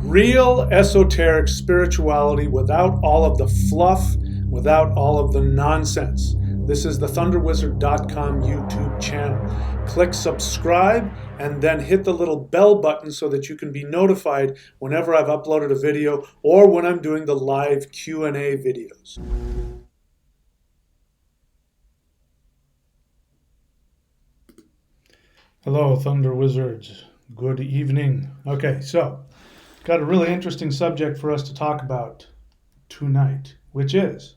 Real esoteric spirituality without all of the fluff, without all of the nonsense. This is the thunderwizard.com YouTube channel. Click subscribe and then hit the little bell button so that you can be notified whenever I've uploaded a video or when I'm doing the live Q&A videos. Hello, Thunder Wizards. Good evening. Okay, so got a really interesting subject for us to talk about tonight, which is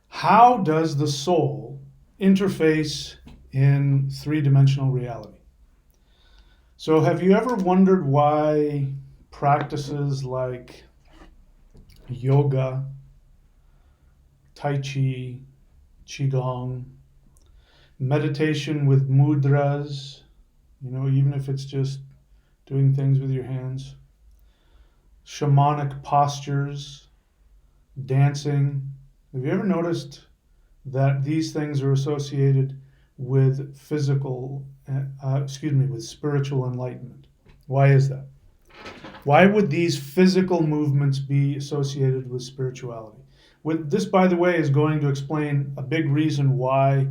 how does the soul interface in three-dimensional reality? So have you ever wondered why practices like yoga, Tai Chi, Qigong, meditation with mudras, even if it's just doing things with your hands, shamanic postures, dancing. Have you ever noticed that these things are associated with with spiritual enlightenment? Why is that? Why would these physical movements be associated with spirituality? This, by the way, is going to explain a big reason why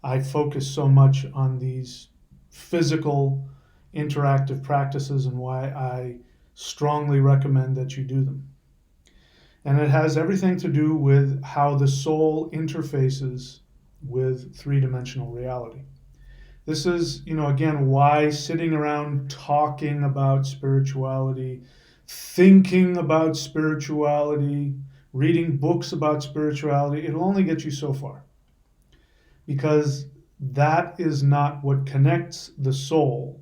I focus so much on these physical interactive practices and why I strongly recommend that you do them. And it has everything to do with how the soul interfaces with three-dimensional reality. This is, again, why sitting around talking about spirituality, thinking about spirituality, reading books about spirituality, it'll only get you so far. Because that is not what connects the soul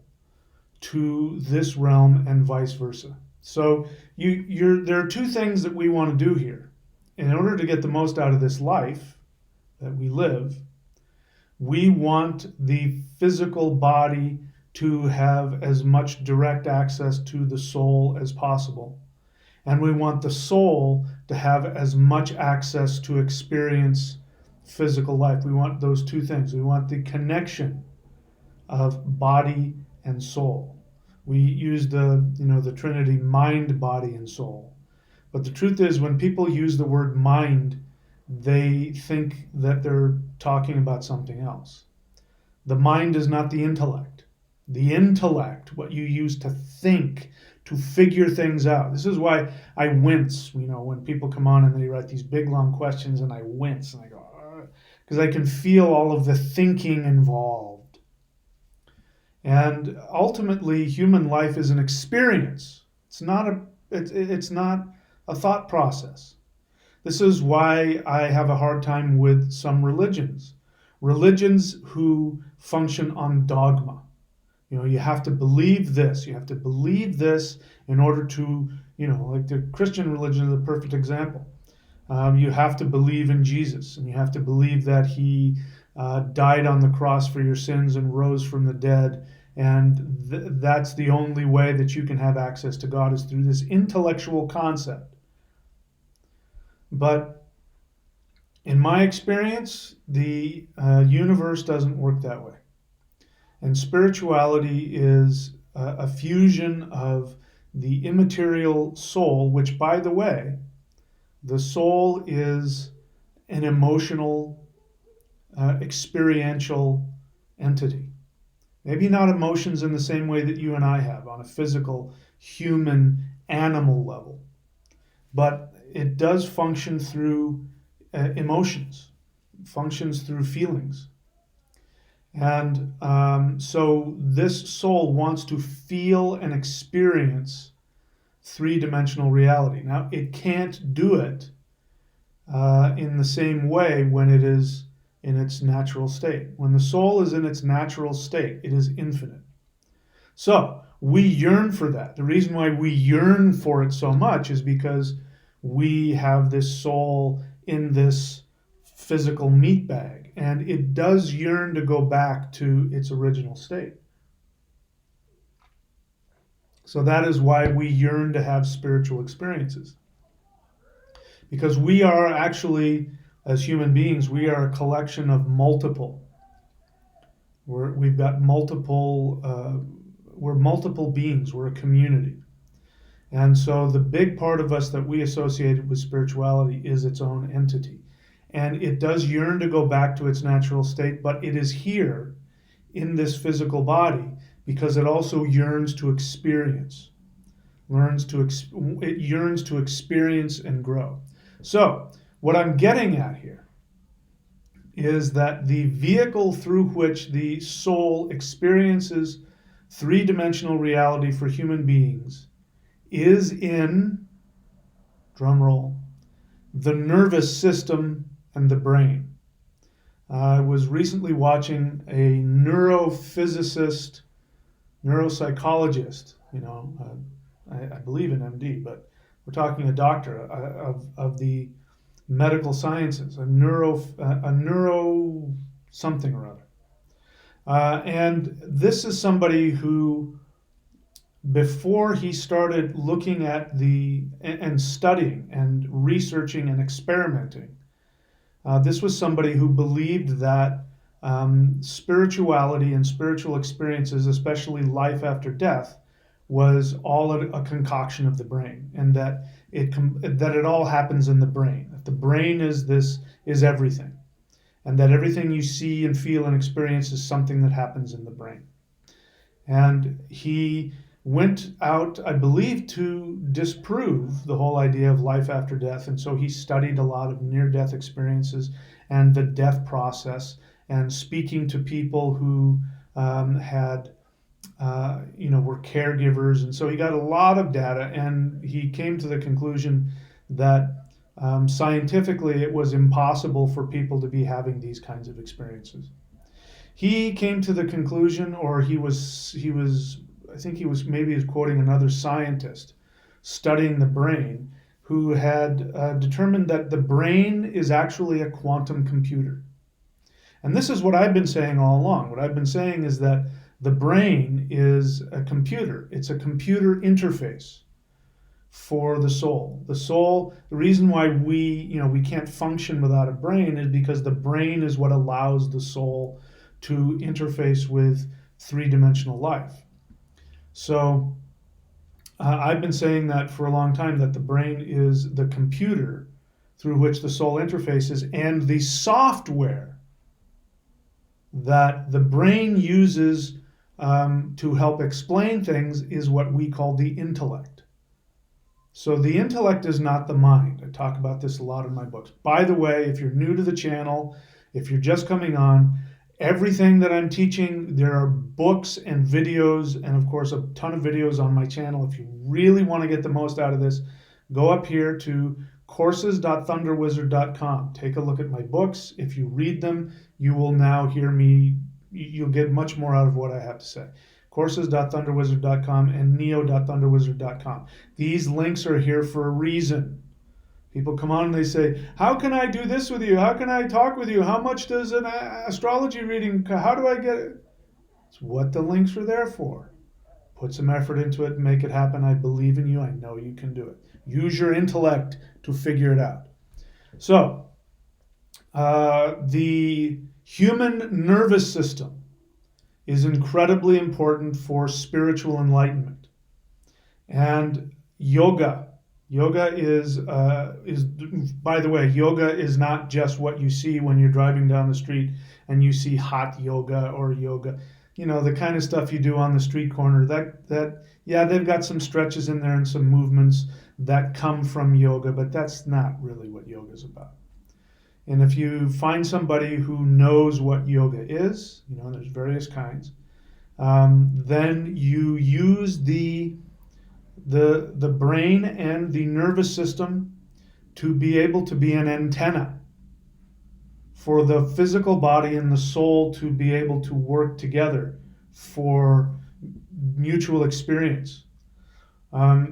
to this realm and vice versa. So there are two things that we want to do here. In order to get the most out of this life that we live, we want the physical body to have as much direct access to the soul as possible. And we want the soul to have as much access to experience physical life. We want those two things. We want the connection of body and soul. We use the Trinity, mind, body, and soul. But the truth is, when people use the word mind, they think that they're talking about something else. The mind is not the intellect. The intellect, what you use to think, to figure things out. This is why I wince, when people come on and they write these big, long questions, and I wince, and I go, because I can feel all of the thinking involved. And ultimately, human life is an experience. It's not a thought process. This is why I have a hard time with some religions. Religions who function on dogma. You have to believe this. You have to believe this in order to, like the Christian religion is a perfect example. You have to believe in Jesus, and you have to believe that he died on the cross for your sins and rose from the dead. And that's the only way that you can have access to God, is through this intellectual concept. But in my experience, the universe doesn't work that way. And spirituality is a fusion of the immaterial soul, which, by the way, the soul is an emotional, experiential entity. Maybe not emotions in the same way that you and I have on a physical, human, animal level. But it does function through emotions, functions through feelings. And so this soul wants to feel and experience three-dimensional reality. Now, it can't do it in the same way when it is in its natural state. When the soul is in its natural state, it is infinite. So we yearn for that. The reason why we yearn for it so much is because we have this soul in this physical meat bag, and it does yearn to go back to its original state. So that is why we yearn to have spiritual experiences. Because we are actually, as human beings, we are a collection of multiple. We've got multiple we're multiple beings. We're a community. And so the big part of us that we associate with spirituality is its own entity. And it does yearn to go back to its natural state, but it is here in this physical body because it also yearns to experience, it yearns to experience and grow. So what I'm getting at here is that the vehicle through which the soul experiences three-dimensional reality for human beings is in, drum roll, the nervous system and the brain. I was recently watching a neurophysicist, neuropsychologist, I believe in MD, but we're talking a doctor of the medical sciences, a neuro something or other. And this is somebody who, before he started looking at and studying and researching and experimenting, this was somebody who believed that spirituality and spiritual experiences, especially life after death, was all a concoction of the brain, and that it all happens in the brain. That the brain is everything, and that everything you see and feel and experience is something that happens in the brain. And he went out, I believe, to disprove the whole idea of life after death. And so he studied a lot of near-death experiences and the death process, and speaking to people who were caregivers. And so he got a lot of data, and he came to the conclusion that scientifically it was impossible for people to be having these kinds of experiences. He came to the conclusion, or I think he was quoting another scientist studying the brain, who had determined that the brain is actually a quantum computer. And this is what I've been saying all along. What I've been saying is that the brain is a computer. It's a computer interface for the soul. The reason why we can't function without a brain is because the brain is what allows the soul to interface with three-dimensional life. So I've been saying that for a long time, that the brain is the computer through which the soul interfaces, and the software that the brain uses to help explain things is what we call the intellect. So the intellect is not the mind. I talk about this a lot in my books. By the way, if you're new to the channel, if you're just coming on, everything that I'm teaching, there are books and videos, and of course a ton of videos on my channel. If you really want to get the most out of this, go up here to courses.thunderwizard.com. Take a look at my books. If you read them, you will now hear me. You'll get much more out of what I have to say. Courses.thunderwizard.com and neo.thunderwizard.com. These links are here for a reason. People come on and they say, how can I do this with you? How can I talk with you? How much does an astrology reading, how do I get it? It's what the links are there for. Put some effort into it and make it happen. I believe in you. I know you can do it. Use your intellect to figure it out. So, the human nervous system is incredibly important for spiritual enlightenment. And yoga is, by the way, yoga is not just what you see when you're driving down the street and you see hot yoga or yoga. The kind of stuff you do on the street corner, they've got some stretches in there and some movements that come from yoga, but that's not really what yoga is about. And if you find somebody who knows what yoga is, there's various kinds, then you use the brain and the nervous system to be able to be an antenna for the physical body and the soul to be able to work together for mutual experience.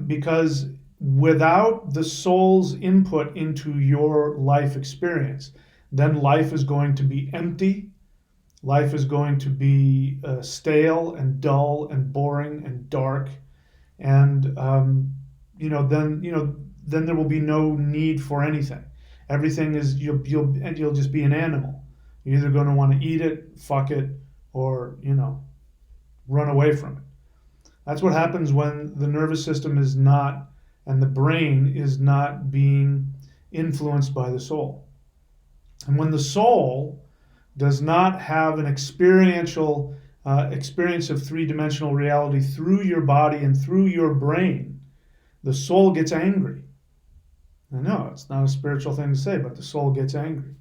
Because without the soul's input into your life experience, then life is going to be empty. Life is going to be stale and dull and boring and dark. And then there will be no need for anything. Everything is you'll just be an animal. You're either going to want to eat it, fuck it, or run away from it. That's what happens when the nervous system is not, and the brain is not being influenced by the soul. And when the soul does not have an experiential experience of three-dimensional reality through your body and through your brain, the soul gets angry. I know it's not a spiritual thing to say, but the soul gets angry.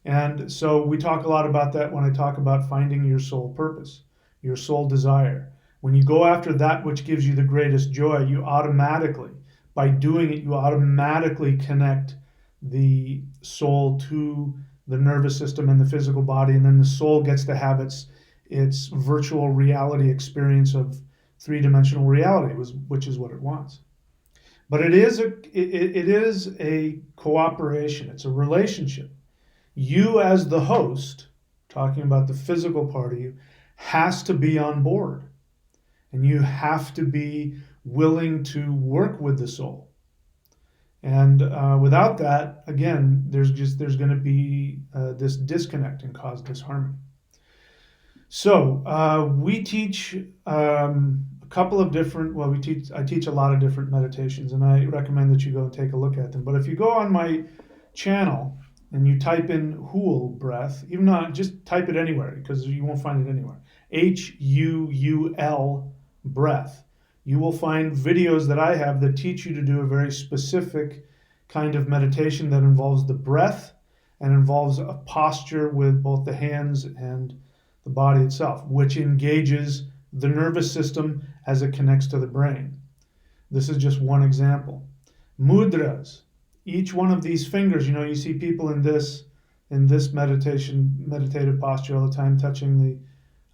And so we talk a lot about that when I talk about finding your soul purpose, your soul desire. When you go after that which gives you the greatest joy, you automatically, by doing it, you automatically connect the soul to the nervous system and the physical body, and then the soul gets to have its virtual reality experience of three-dimensional reality, which is what it wants. But it is a cooperation. It's a relationship. You as the host, talking about the physical part of you, has to be on board, and you have to be willing to work with the soul. And without that, again, there's going to be this disconnect and cause disharmony. So we teach a couple of different. Well, I teach a lot of different meditations, and I recommend that you go and take a look at them. But if you go on my channel and you type in Huul breath, even not just type it anywhere because you won't find it anywhere. Huul breath. You will find videos that I have that teach you to do a very specific kind of meditation that involves the breath and involves a posture with both the hands and the body itself, which engages the nervous system as it connects to the brain. This is just one example. Mudras. Each one of these fingers, you see people in this meditative posture all the time, touching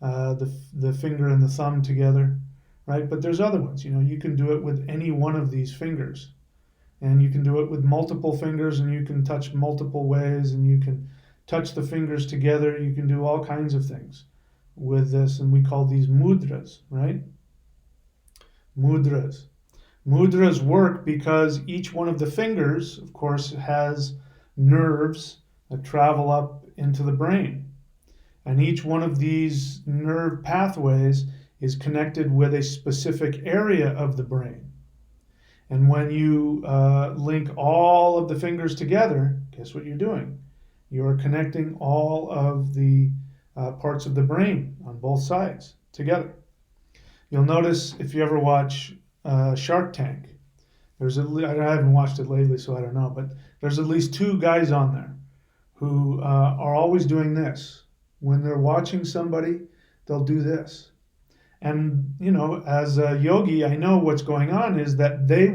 the finger and the thumb together, right? But there's other ones. You can do it with any one of these fingers, and you can do it with multiple fingers, and you can touch multiple ways, and you can touch the fingers together. You can do all kinds of things with this, and we call these mudras, right? Mudras. Mudras work because each one of the fingers, of course, has nerves that travel up into the brain. And each one of these nerve pathways is connected with a specific area of the brain. And when you link all of the fingers together, guess what you're doing? You're connecting all of the parts of the brain on both sides together. You'll notice if you ever watch Shark Tank, I haven't watched it lately, so I don't know, but there's at least two guys on there who are always doing this. When they're watching somebody, they'll do this. And, as a yogi, I know what's going on is that they're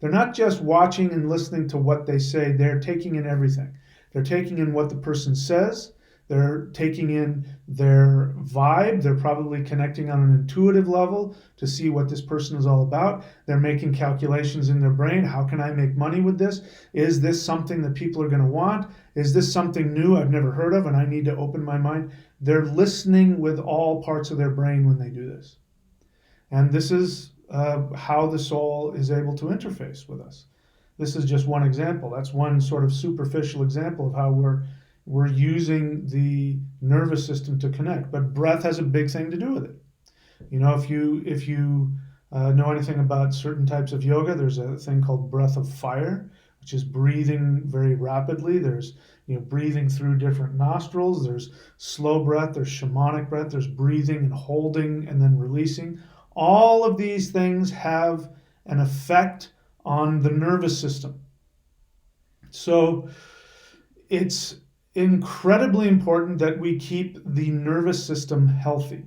not just watching and listening to what they say, they're taking in everything. They're taking in what the person says. They're taking in their vibe. They're probably connecting on an intuitive level to see what this person is all about. They're making calculations in their brain. How can I make money with this? Is this something that people are going to want? Is this something new I've never heard of and I need to open my mind? They're listening with all parts of their brain when they do this. And this is how the soul is able to interface with us. This is just one example. That's one sort of superficial example of how we're using the nervous system to connect. But breath has a big thing to do with it. If you know anything about certain types of yoga, there's a thing called breath of fire, which is breathing very rapidly. There's breathing through different nostrils. There's slow breath. There's shamanic breath. There's breathing and holding and then releasing. All of these things have an effect on the nervous system. So it's incredibly important that we keep the nervous system healthy.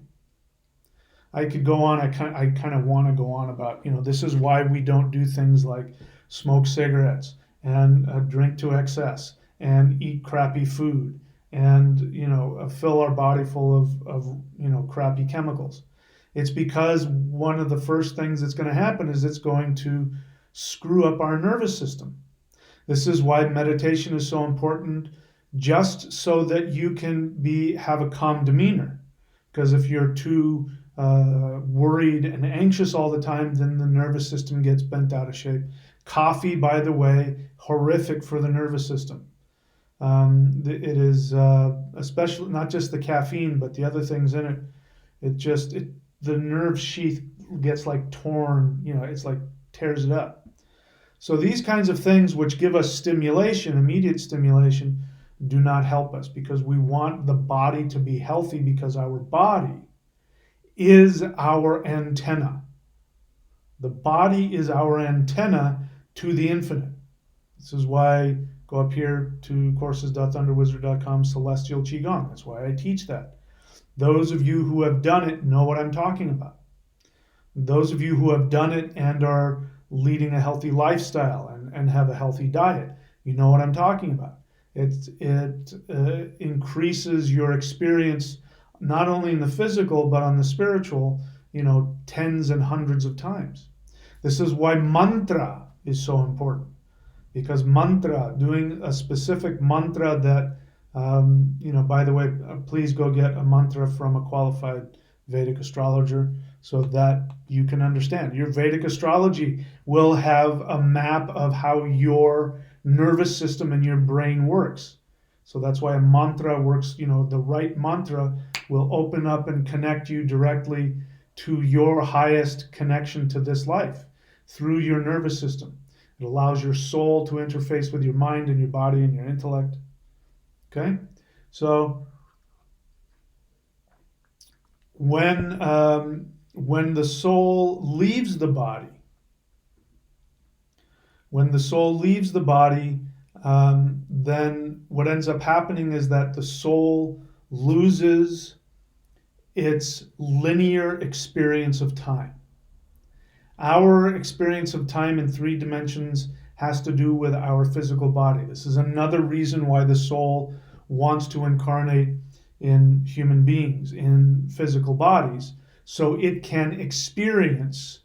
I could go on. I kind of want to go on about, this is why we don't do things like smoke cigarettes and drink to excess and eat crappy food and, fill our body full of crappy chemicals. It's because one of the first things that's going to happen is it's going to screw up our nervous system. This is why meditation is so important, just so that you can have a calm demeanor. Because if you're too worried and anxious all the time, then the nervous system gets bent out of shape. Coffee, by the way, horrific for the nervous system. It is especially not just the caffeine, but the other things in it. the nerve sheath gets like torn, it's like tears it up. So these kinds of things which give us stimulation, immediate stimulation, do not help us, because we want the body to be healthy, because our body is our antenna. The body is our antenna to the infinite. This is why go up here to courses.thunderwizard.com, celestial Qigong. That's why I teach that. Those of you who have done it know what I'm talking about. Those of you who have done it and are leading a healthy lifestyle and have a healthy diet, you know what I'm talking about. It increases your experience not only in the physical but on the spiritual, tens and hundreds of times. This is why mantra is so important, because mantra, doing a specific mantra that, by the way, please go get a mantra from a qualified Vedic astrologer so that you can understand. Your Vedic astrology will have a map of how your nervous system and your brain works. So that's why a mantra works. The right mantra will open up and connect you directly to your highest connection to this life through your nervous system. It allows your soul to interface with your mind and your body and your intellect. Okay? So when the soul leaves the body, then what ends up happening is that the soul loses its linear experience of time. Our experience of time in 3 dimensions has to do with our physical body. This is another reason why the soul wants to incarnate in human beings, in physical bodies, so it can experience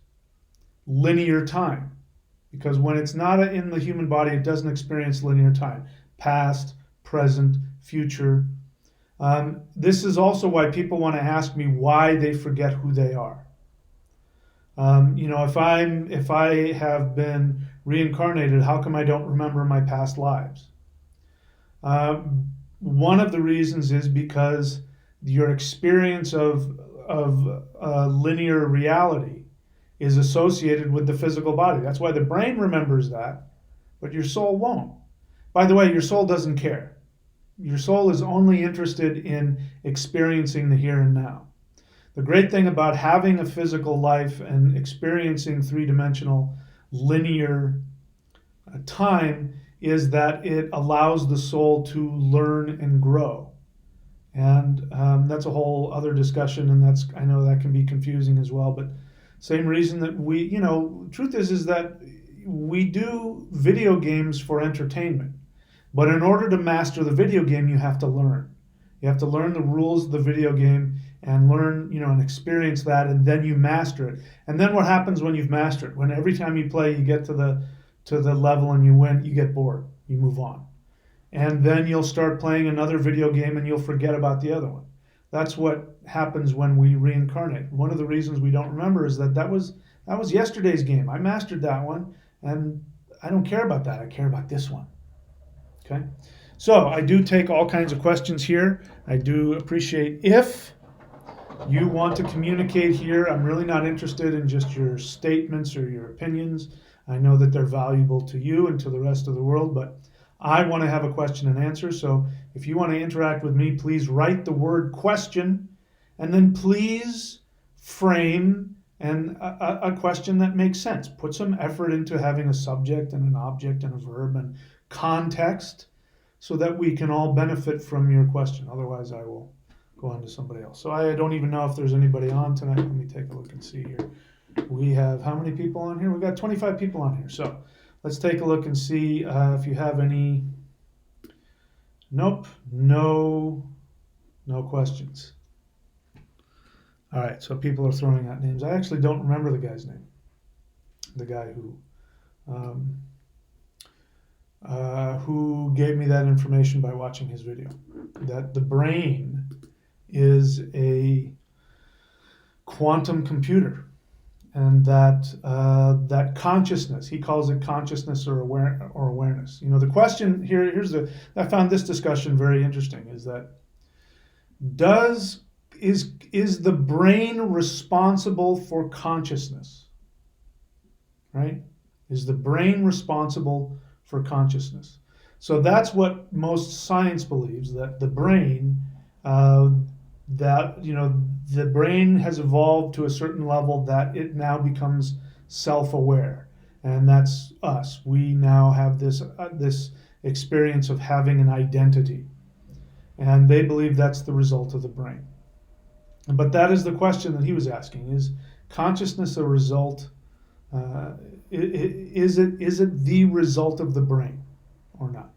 linear time. Because when it's not in the human body, it doesn't experience linear time. Past, present, future. This is also why people want to ask me why they forget who they are. If I have been reincarnated, how come I don't remember my past lives? One of the reasons is because your experience of linear reality is associated with the physical body. That's why the brain remembers that, but your soul won't. By the way, your soul doesn't care. Your soul is only interested in experiencing the here and now. The great thing about having a physical life and experiencing 3-dimensional linear time is that it allows the soul to learn and grow. And that's a whole other discussion, and I know that can be confusing as well, but same reason that truth is that we do video games for entertainment. But in order to master the video game, you have to learn. You have to learn the rules of the video game and learn, and experience that, and then you master it. And then what happens when you've mastered it? When every time you play, you get to the level and you win, you get bored. You move on. And then you'll start playing another video game and you'll forget about the other one. That's what happens when we reincarnate. One of the reasons we don't remember is that was yesterday's game. I mastered that one, and I don't care about that. I care about this one. Okay? So I do take all kinds of questions here. I do appreciate if you want to communicate here. I'm really not interested in just your statements or your opinions. I know that they're valuable to you and to the rest of the world, but I want to have a question and answer. So if you want to interact with me, please write the word question, and then please frame a question that makes sense. Put some effort into having a subject and an object and a verb and context so that we can all benefit from your question. Otherwise, I will go on to somebody else. So I don't even know if there's anybody on tonight. Let me take a look and see here. We have how many people on here? We've got 25 people on here. So let's take a look and see if you have any. Nope, no questions. All right, so people are throwing out names. I actually don't remember the guy's name. The guy who gave me that information by watching his video. That the brain is a quantum computer. And that consciousness, he calls it consciousness or awareness. The question here's I found this discussion very interesting, is that is the brain responsible for consciousness? Right? Is the brain responsible for consciousness? So that's what most science believes, that the brain, the brain has evolved to a certain level that it now becomes self-aware, and that's us. We now have this experience of having an identity, and they believe that's the result of the brain. But that is the question that he was asking: is consciousness a result? Is it the result of the brain or not?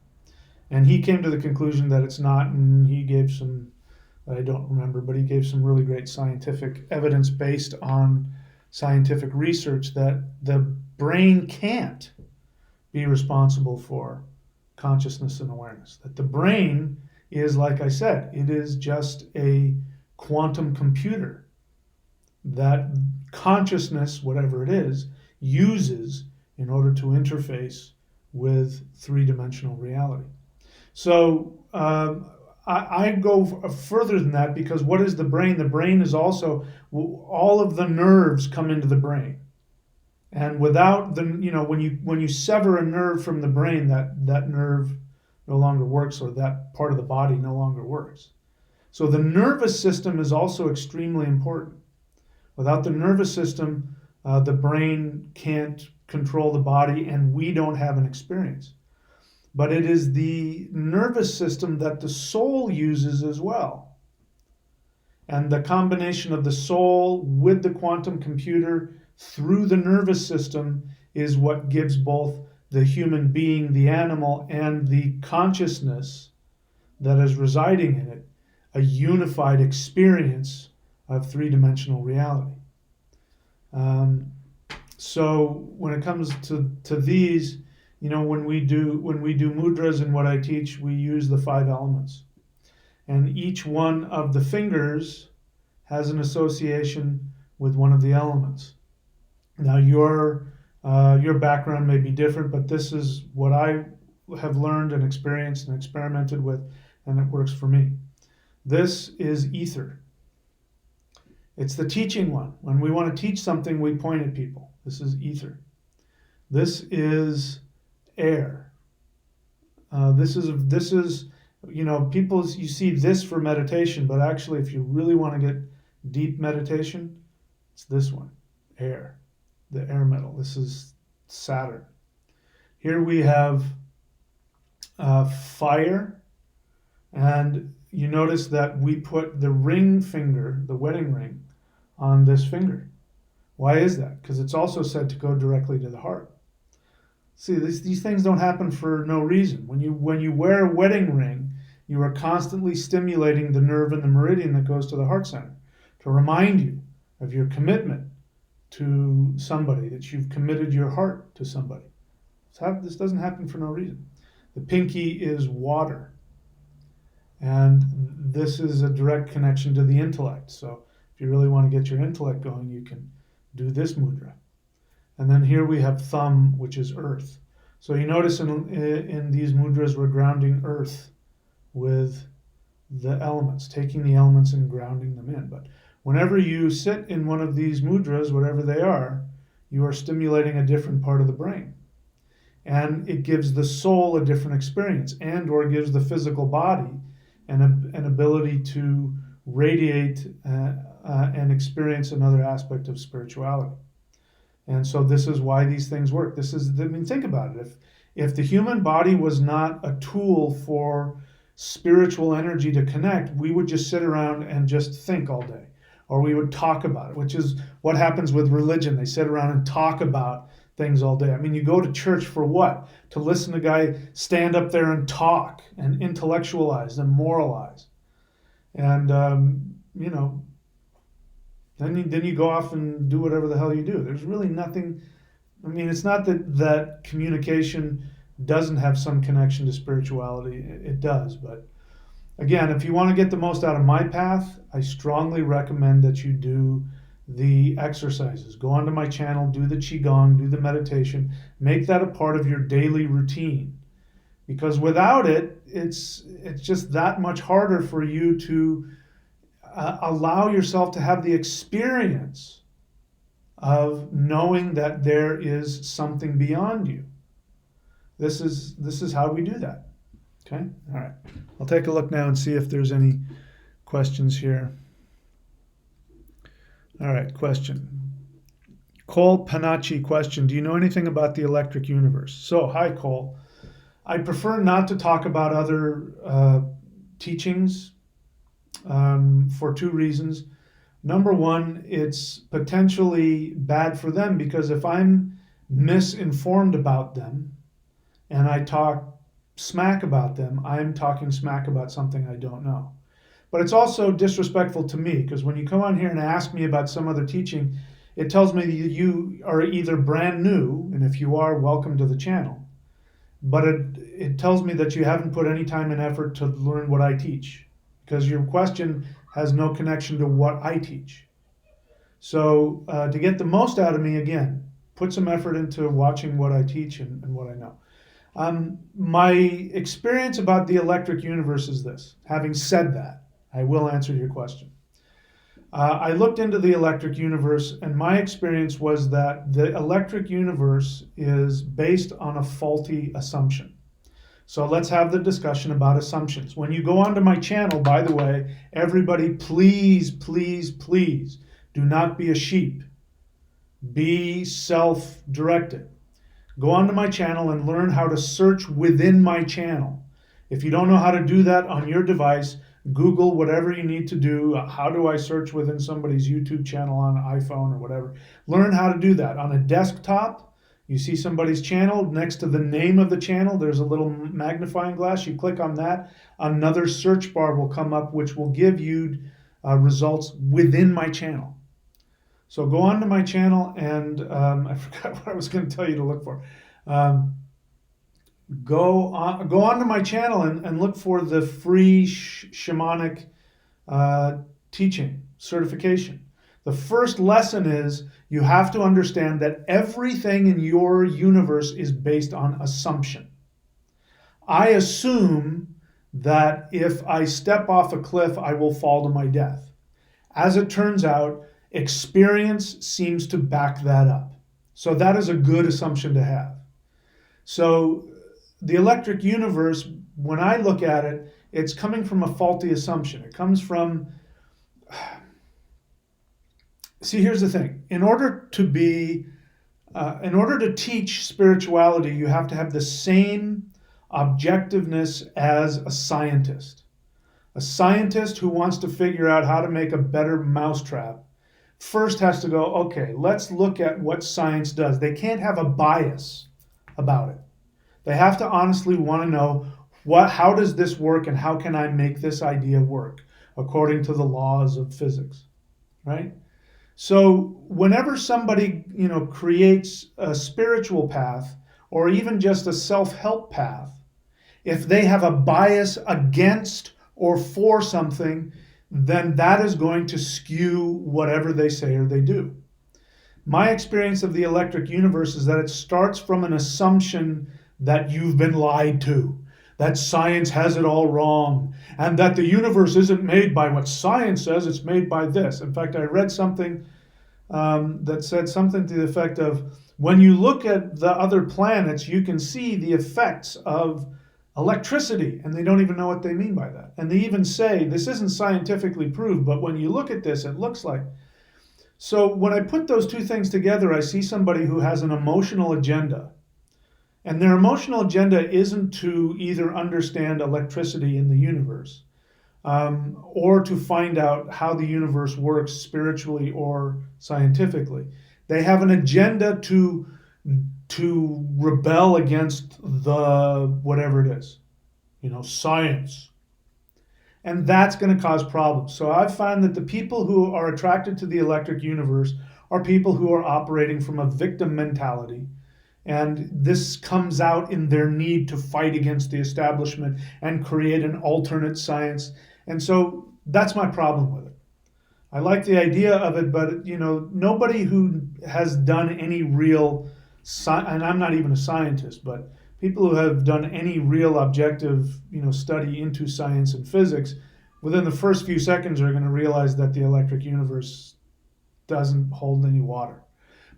And he came to the conclusion that it's not, and he gave some, I don't remember, but he gave some really great scientific evidence based on scientific research that the brain can't be responsible for consciousness and awareness. That the brain is, like I said, it is just a quantum computer that consciousness, whatever it is, uses in order to interface with three-dimensional reality. So I go further than that, because what is the brain? The brain is also, all of the nerves come into the brain. And without the, when you sever a nerve from the brain, that nerve no longer works, or that part of the body no longer works. So the nervous system is also extremely important. Without the nervous system, the brain can't control the body, and we don't have an experience. But it is the nervous system that the soul uses as well. And the combination of the soul with the quantum computer through the nervous system is what gives both the human being, the animal, and the consciousness that is residing in it a unified experience of three-dimensional reality. So when it comes to these, when we do mudras and what I teach, we use the 5 elements, and each one of the fingers has an association with one of the elements. Now your background may be different, but this is what I have learned and experienced and experimented with, and it works for me. This is ether. It's the teaching one. When we want to teach something, we point at people. This is ether. This is air. This is people, you see this for meditation, but actually, if you really want to get deep meditation, it's this one, air, the air metal. This is Saturn. Here we have fire, and you notice that we put the ring finger, the wedding ring, on this finger. Why is that? Because it's also said to go directly to the heart. See, these things don't happen for no reason. When you wear a wedding ring, you are constantly stimulating the nerve and the meridian that goes to the heart center to remind you of your commitment to somebody, that you've committed your heart to somebody. This doesn't happen for no reason. The pinky is water, and this is a direct connection to the intellect. So if you really want to get your intellect going, you can do this mudra. And then here we have thumb, which is earth. So you notice in these mudras, we're grounding earth with the elements, taking the elements and grounding them in. But whenever you sit in one of these mudras, whatever they are, you are stimulating a different part of the brain. And it gives the soul a different experience, and or gives the physical body an ability to radiate and experience another aspect of spirituality. And so this is why these things work. Think about it. If the human body was not a tool for spiritual energy to connect, we would just sit around and just think all day, or we would talk about it, which is what happens with religion. They sit around and talk about things all day. I mean, you go to church for what? To listen to a guy stand up there and talk and intellectualize and moralize. And, then you go off and do whatever the hell you do. There's really nothing. I mean, it's not that communication doesn't have some connection to spirituality. It does. But again, if you want to get the most out of my path, I strongly recommend that you do the exercises. Go onto my channel, do the Qigong, do the meditation. Make that a part of your daily routine. Because without it, it's just that much harder for you to allow yourself to have the experience of knowing that there is something beyond you. This is how we do that. Okay? All right. I'll take a look now and see if there's any questions here. All right, question. Cole Panachi question. Do you know anything about the electric universe? So, hi, Cole. I prefer not to talk about other teachings for two reasons. Number one, it's potentially bad for them because if I'm misinformed about them and I talk smack about them, I'm talking smack about something I don't know. But it's also disrespectful to me because when you come on here and ask me about some other teaching, it tells me that you are either brand new, and if you are, welcome to the channel. But it tells me that you haven't put any time and effort to learn what I teach because your question has no connection to what I teach. So to get the most out of me, again, put some effort into watching what I teach and what I know. My experience about the electric universe is this. Having said that, I will answer your question. I looked into the electric universe, and my experience was that the electric universe is based on a faulty assumption. So let's have the discussion about assumptions. When you go onto my channel, by the way, everybody, please, please, please do not be a sheep. Be self-directed. Go onto my channel and learn how to search within my channel. If you don't know how to do that on your device, Google whatever you need to do. How do I search within somebody's YouTube channel on an iPhone or whatever? Learn how to do that. On a desktop, you see somebody's channel. Next to the name of the channel, there's a little magnifying glass. You click on that. Another search bar will come up, which will give you results within my channel. So go on to my channel, and I forgot what I was going to tell you to look for. Go on to my channel and look for the free shamanic teaching certification. The first lesson is you have to understand that everything in your universe is based on assumption. I assume that if I step off a cliff, I will fall to my death. As it turns out, experience seems to back that up. So that is a good assumption to have. So the electric universe, when I look at it, it's coming from a faulty assumption. It comes from, see, here's the thing. In order to teach spirituality, you have to have the same objectiveness as a scientist. A scientist who wants to figure out how to make a better mousetrap first has to go, okay, let's look at what science does. They can't have a bias about it. They have to honestly want to know how does this work and how can I make this idea work according to the laws of physics, right? So whenever somebody, creates a spiritual path or even just a self-help path, if they have a bias against or for something, then that is going to skew whatever they say or they do. My experience of the electric universe is that it starts from an assumption that you've been lied to, that science has it all wrong, and that the universe isn't made by what science says, it's made by this. In fact, I read something that said something to the effect of, when you look at the other planets, you can see the effects of electricity, and they don't even know what they mean by that. And they even say, this isn't scientifically proved, but when you look at this, it looks like. So when I put those two things together, I see somebody who has an emotional agenda. And their emotional agenda isn't to either understand electricity in the universe or to find out how the universe works spiritually or scientifically. They have an agenda to rebel against the whatever it is, science. And that's going to cause problems. So I've found that the people who are attracted to the electric universe are people who are operating from a victim mentality. And this comes out in their need to fight against the establishment and create an alternate science. And so that's my problem with it. I like the idea of it, but nobody who has done any real, and I'm not even a scientist, but people who have done any real objective, study into science and physics within the first few seconds are going to realize that the electric universe doesn't hold any water.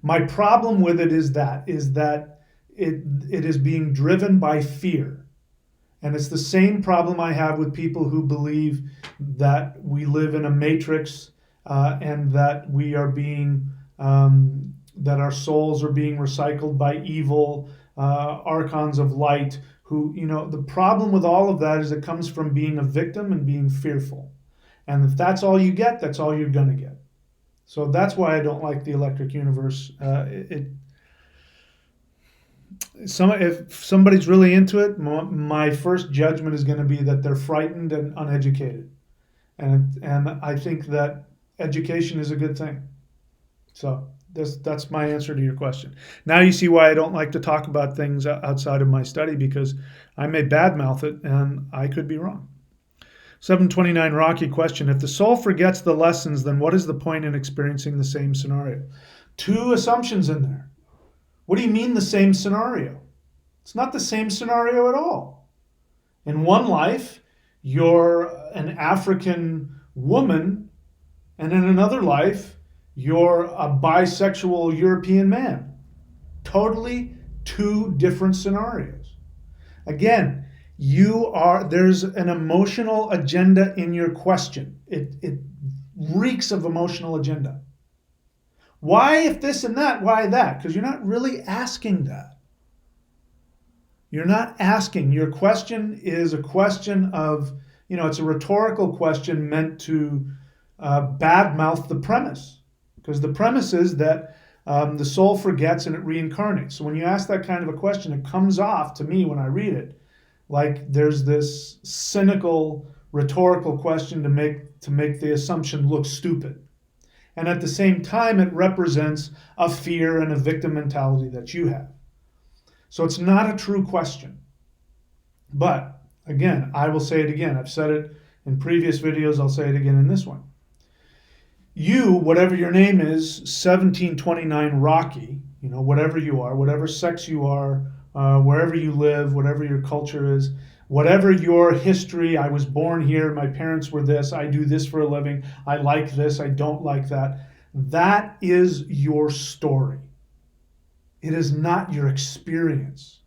My problem with it is that it is being driven by fear. And it's the same problem I have with people who believe that we live in a matrix, and that we are being, that our souls are being recycled by evil archons of light. Who, the problem with all of that is it comes from being a victim and being fearful. And if that's all you get, that's all you're going to get. So that's why I don't like the electric universe. If somebody's really into it, my first judgment is going to be that they're frightened and uneducated, and I think that education is a good thing. So that's my answer to your question. Now you see why I don't like to talk about things outside of my study, because I may badmouth it and I could be wrong. 729 Rocky question: if the soul forgets the lessons, then what is the point in experiencing the same scenario? Two assumptions in there. What do you mean the same scenario? It's not the same scenario at all. In one life, you're an African woman, and in another life, you're a bisexual European man. Totally two different scenarios. Again, there's an emotional agenda in your question. It reeks of emotional agenda. Why if this and that? Why that? Because you're not really asking that. You're not asking. Your question is a question of, it's a rhetorical question meant to badmouth the premise. Because the premise is that the soul forgets and it reincarnates. So when you ask that kind of a question, it comes off to me when I read it like there's this cynical rhetorical question to make the assumption look stupid. And at the same time, it represents a fear and a victim mentality that you have. So it's not a true question. But again, I will say it again. I've said it in previous videos. I'll say it again in this one. You, whatever your name is, 1729 Rocky, whatever you are, whatever sex you are, wherever you live, whatever your culture is, whatever your history, I was born here, my parents were this, I do this for a living, I like this, I don't like that. That is your story. It is not your experience.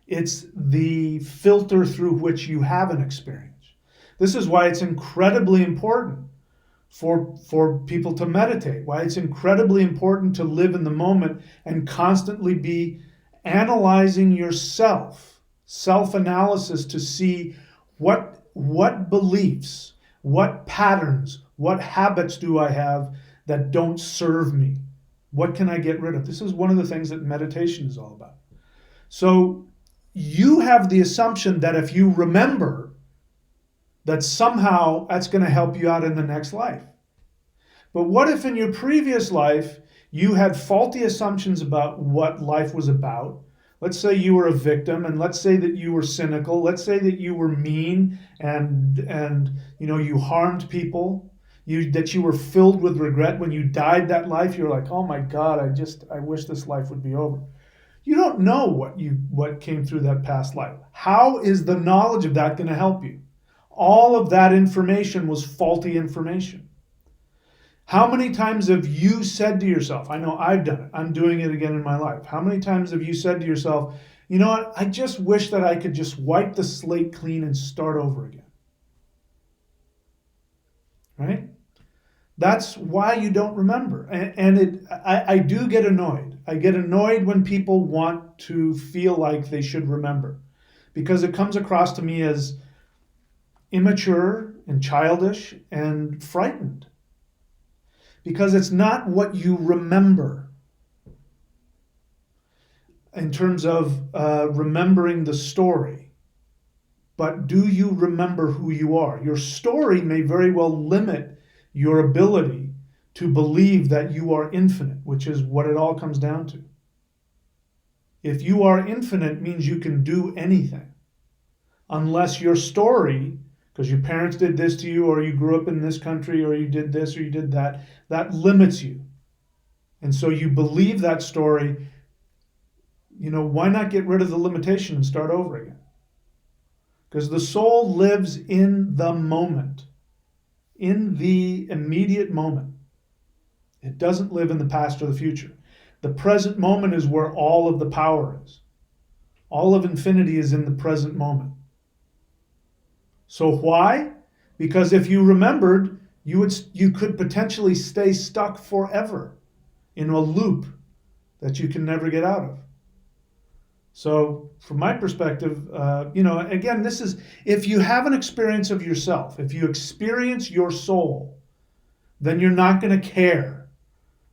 It's the filter through which you have an experience. This is why it's incredibly important for people to meditate, why it's incredibly important to live in the moment and constantly be analyzing yourself, self-analysis, to see what beliefs, what patterns, what habits do I have that don't serve me? What can I get rid of? This is one of the things that meditation is all about. So you have the assumption that if you remember, that somehow that's going to help you out in the next life. But what if in your previous life you had faulty assumptions about what life was about? Let's say you were a victim, and let's say that you were cynical. Let's say that you were mean and you harmed people. That you were filled with regret when you died that life. You're like, oh my God, I wish this life would be over. You don't know what came through that past life. How is the knowledge of that going to help you? All of that information was faulty information. How many times have you said to yourself, I know I've done it, I'm doing it again in my life. How many times have you said to yourself, you know what, I just wish that I could just wipe the slate clean and start over again. Right? That's why you don't remember. I do get annoyed. I get annoyed when people want to feel like they should remember, because it comes across to me as immature and childish and frightened. Because it's not what you remember in terms of remembering the story, but do you remember who you are? Your story may very well limit your ability to believe that you are infinite, which is what it all comes down to. If you are infinite, means you can do anything, unless your story, because your parents did this to you, or you grew up in this country, or you did this, or you did that, that limits you. And so you believe that story. Why not get rid of the limitation and start over again? Because the soul lives in the moment, in the immediate moment. It doesn't live in the past or the future. The present moment is where all of the power is. All of infinity is in the present moment. So why? Because if you remembered, you could potentially stay stuck forever in a loop that you can never get out of. So from my perspective, again, this is, if you have an experience of yourself, if you experience your soul, then you're not going to care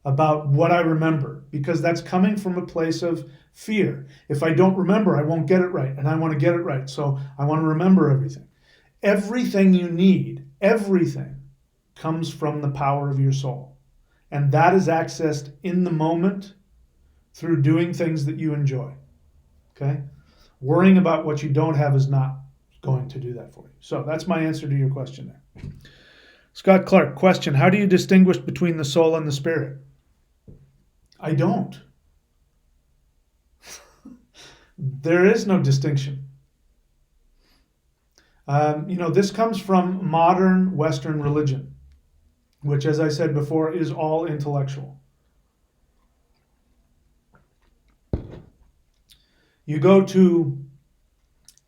about what I remember, because that's coming from a place of fear. If I don't remember, I won't get it right, and I want to get it right, so I want to remember everything. Everything you need, everything comes from the power of your soul. And that is accessed in the moment through doing things that you enjoy. Okay? Worrying about what you don't have is not going to do that for you. So that's my answer to your question there. Scott Clark, question: how do you distinguish between the soul and the spirit? I don't. There is no distinction. This comes from modern Western religion, which, as I said before, is all intellectual. You go to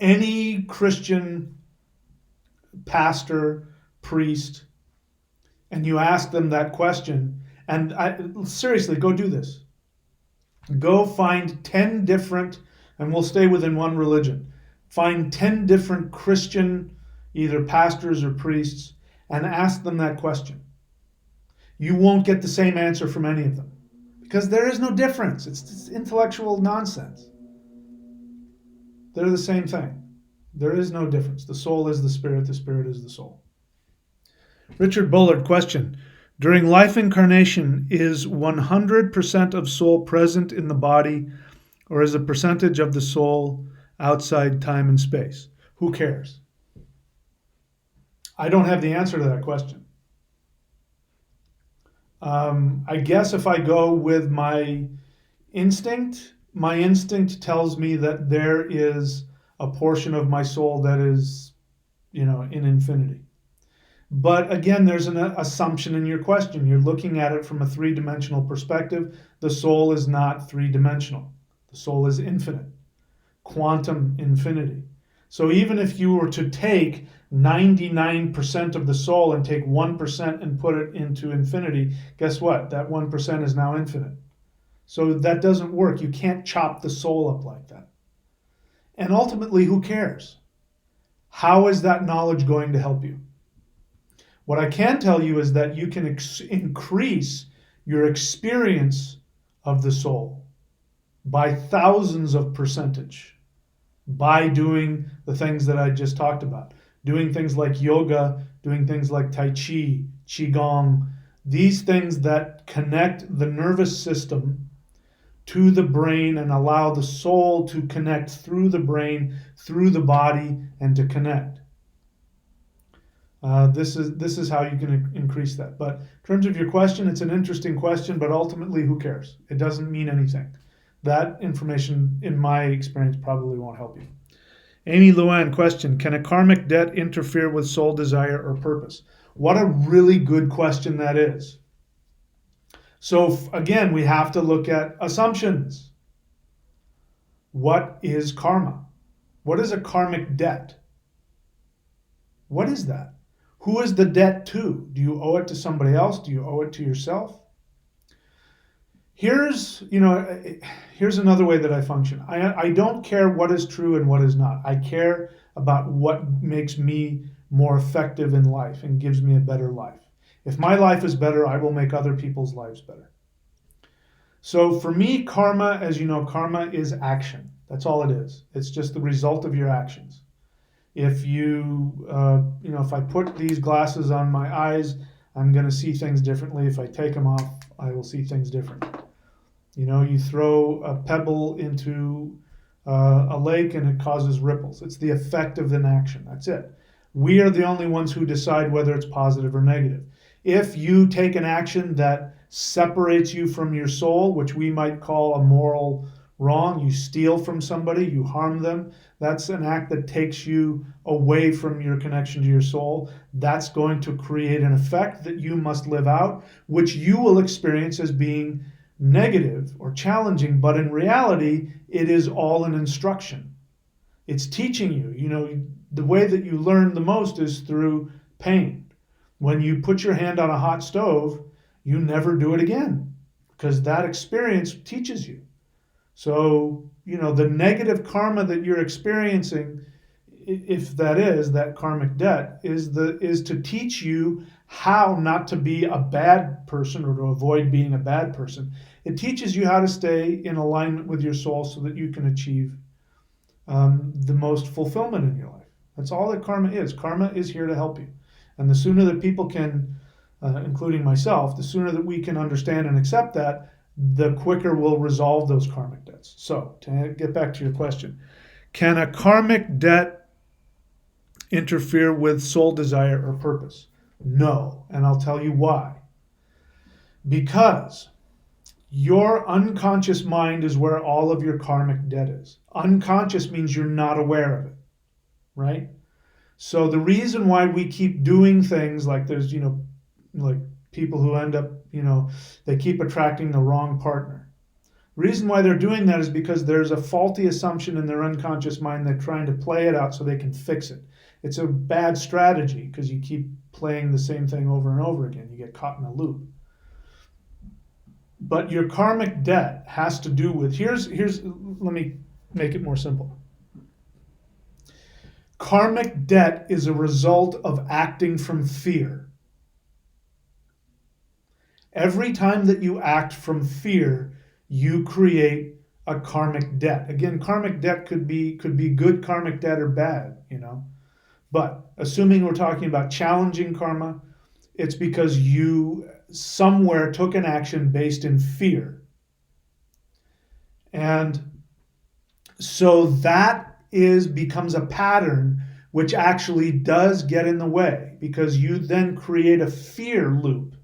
any Christian pastor, priest, and you ask them that question, and seriously, go do this. Go find 10 different, and we'll stay within one religion, find 10 different Christian, either pastors or priests, and ask them that question. You won't get the same answer from any of them, because there is no difference. It's intellectual nonsense. They're the same thing. There is no difference. The soul is the spirit is the soul. Richard Bullard, question: during life incarnation, is 100% of soul present in the body, or is a percentage of the soul outside time and space? Who cares? I don't have the answer to that question. I guess if I go with my instinct tells me that there is a portion of my soul that is, in infinity. But again, there's an assumption in your question. You're looking at it from a three-dimensional perspective. The soul is not three-dimensional. The soul is infinite, quantum infinity. So even if you were to take 99% of the soul and take 1% and put it into infinity, guess what? That 1% is now infinite. So that doesn't work. You can't chop the soul up like that. And ultimately, who cares? How is that knowledge going to help you? What I can tell you is that you can increase your experience of the soul by thousands of percentage by doing the things that I just talked about. Doing things like yoga, doing things like Tai Chi, Qigong, these things that connect the nervous system to the brain and allow the soul to connect through the brain, through the body, and to connect. This is how you can increase that. But in terms of your question, it's an interesting question, but ultimately, who cares? It doesn't mean anything. That information, in my experience, probably won't help you. Amy Luan, question: can a karmic debt interfere with soul desire or purpose? What a really good question that is. So again, we have to look at assumptions. What is karma? What is a karmic debt? What is that? Who is the debt to? Do you owe it to somebody else? Do you owe it to yourself? Here's another way that I function. I don't care what is true and what is not. I care about what makes me more effective in life and gives me a better life. If my life is better, I will make other people's lives better. So for me, karma, as you know, karma is action. That's all it is. It's just the result of your actions. If if I put these glasses on my eyes, I'm going to see things differently. If I take them off, I will see things differently. You throw a pebble into a lake and it causes ripples. It's the effect of an action. That's it. We are the only ones who decide whether it's positive or negative. If you take an action that separates you from your soul, which we might call a moral wrong, you steal from somebody, you harm them, that's an act that takes you away from your connection to your soul. That's going to create an effect that you must live out, which you will experience as being negative or challenging, but in reality, it is all an instruction. It's teaching you. You know, the way that you learn the most is through pain. When you put your hand on a hot stove, you never do it again because that experience teaches you. So, you know, the negative karma that you're experiencing, if that is that karmic debt, is to teach you how not to be a bad person or to avoid being a bad person. It teaches you how to stay in alignment with your soul so that you can achieve the most fulfillment in your life. That's all that karma is. Karma is here to help you. And the sooner that people can, including myself, the sooner that we can understand and accept that, the quicker we'll resolve those karmic debts. So, to get back to your question, can a karmic debt interfere with soul desire or purpose? No, and I'll tell you why. Because your unconscious mind is where all of your karmic debt is. Unconscious means you're not aware of it, right? So the reason why we keep doing things like there's, like people who end up, they keep attracting the wrong partner. The reason why they're doing that is because there's a faulty assumption in their unconscious mind. They're trying to play it out so they can fix it. It's a bad strategy because you keep playing the same thing over and over again. You get caught in a loop. But your karmic debt has to do with, let me make it more simple. Karmic debt is a result of acting from fear. Every time that you act from fear, you create a karmic debt. Again, karmic debt could be good karmic debt or bad, But assuming we're talking about challenging karma, it's because you somewhere took an action based in fear. And so that becomes a pattern which actually does get in the way because you then create a fear loop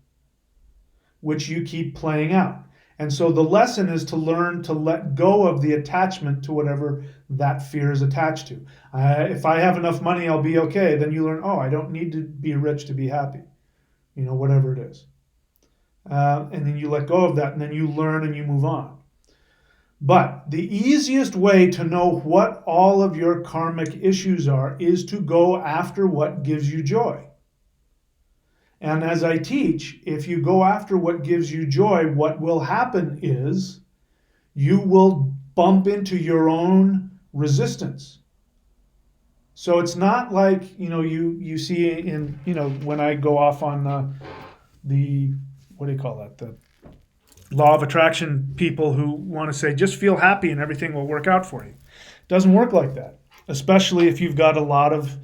which you keep playing out. And so the lesson is to learn to let go of the attachment to whatever that fear is attached to. If I have enough money, I'll be okay. Then you learn, I don't need to be rich to be happy. Whatever it is. And then you let go of that, and then you learn and you move on. But the easiest way to know what all of your karmic issues are is to go after what gives you joy. And as I teach, if you go after what gives you joy, what will happen is you will bump into your own resistance. So it's not like, you see in, when I go off on the what do you call that? The law of attraction people who want to say, just feel happy and everything will work out for you. It doesn't work like that, especially if you've got a lot of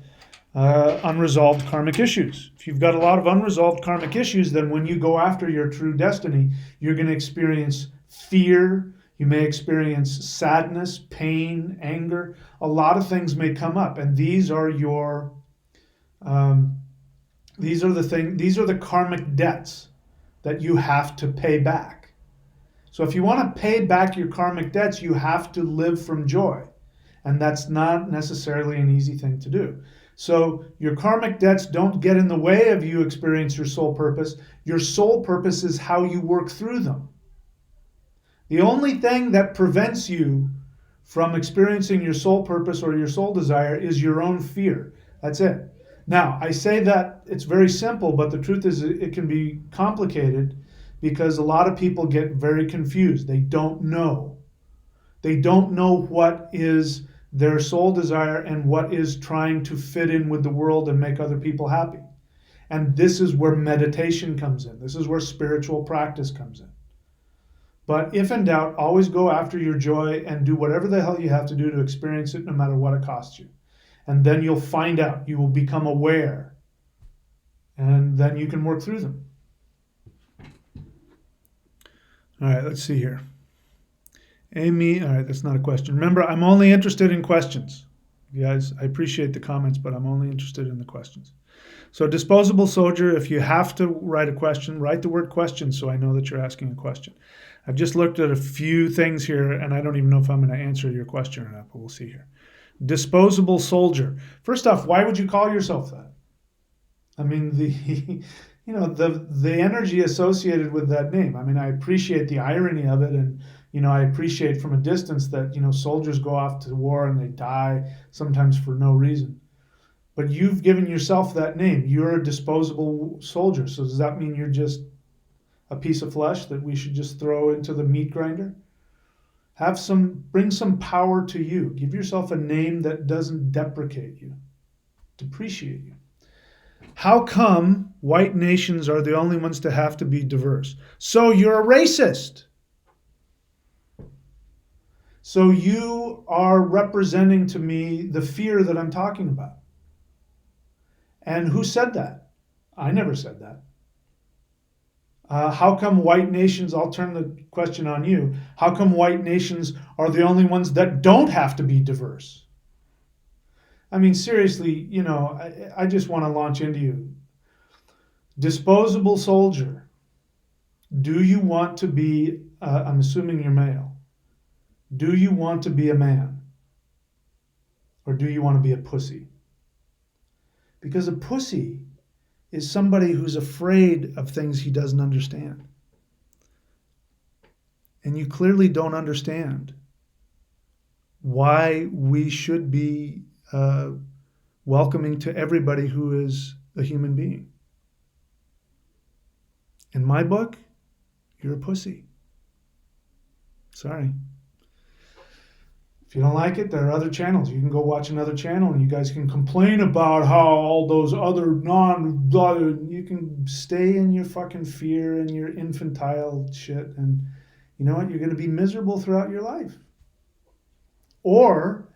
unresolved karmic issues. If you've got a lot of unresolved karmic issues, then when you go after your true destiny, you're going to experience fear. You may experience sadness, pain, anger. A lot of things may come up, and these are the karmic debts that you have to pay back. So if you want to pay back your karmic debts, you have to live from joy. And that's not necessarily an easy thing to do. So your karmic debts don't get in the way of you experience your soul purpose. Your soul purpose is how you work through them. The only thing that prevents you from experiencing your soul purpose or your soul desire is your own fear. That's it. Now, I say that it's very simple, but the truth is it can be complicated because a lot of people get very confused. They don't know. They don't know what is their soul desire and what is trying to fit in with the world and make other people happy. And this is where meditation comes in. This is where spiritual practice comes in. But if in doubt, always go after your joy and do whatever the hell you have to do to experience it, no matter what it costs you. And then you'll find out. You will become aware. And then you can work through them. All right, let's see here. Amy, all right, that's not a question. Remember, I'm only interested in questions. You guys, I appreciate the comments, but I'm only interested in the questions. So disposable soldier, if you have to write a question, write the word question so I know that you're asking a question. I've just looked at a few things here, and I don't even know if I'm going to answer your question or not, but we'll see here. Disposable soldier. First off, why would you call yourself that? I mean, the energy associated with that name. I mean, I appreciate the irony of it, and I appreciate from a distance that soldiers go off to war and they die sometimes for no reason. But you've given yourself that name. You're a disposable soldier. So does that mean you're just a piece of flesh that we should just throw into the meat grinder? Bring some power to you. Give yourself a name that doesn't depreciate you. How come white nations are the only ones to have to be diverse? So you're a racist. So you are representing to me the fear that I'm talking about. And who said that? I never said that. How come white nations, I'll turn the question on you, how come white nations are the only ones that don't have to be diverse? I mean, seriously, I just want to launch into you. Disposable soldier, do you want to be, I'm assuming you're male, do you want to be a man? Or do you want to be a pussy? Because a pussy is somebody who's afraid of things he doesn't understand. And you clearly don't understand why we should be welcoming to everybody who is a human being. In my book, you're a pussy. Sorry. If you don't like it, there are other channels. You can go watch another channel and you guys can complain about how all those other you can stay in your fucking fear and your infantile shit, and you know what? You're going to be miserable throughout your life. Or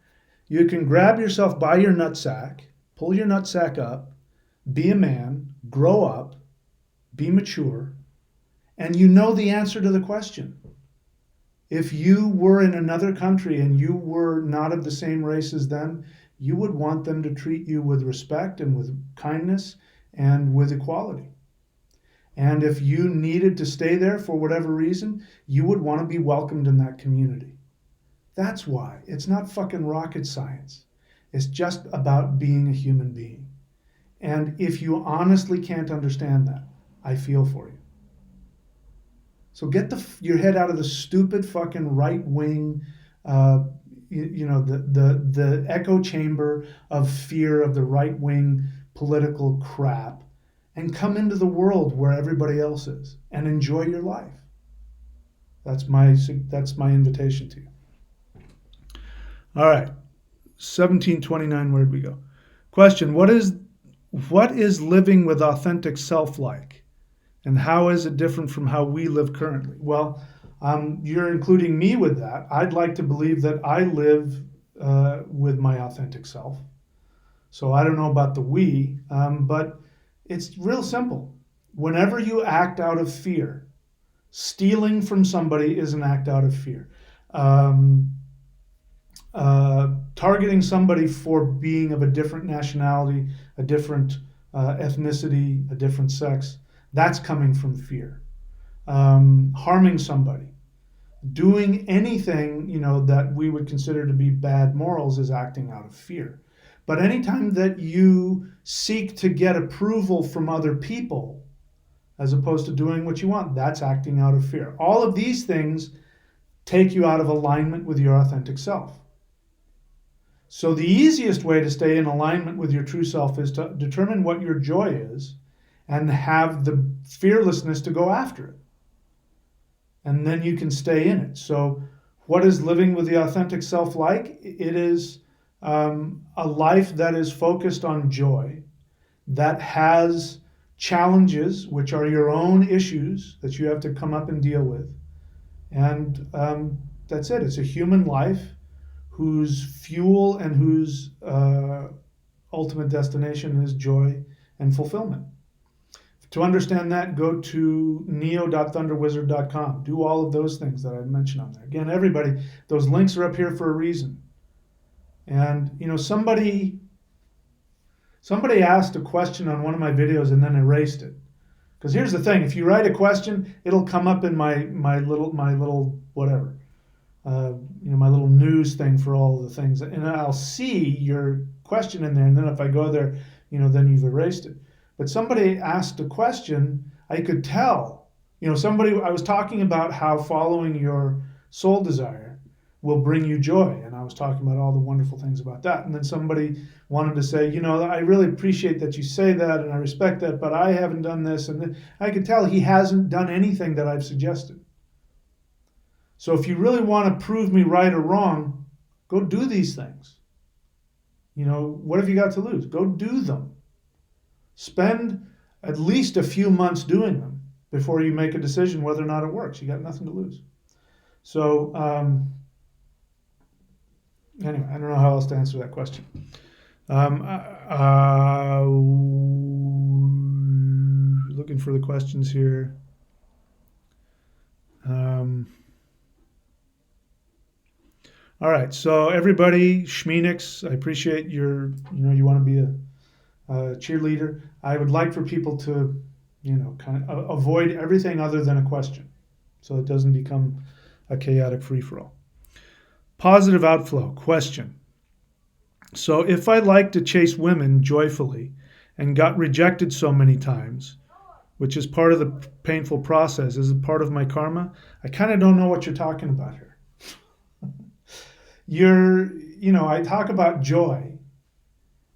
you can grab yourself by your nutsack, pull your nutsack up, be a man, grow up, be mature, and you know the answer to the question. If you were in another country and you were not of the same race as them, you would want them to treat you with respect and with kindness and with equality. And if you needed to stay there for whatever reason, you would want to be welcomed in that community. That's why. It's not fucking rocket science. It's just about being a human being. And if you honestly can't understand that, I feel for you. So get your head out of the stupid fucking right-wing, the echo chamber of fear of the right-wing political crap, and come into the world where everybody else is and enjoy your life. That's my invitation to you. All right, 1729. Where'd we go? Question: What is living with authentic self like? And how is it different from how we live currently? Well, you're including me with that. I'd like to believe that I live with my authentic self. So I don't know about the we, but it's real simple. Whenever you act out of fear, stealing from somebody is an act out of fear. Targeting somebody for being of a different nationality, a different ethnicity, a different sex, that's coming from fear. Harming somebody, doing anything that we would consider to be bad morals is acting out of fear. But anytime that you seek to get approval from other people as opposed to doing what you want, that's acting out of fear. All of these things take you out of alignment with your authentic self. So the easiest way to stay in alignment with your true self is to determine what your joy is and have the fearlessness to go after it. And then you can stay in it. So what is living with the authentic self like? It is a life that is focused on joy, that has challenges, which are your own issues that you have to come up and deal with. And that's it. It's a human life whose fuel and whose ultimate destination is joy and fulfillment. To understand that, go to neo.thunderwizard.com. Do all of those things that I mentioned on there. Again, everybody, those links are up here for a reason. And, somebody asked a question on one of my videos and then erased it. Because here's the thing: if you write a question, it'll come up in my little whatever, my little news thing for all the things, and I'll see your question in there. And then if I go there, then you've erased it. But somebody asked a question, I could tell. I was talking about how following your soul desire will bring you joy, and I was talking about all the wonderful things about that. And then somebody wanted to say, I really appreciate that you say that, and I respect that, but I haven't done this. And then I could tell he hasn't done anything that I've suggested. So if you really want to prove me right or wrong, go do these things. What have you got to lose? Go do them. Spend at least a few months doing them before you make a decision whether or not it works. You got nothing to lose. So anyway, I don't know how else to answer that question. Looking for the questions here. All right, so everybody, Shamanics, I appreciate you want to be a cheerleader. I would like for people to, kind of avoid everything other than a question, so it doesn't become a chaotic free-for-all. Positive outflow, question. So if I like to chase women joyfully and got rejected so many times, which is part of the painful process, is it part of my karma? I kind of don't know what you're talking about here. I talk about joy,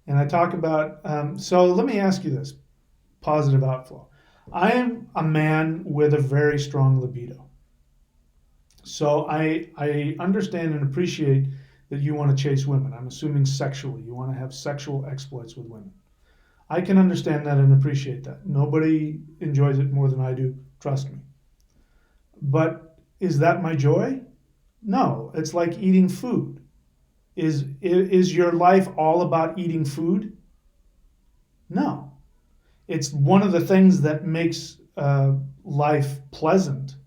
and I talk about, so let me ask you this, positive outflow. I am a man with a very strong libido. So I understand and appreciate that you want to chase women. I'm assuming sexually. You want to have sexual exploits with women. I can understand that and appreciate that. Nobody enjoys it more than I do, trust me. But is that my joy? No, it's like eating food. Is your life all about eating food? No. It's one of the things that makes life pleasant.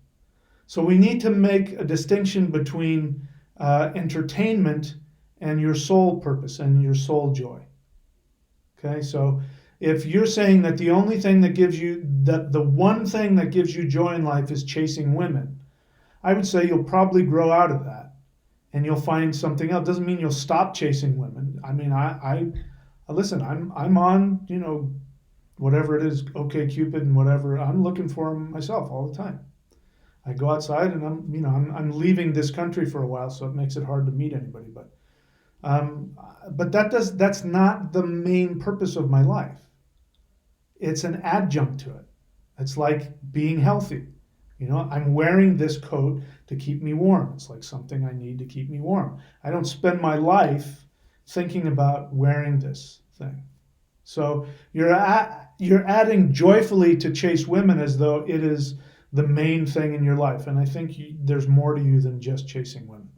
So we need to make a distinction between entertainment and your soul purpose and your soul joy. Okay, so if you're saying that the only thing that gives you, that the one thing that gives you joy in life is chasing women, I would say you'll probably grow out of that and you'll find something else. Doesn't mean you'll stop chasing women. I mean, I listen, I'm on, whatever it is, OkCupid and whatever. I'm looking for them myself all the time. I go outside and I'm leaving this country for a while, so it makes it hard to meet anybody. But that's not the main purpose of my life. It's an adjunct to it. It's like being healthy. I'm wearing this coat to keep me warm. It's like something I need to keep me warm. I don't spend my life thinking about wearing this thing. So you're adding joyfully to chase women as though it is the main thing in your life. And I think there's more to you than just chasing women.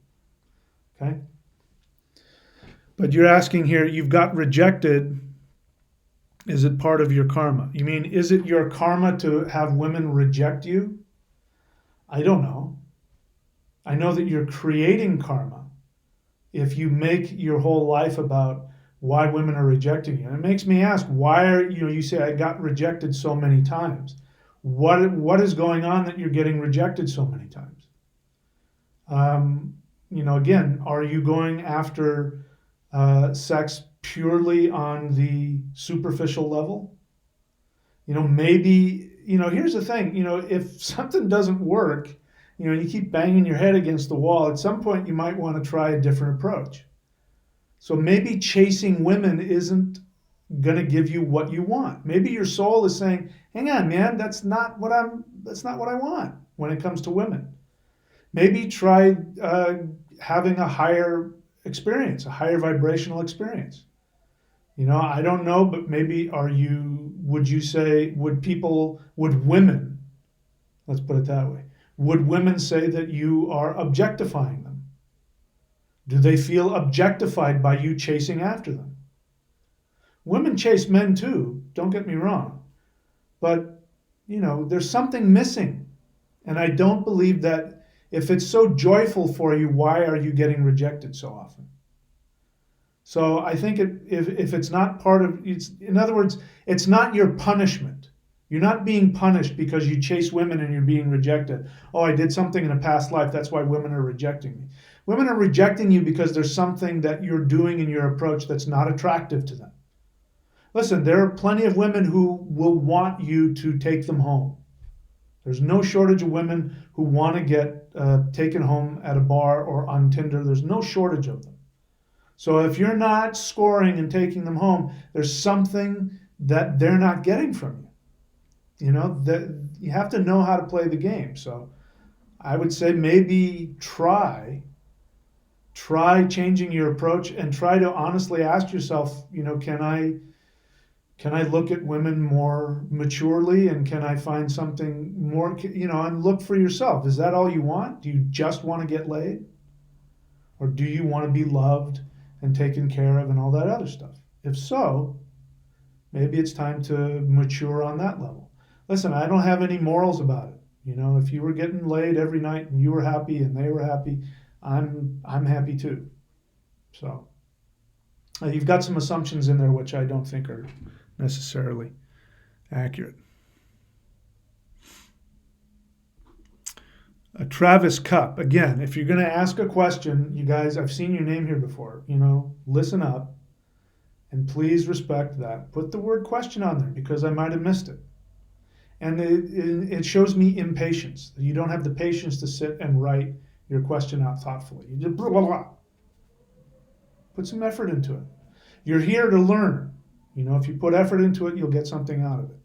Okay? But you're asking here, you've got rejected. Is it part of your karma? You mean, is it your karma to have women reject you? I don't know. I know that you're creating karma if you make your whole life about why women are rejecting you. And it makes me ask, why are you say I got rejected so many times. What is going on that you're getting rejected so many times? Again, are you going after sex purely on the superficial level? Maybe, here's the thing, if something doesn't work, you keep banging your head against the wall, at some point you might want to try a different approach. So maybe chasing women isn't going to give you what you want. Maybe your soul is saying, hang on, man, that's not what I want when it comes to women. Maybe try having a higher experience, a higher vibrational experience. I don't know, but maybe would women, let's put it that way, would women say that you are objectifying them? Do they feel objectified by you chasing after them? Women chase men too, don't get me wrong. But, there's something missing. And I don't believe that if it's so joyful for you, why are you getting rejected so often? So I think if it's not part of, in other words, it's not your punishment. You're not being punished because you chase women and you're being rejected. Oh, I did something in a past life. That's why women are rejecting me. Women are rejecting you because there's something that you're doing in your approach that's not attractive to them. Listen, there are plenty of women who will want you to take them home. There's no shortage of women who want to get taken home at a bar or on Tinder. There's no shortage of them. So if you're not scoring and taking them home, there's something that they're not getting from you. You know, that you have to know how to play the game. So I would say maybe try changing your approach and try to honestly ask yourself, you know, can I look at women more maturely, and can I find something more, you know, and look for yourself. Is that all you want? Do you just want to get laid? Or do you want to be loved and taken care of and all that other stuff? If so, maybe it's time to mature on that level. Listen, I don't have any morals about it. You know, if you were getting laid every night and you were happy and they were happy, I'm happy too. So you've got some assumptions in there which I don't think are necessarily accurate. Travis Cup, again, if you're going to ask a question, you guys, I've seen your name here before, you know, listen up and please respect that. Put the word question on there because I might have missed it. And it shows me impatience. You don't have the patience to sit and write your question out thoughtfully. You just blah, blah, blah. Put some effort into it. You're here to learn. You know, if you put effort into it, you'll get something out of it.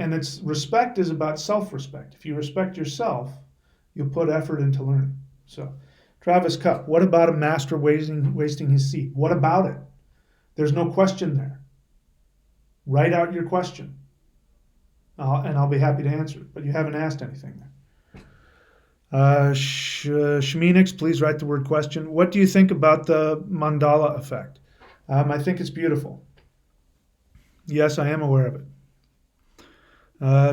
And it's respect is about self-respect. If you respect yourself, you'll put effort into learning. So, Travis Cup, what about a master wasting his seed? What about it? There's no question there. Write out your question. And I'll be happy to answer it, but you haven't asked anything there. Shamanics, please write the word question. What do you think about the mandala effect? I think it's beautiful. Yes, I am aware of it.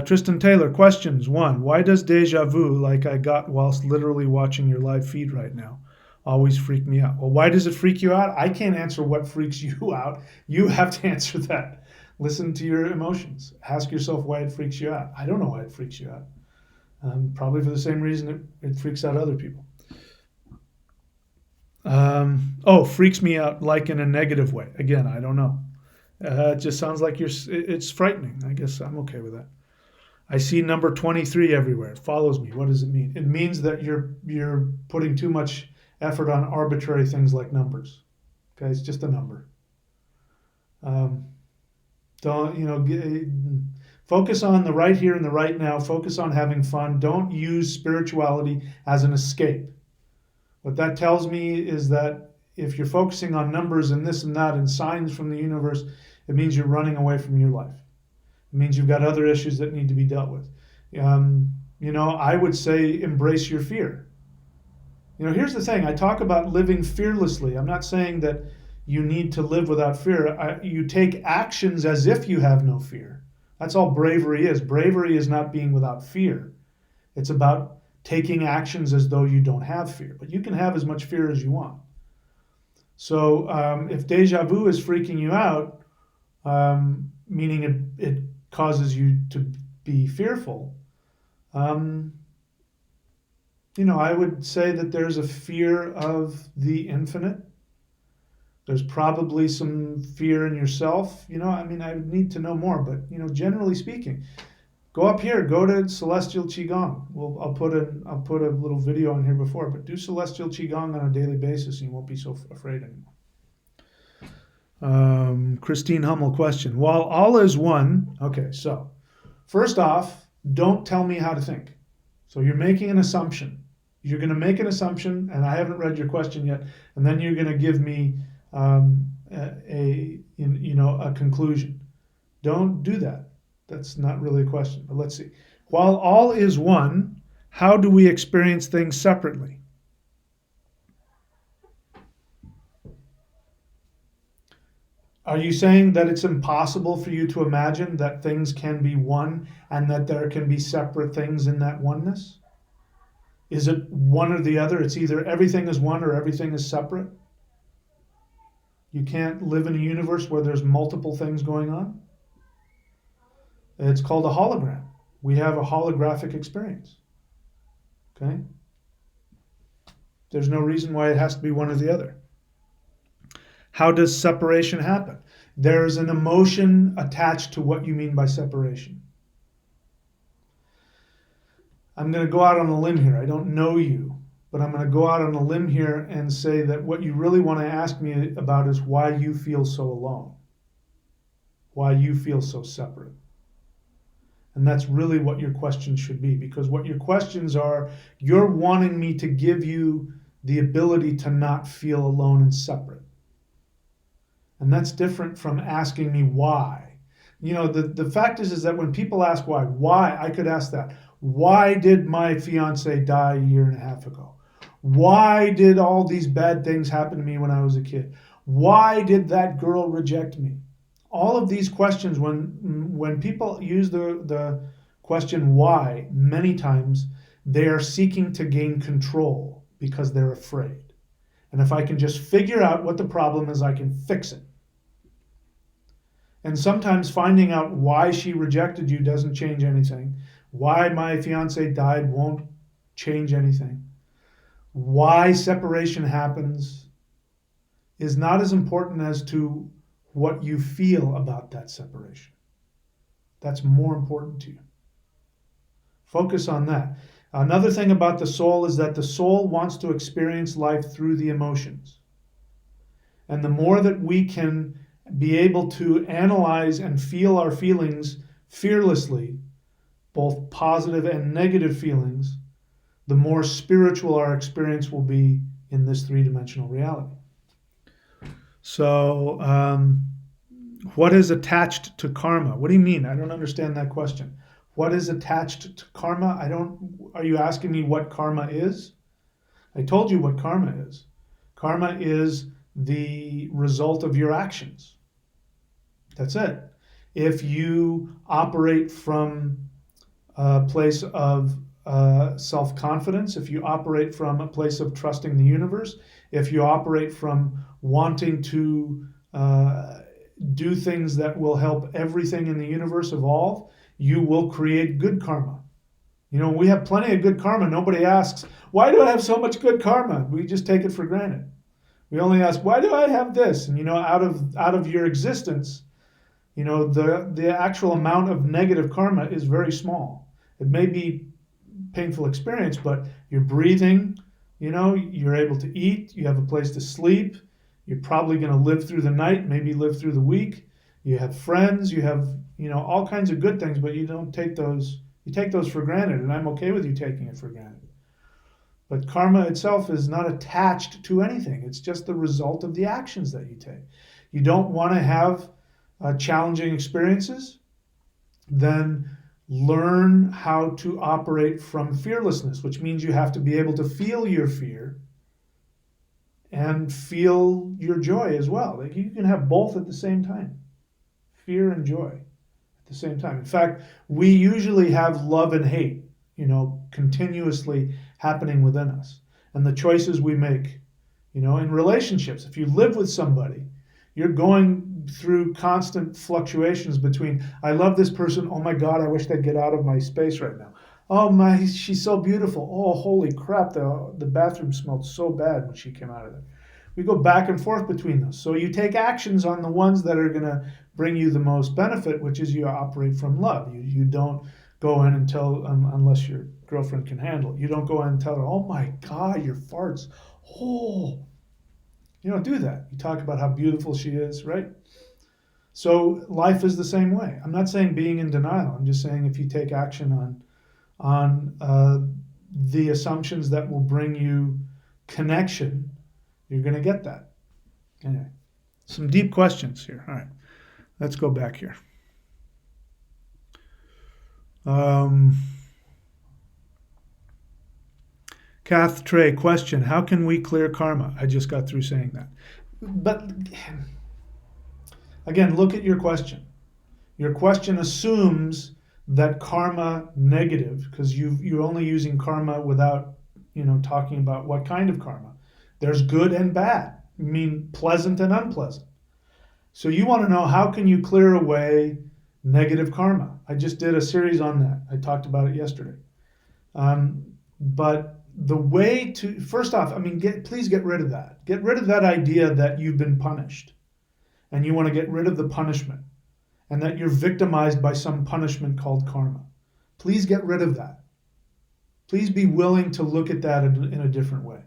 Tristan Taylor, questions. 1, why does deja vu, like I got whilst literally watching your live feed right now, always freak me out? Well, why does it freak you out? I can't answer what freaks you out. You have to answer that. Listen to your emotions. Ask yourself why it freaks you out. I don't know why it freaks you out. Probably for the same reason it freaks out other people. Freaks me out like in a negative way. Again, I don't know. It just sounds like it's frightening. I guess I'm okay with that. I see number 23 everywhere. It follows me. What does it mean? It means that you're putting too much effort on arbitrary things like numbers. Okay, it's just a number. Focus on the right here and the right now. Focus on having fun. Don't use spirituality as an escape. What that tells me is that if you're focusing on numbers and this and that and signs from the universe, it means you're running away from your life. It means you've got other issues that need to be dealt with. I would say embrace your fear. Here's the thing. I talk about living fearlessly. I'm not saying that you need to live without fear. You take actions as if you have no fear. That's all bravery is. Bravery is not being without fear. It's about taking actions as though you don't have fear. But you can have as much fear as you want. So if deja vu is freaking you out, meaning it causes you to be fearful, I would say that there's a fear of the infinite. There's probably some fear in yourself. I would need to know more, but generally speaking, go up here, go to Celestial Qigong. I'll put a little video on here before, but do Celestial Qigong on a daily basis and you won't be so afraid anymore. Christine Hummel question. While all is one, okay, so first off, don't tell me how to think. So you're making an assumption. You're going to make an assumption, and I haven't read your question yet, and then you're going to give me a conclusion. Don't do that. That's not really a question, but let's see. While all is one, how do we experience things separately? Are you saying that it's impossible for you to imagine that things can be one and that there can be separate things in that oneness? Is it one or the other? It's either everything is one or everything is separate? You can't live in a universe where there's multiple things going on? It's called a hologram. We have a holographic experience. Okay? There's no reason why it has to be one or the other. How does separation happen? There's an emotion attached to what you mean by separation. I'm going to go out on a limb here. I don't know you, but I'm going to go out on a limb here and say that what you really want to ask me about is why you feel so alone, why you feel so separate. And that's really what your questions should be, because what your questions are, you're wanting me to give you the ability to not feel alone and separate. And that's different from asking me why. You know, the fact is that when people ask why, I could ask that. Why did my fiance die a year and a half ago? Why did all these bad things happen to me when I was a kid? Why did that girl reject me? All of these questions, when people use the question why, many times they are seeking to gain control because they're afraid. And if I can just figure out what the problem is, I can fix it. And sometimes finding out why she rejected you doesn't change anything. Why my fiance died won't change anything. Why separation happens is not as important as to what you feel about that separation. That's more important to you. Focus on that. Another thing about the soul is that the soul wants to experience life through the emotions. And the more that we can be able to analyze and feel our feelings fearlessly, both positive and negative feelings, the more spiritual our experience will be in this three-dimensional reality. So, what is attached to karma? What do you mean? I don't understand that question. What is attached to karma? Are you asking me what karma is? I told you what karma is. Karma is the result of your actions. That's it. If you operate from a place of self-confidence, if you operate from a place of trusting the universe, if you operate from wanting to do things that will help everything in the universe evolve, you will create good karma. You know, we have plenty of good karma. Nobody asks, why do I have so much good karma? We just take it for granted. We only ask, why do I have this? And you know, out of your existence, you know, the actual amount of negative karma is very small. It may be painful experience, but you're breathing, you know, you're able to eat, you have a place to sleep, you're probably going to live through the night, maybe live through the week, you have friends, you have, you know, all kinds of good things, but you don't take those, you take those for granted, and I'm okay with you taking it for granted. But karma itself is not attached to anything. It's just the result of the actions that you take. You don't want to have challenging experiences, then learn how to operate from fearlessness, which means you have to be able to feel your fear and feel your joy as well. Like you can have both at the same time, fear and joy at the same time. In fact, we usually have love and hate, you know, continuously happening within us. And the choices we make, you know, in relationships, if you live with somebody, you're going through constant fluctuations between, I love this person, oh my God, I wish they'd get out of my space right now. Oh my, she's so beautiful. Oh, holy crap, the bathroom smelled so bad when she came out of there. We go back and forth between those. So you take actions on the ones that are going to bring you the most benefit, which is you operate from love. You don't go in and tell, unless your girlfriend can handle it, you don't go in and tell her, oh my God, your farts. Oh, you don't do that. You talk about how beautiful she is, right? So life is the same way. I'm not saying being in denial. I'm just saying if you take action on the assumptions that will bring you connection, you're going to get that. Anyway, some deep questions here. All right, let's go back here. Kath Trey, question, how can we clear karma? I just got through saying that. But again, look at your question. Your question assumes that karma negative, because you're only using karma without, you know, talking about what kind of karma. There's good and bad. I mean, pleasant and unpleasant. So you want to know, how can you clear away negative karma. I just did a series on that. I talked about it yesterday. But the way to, first off, please get rid of that. Get rid of that idea that you've been punished and you want to get rid of the punishment and that you're victimized by some punishment called karma. Please get rid of that. Please be willing to look at that in a different way,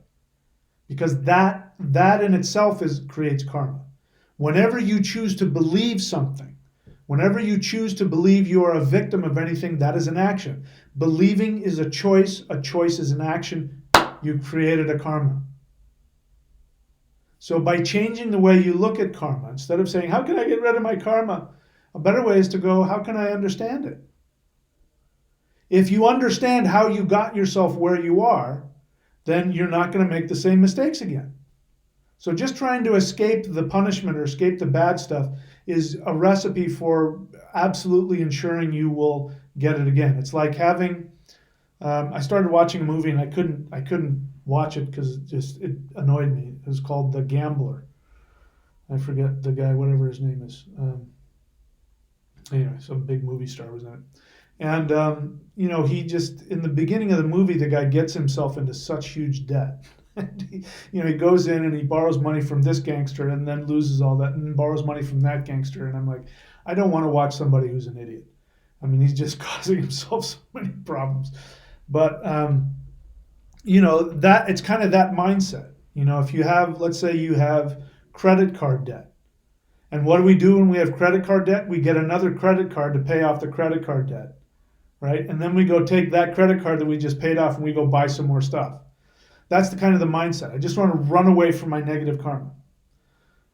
because that in itself creates karma. Whenever you choose to believe something, whenever you choose to believe you are a victim of anything, that is an action. Believing is a choice is an action. You created a karma. So by changing the way you look at karma, instead of saying, how can I get rid of my karma? A better way is to go, how can I understand it? If you understand how you got yourself where you are, then you're not going to make the same mistakes again. So just trying to escape the punishment or escape the bad stuff is a recipe for absolutely ensuring you will get it again. It's like having, I started watching a movie and I couldn't watch it because it annoyed me. It was called The Gambler. I forget the guy, whatever his name is. Anyway, some big movie star was in it. And, he just, in the beginning of the movie, the guy gets himself into such huge debt. He goes in and he borrows money from this gangster and then loses all that and borrows money from that gangster. And I'm like, I don't want to watch somebody who's an idiot. He's just causing himself so many problems. But, that it's kind of that mindset. If you have, let's say you have credit card debt. And what do we do when we have credit card debt? We get another credit card to pay off the credit card debt, right? And then we go take that credit card that we just paid off and we go buy some more stuff. That's the kind of the mindset. I just want to run away from my negative karma.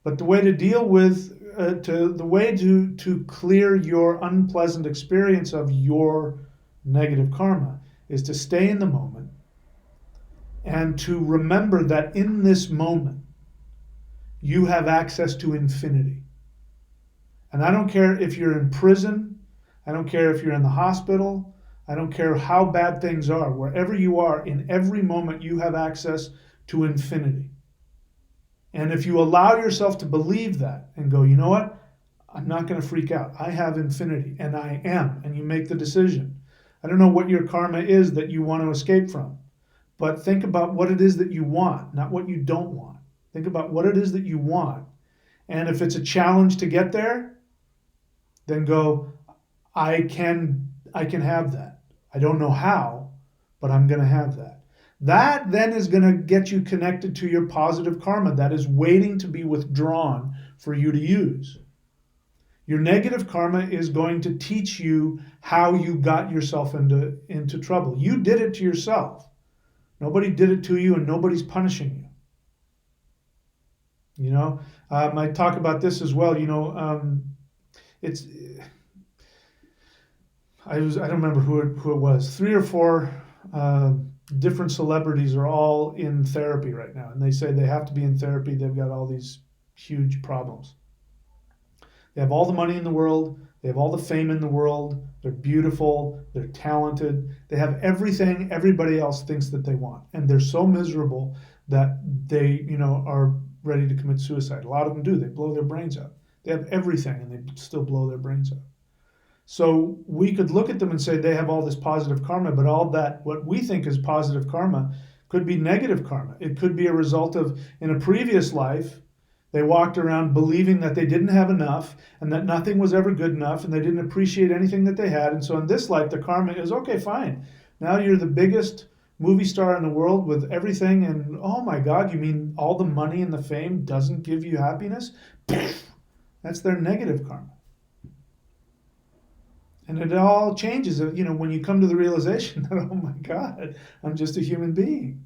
But the way to deal with, the way to clear your unpleasant experience of your negative karma is to stay in the moment and to remember that in this moment, you have access to infinity. And I don't care if you're in prison, I don't care if you're in the hospital, I don't care how bad things are. Wherever you are, in every moment, you have access to infinity. And if you allow yourself to believe that and go, you know what? I'm not going to freak out. I have infinity, and I am. And you make the decision. I don't know what your karma is that you want to escape from, but think about what it is that you want, not what you don't want. Think about what it is that you want. And if it's a challenge to get there, then go, I can have that. I don't know how, but I'm going to have that. That then is going to get you connected to your positive karma that is waiting to be withdrawn for you to use. Your negative karma is going to teach you how you got yourself into trouble. You did it to yourself. Nobody did it to you, and nobody's punishing you. I talk about this as well. I don't remember who it was. 3 or 4 different celebrities are all in therapy right now, and they say they have to be in therapy. They've got all these huge problems. They have all the money in the world. They have all the fame in the world. They're beautiful. They're talented. They have everything everybody else thinks that they want, and they're so miserable that they, are ready to commit suicide. A lot of them do. They blow their brains out. They have everything, and they still blow their brains out. So we could look at them and say they have all this positive karma, but all that, what we think is positive karma, could be negative karma. It could be a result of, in a previous life, they walked around believing that they didn't have enough and that nothing was ever good enough and they didn't appreciate anything that they had. And so in this life, the karma is, okay, fine. Now you're the biggest movie star in the world with everything, and oh my God, you mean all the money and the fame doesn't give you happiness? That's their negative karma. And it all changes, when you come to the realization that, oh my God, I'm just a human being.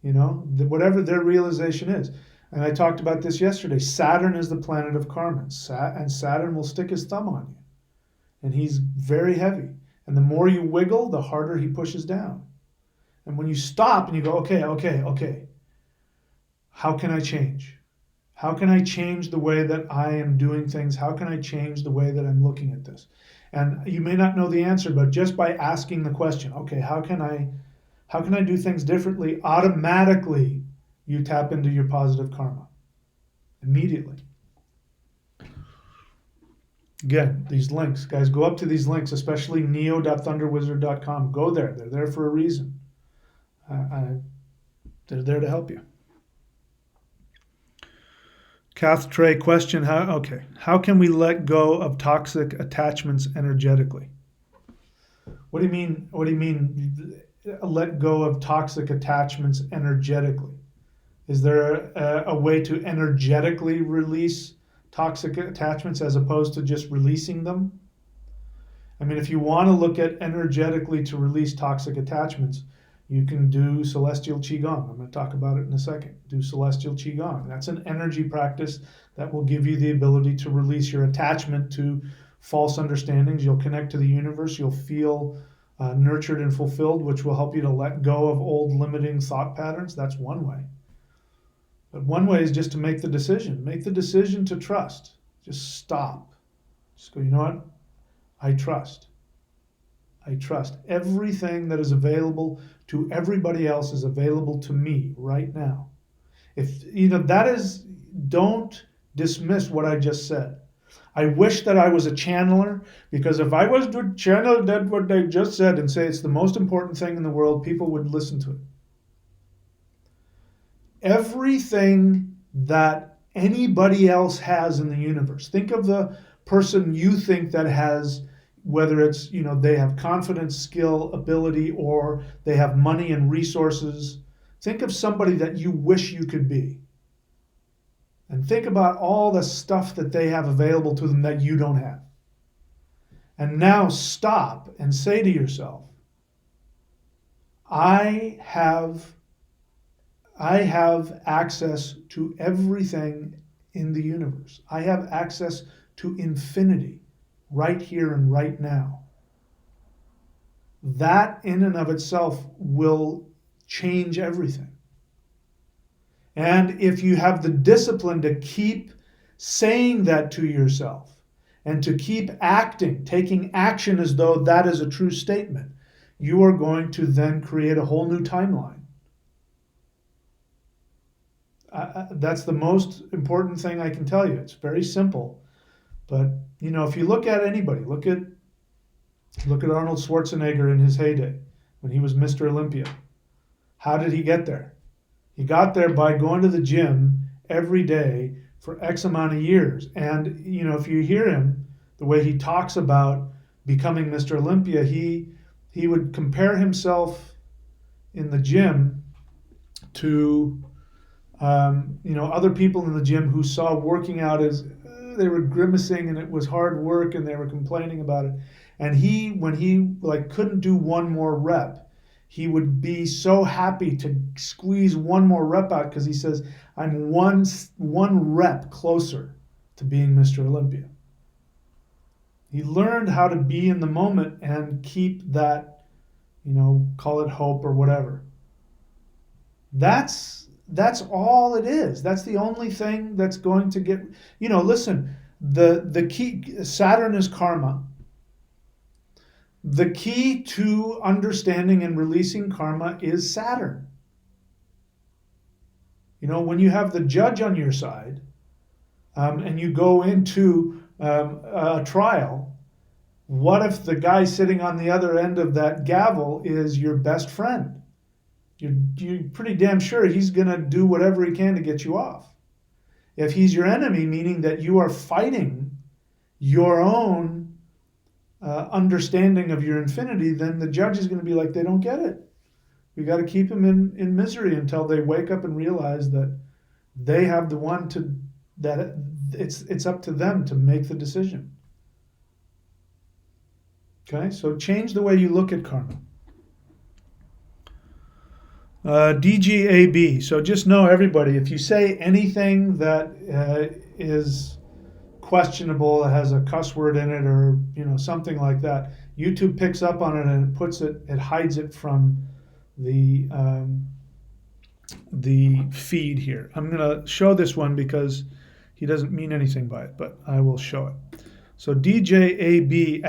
Whatever their realization is. And I talked about this yesterday. Saturn is the planet of karma. And Saturn will stick his thumb on you. And he's very heavy. And the more you wiggle, the harder he pushes down. And when you stop and you go, okay, how can I change? How can I change the way that I am doing things? How can I change the way that I'm looking at this? And you may not know the answer, but just by asking the question, okay, how can I do things differently? Automatically, you tap into your positive karma immediately. Again, these links, guys, go up to these links, especially neo.thunderwizard.com. Go there. They're there for a reason. They're there to help you. Kath Trey question, how can we let go of toxic attachments energetically? What do you mean let go of toxic attachments energetically? Is there a way to energetically release toxic attachments as opposed to just releasing them? I mean, if you want to look at energetically to release toxic attachments, you can do celestial Qigong. I'm going to talk about it in a second. Do celestial Qigong. That's an energy practice that will give you the ability to release your attachment to false understandings. You'll connect to the universe. You'll feel nurtured and fulfilled, which will help you to let go of old limiting thought patterns. That's one way. But one way is just to make the decision. Make the decision to trust. Just stop. Just go, you know what? I trust. I trust. Everything that is available to everybody else is available to me right now. If that is, don't dismiss what I just said. I wish that I was a channeler, because if I was to channel that what they just said and say it's the most important thing in the world, people would listen to it. Everything that anybody else has in the universe. Think of the person you think that has, whether it's, they have confidence, skill, ability, or they have money and resources. Think of somebody that you wish you could be. And think about all the stuff that they have available to them that you don't have. And now stop and say to yourself, I have access to everything in the universe. I have access to infinity right here and right now. That in and of itself will change everything. And if you have the discipline to keep saying that to yourself and to keep acting, taking action as though that is a true statement, you are going to then create a whole new timeline. That's the most important thing I can tell you. It's very simple. But, if you look at anybody, look at Arnold Schwarzenegger in his heyday when he was Mr. Olympia. How did he get there? He got there by going to the gym every day for X amount of years. And, if you hear him, the way he talks about becoming Mr. Olympia, he would compare himself in the gym to, other people in the gym who saw working out as they were grimacing and it was hard work and they were complaining about it. And when he couldn't do one more rep, he would be so happy to squeeze one more rep out because he says, I'm one rep closer to being Mr. Olympia. He learned how to be in the moment and keep that, call it hope or whatever. That's all it is. That's the only thing that's going to get, listen, the key, Saturn is karma. The key to understanding and releasing karma is Saturn. When you have the judge on your side and you go into a trial, what if the guy sitting on the other end of that gavel is your best friend? You're pretty damn sure he's going to do whatever he can to get you off. If he's your enemy, meaning that you are fighting your own understanding of your infinity, then the judge is going to be like, they don't get it. We got to keep them in misery until they wake up and realize that they have the one that it's up to them to make the decision. Okay, so change the way you look at karma. DGAB. So just know, everybody, if you say anything that is questionable, it has a cuss word in it, or something like that, YouTube picks up on it and it hides it from the feed here. I'm going to show this one because he doesn't mean anything by it, but I will show it. So DJAB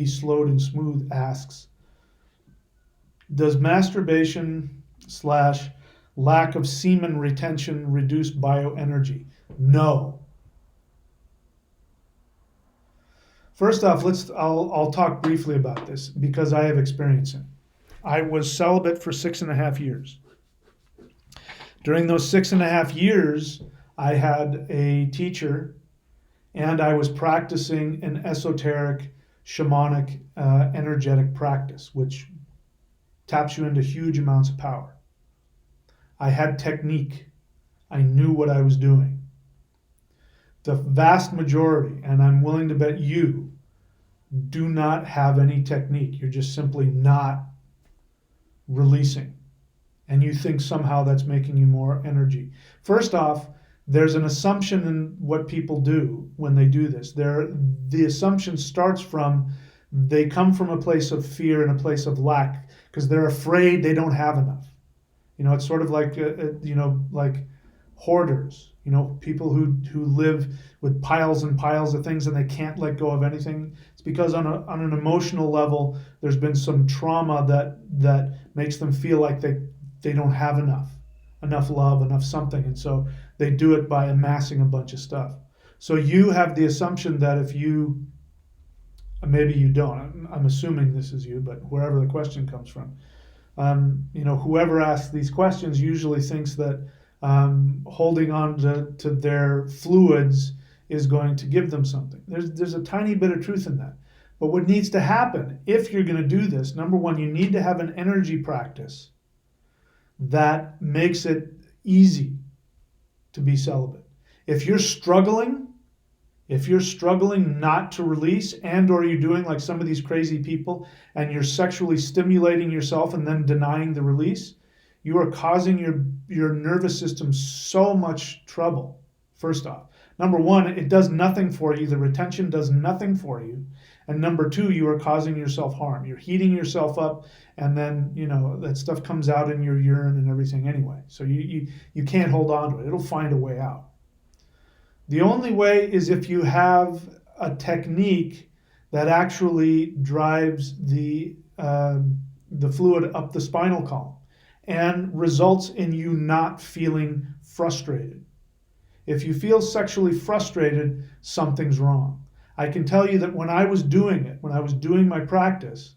Slowed and Smooth asks, does masturbation / lack of semen retention reduce bioenergy? No. First off, I'll talk briefly about this because I have experience in it. I was celibate for 6.5 years. During those 6.5 years, I had a teacher and I was practicing an esoteric shamanic energetic practice, which taps you into huge amounts of power. I had technique. I knew what I was doing. The vast majority, and I'm willing to bet you, do not have any technique. You're just simply not releasing. And you think somehow that's making you more energy. First off, there's an assumption in what people do when they do this. The assumption starts from they come from a place of fear and a place of lack because they're afraid they don't have enough. It's sort of like like hoarders. People who live with piles and piles of things and they can't let go of anything. It's because on an emotional level, there's been some trauma that makes them feel like they don't have enough love, enough something, and so they do it by amassing a bunch of stuff. So you have the assumption that if you, maybe you don't, I'm assuming this is you, but wherever the question comes from, whoever asks these questions usually thinks that holding on to their fluids is going to give them something. There's a tiny bit of truth in that. But what needs to happen, if you're going to do this, number one, you need to have an energy practice that makes it easy to be celibate. If you're struggling not to release, and or you're doing like some of these crazy people and you're sexually stimulating yourself and then denying the release, you are causing your nervous system so much trouble. First off, number one, it does nothing for you. The retention does nothing for you. And number two, you are causing yourself harm. You're heating yourself up, and then that stuff comes out in your urine and everything anyway. So you can't hold on to it. It'll find a way out. The only way is if you have a technique that actually drives the fluid up the spinal column and results in you not feeling frustrated. If you feel sexually frustrated, something's wrong. I can tell you that when I was doing it, when I was doing my practice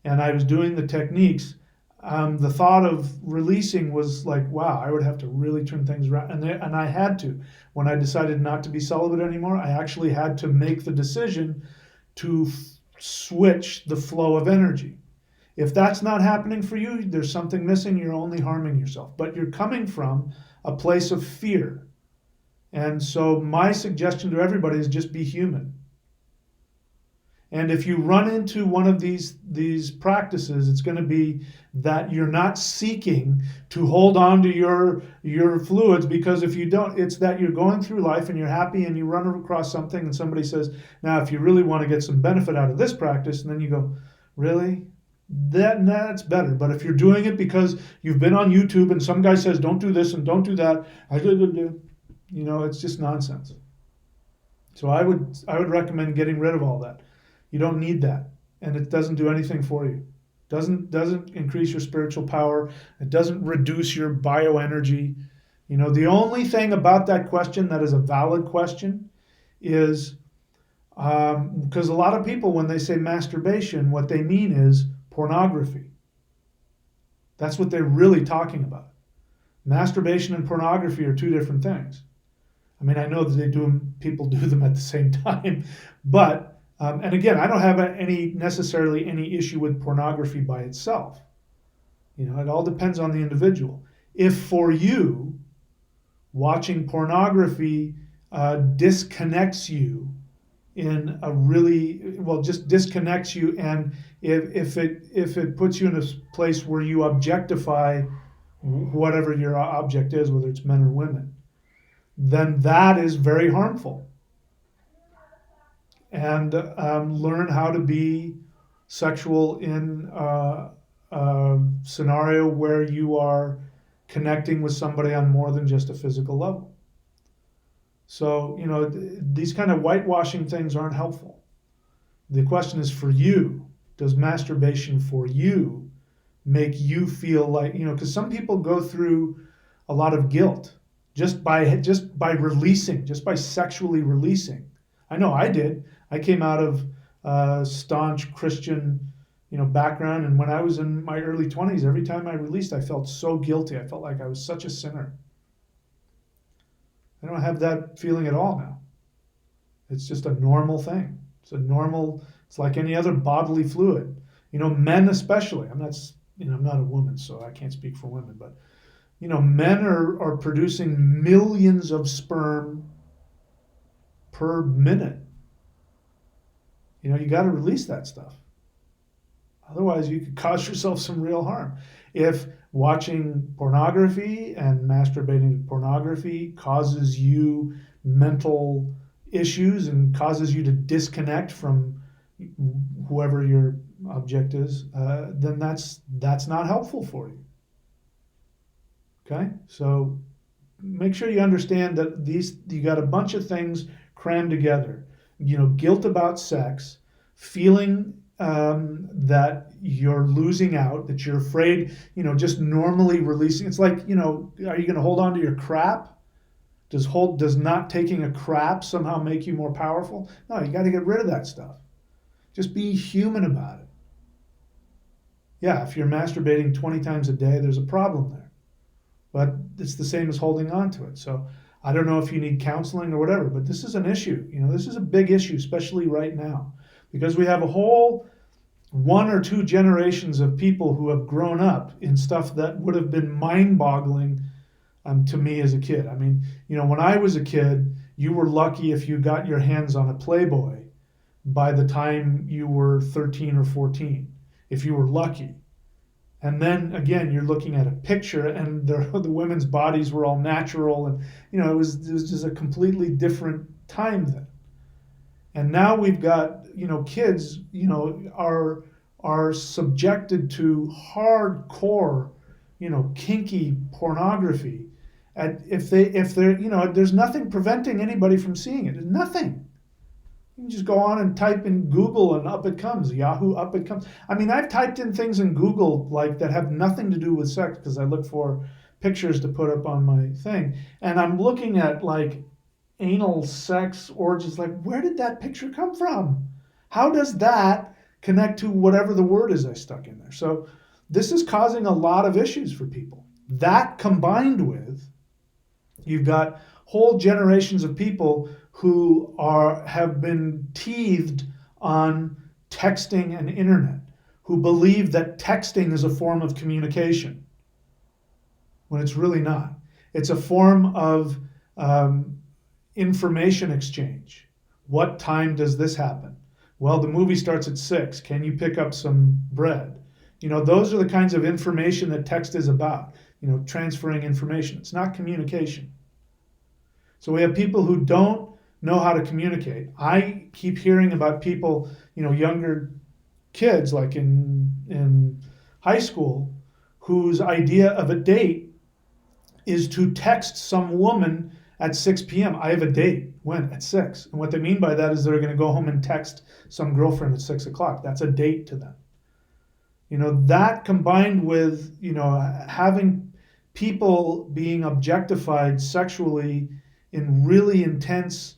and I was doing the techniques, the thought of releasing was like, wow, I would have to really turn things around. And I had to. When I decided not to be celibate anymore, I actually had to make the decision to switch the flow of energy. If that's not happening for you, there's something missing. You're only harming yourself. But you're coming from a place of fear. And so my suggestion to everybody is just be human. And if you run into one of these practices, it's going to be that you're not seeking to hold on to your fluids, because if you don't, it's that you're going through life and you're happy and you run across something and somebody says, now if you really want to get some benefit out of this practice, and then you go, really? That's better. But if you're doing it because you've been on YouTube and some guy says don't do this and don't do that, it's just nonsense. So I would recommend getting rid of all that. You don't need that, and it doesn't do anything for you. Doesn't increase your spiritual power. It doesn't reduce your bioenergy. The only thing about that question that is a valid question is because a lot of people, when they say masturbation, what they mean is pornography. That's what they're really talking about. Masturbation and pornography are two different things. I mean, I know that people do them at the same time, but and again, I don't have necessarily any issue with pornography by itself. It all depends on the individual. If for you, watching pornography disconnects you in a just disconnects you, and if it puts you in a place where you objectify whatever your object is, whether it's men or women, then that is very harmful. And learn how to be sexual in a scenario where you are connecting with somebody on more than just a physical level. So, these kind of whitewashing things aren't helpful. The question is for you, does masturbation for you make you feel like, because some people go through a lot of guilt just by releasing, just by sexually releasing. I know I did. I came out of staunch Christian, background. And when I was in my early 20s, every time I released, I felt so guilty. I felt like I was such a sinner. I don't have that feeling at all now. It's just a normal thing. It's like any other bodily fluid. Men especially. I'm not a woman, so I can't speak for women, but men are producing millions of sperm per minute. You got to release that stuff. Otherwise, you could cause yourself some real harm. If watching pornography and masturbating to pornography causes you mental issues and causes you to disconnect from whoever your object is, then that's not helpful for you. Okay? So make sure you understand that you got a bunch of things crammed together. Guilt about sex, feeling that you're losing out, that you're afraid, just normally releasing. It's like, are you going to hold on to your crap? Does not taking a crap somehow make you more powerful? No, you got to get rid of that stuff. Just be human about it. Yeah, if you're masturbating 20 times a day, there's a problem there. But it's the same as holding on to it. So I don't know if you need counseling or whatever, but this is an issue. This is a big issue, especially right now, because we have a whole 1 or 2 generations of people who have grown up in stuff that would have been mind-boggling to me as a kid. I mean, when I was a kid, you were lucky if you got your hands on a Playboy by the time you were 13 or 14, if you were lucky. And then again, you're looking at a picture, and the women's bodies were all natural, and it was just a completely different time then. And now we've got kids are subjected to hardcore kinky pornography. And if they're there's nothing preventing anybody from seeing it. There's nothing. You can just go on and type in Google and up it comes. Yahoo, up it comes. I mean, I've typed in things in Google like that have nothing to do with sex because I look for pictures to put up on my thing. And I'm looking at like anal sex orgies. Like, where did that picture come from? How does that connect to whatever the word is I stuck in there? So this is causing a lot of issues for people. That combined with, you've got whole generations of people who have been teethed on texting and internet, who believe that texting is a form of communication, when it's really not. It's a form of information exchange. What time does this happen? Well, the movie starts at 6. Can you pick up some bread? Those are the kinds of information that text is about, transferring information. It's not communication. So we have people who don't know how to communicate. I keep hearing about people, younger kids like in high school, whose idea of a date is to text some woman at 6 p.m. I have a date. When? At 6. And what they mean by that is they're going to go home and text some girlfriend at 6 o'clock. That's a date to them. That combined with, having people being objectified sexually in really intense,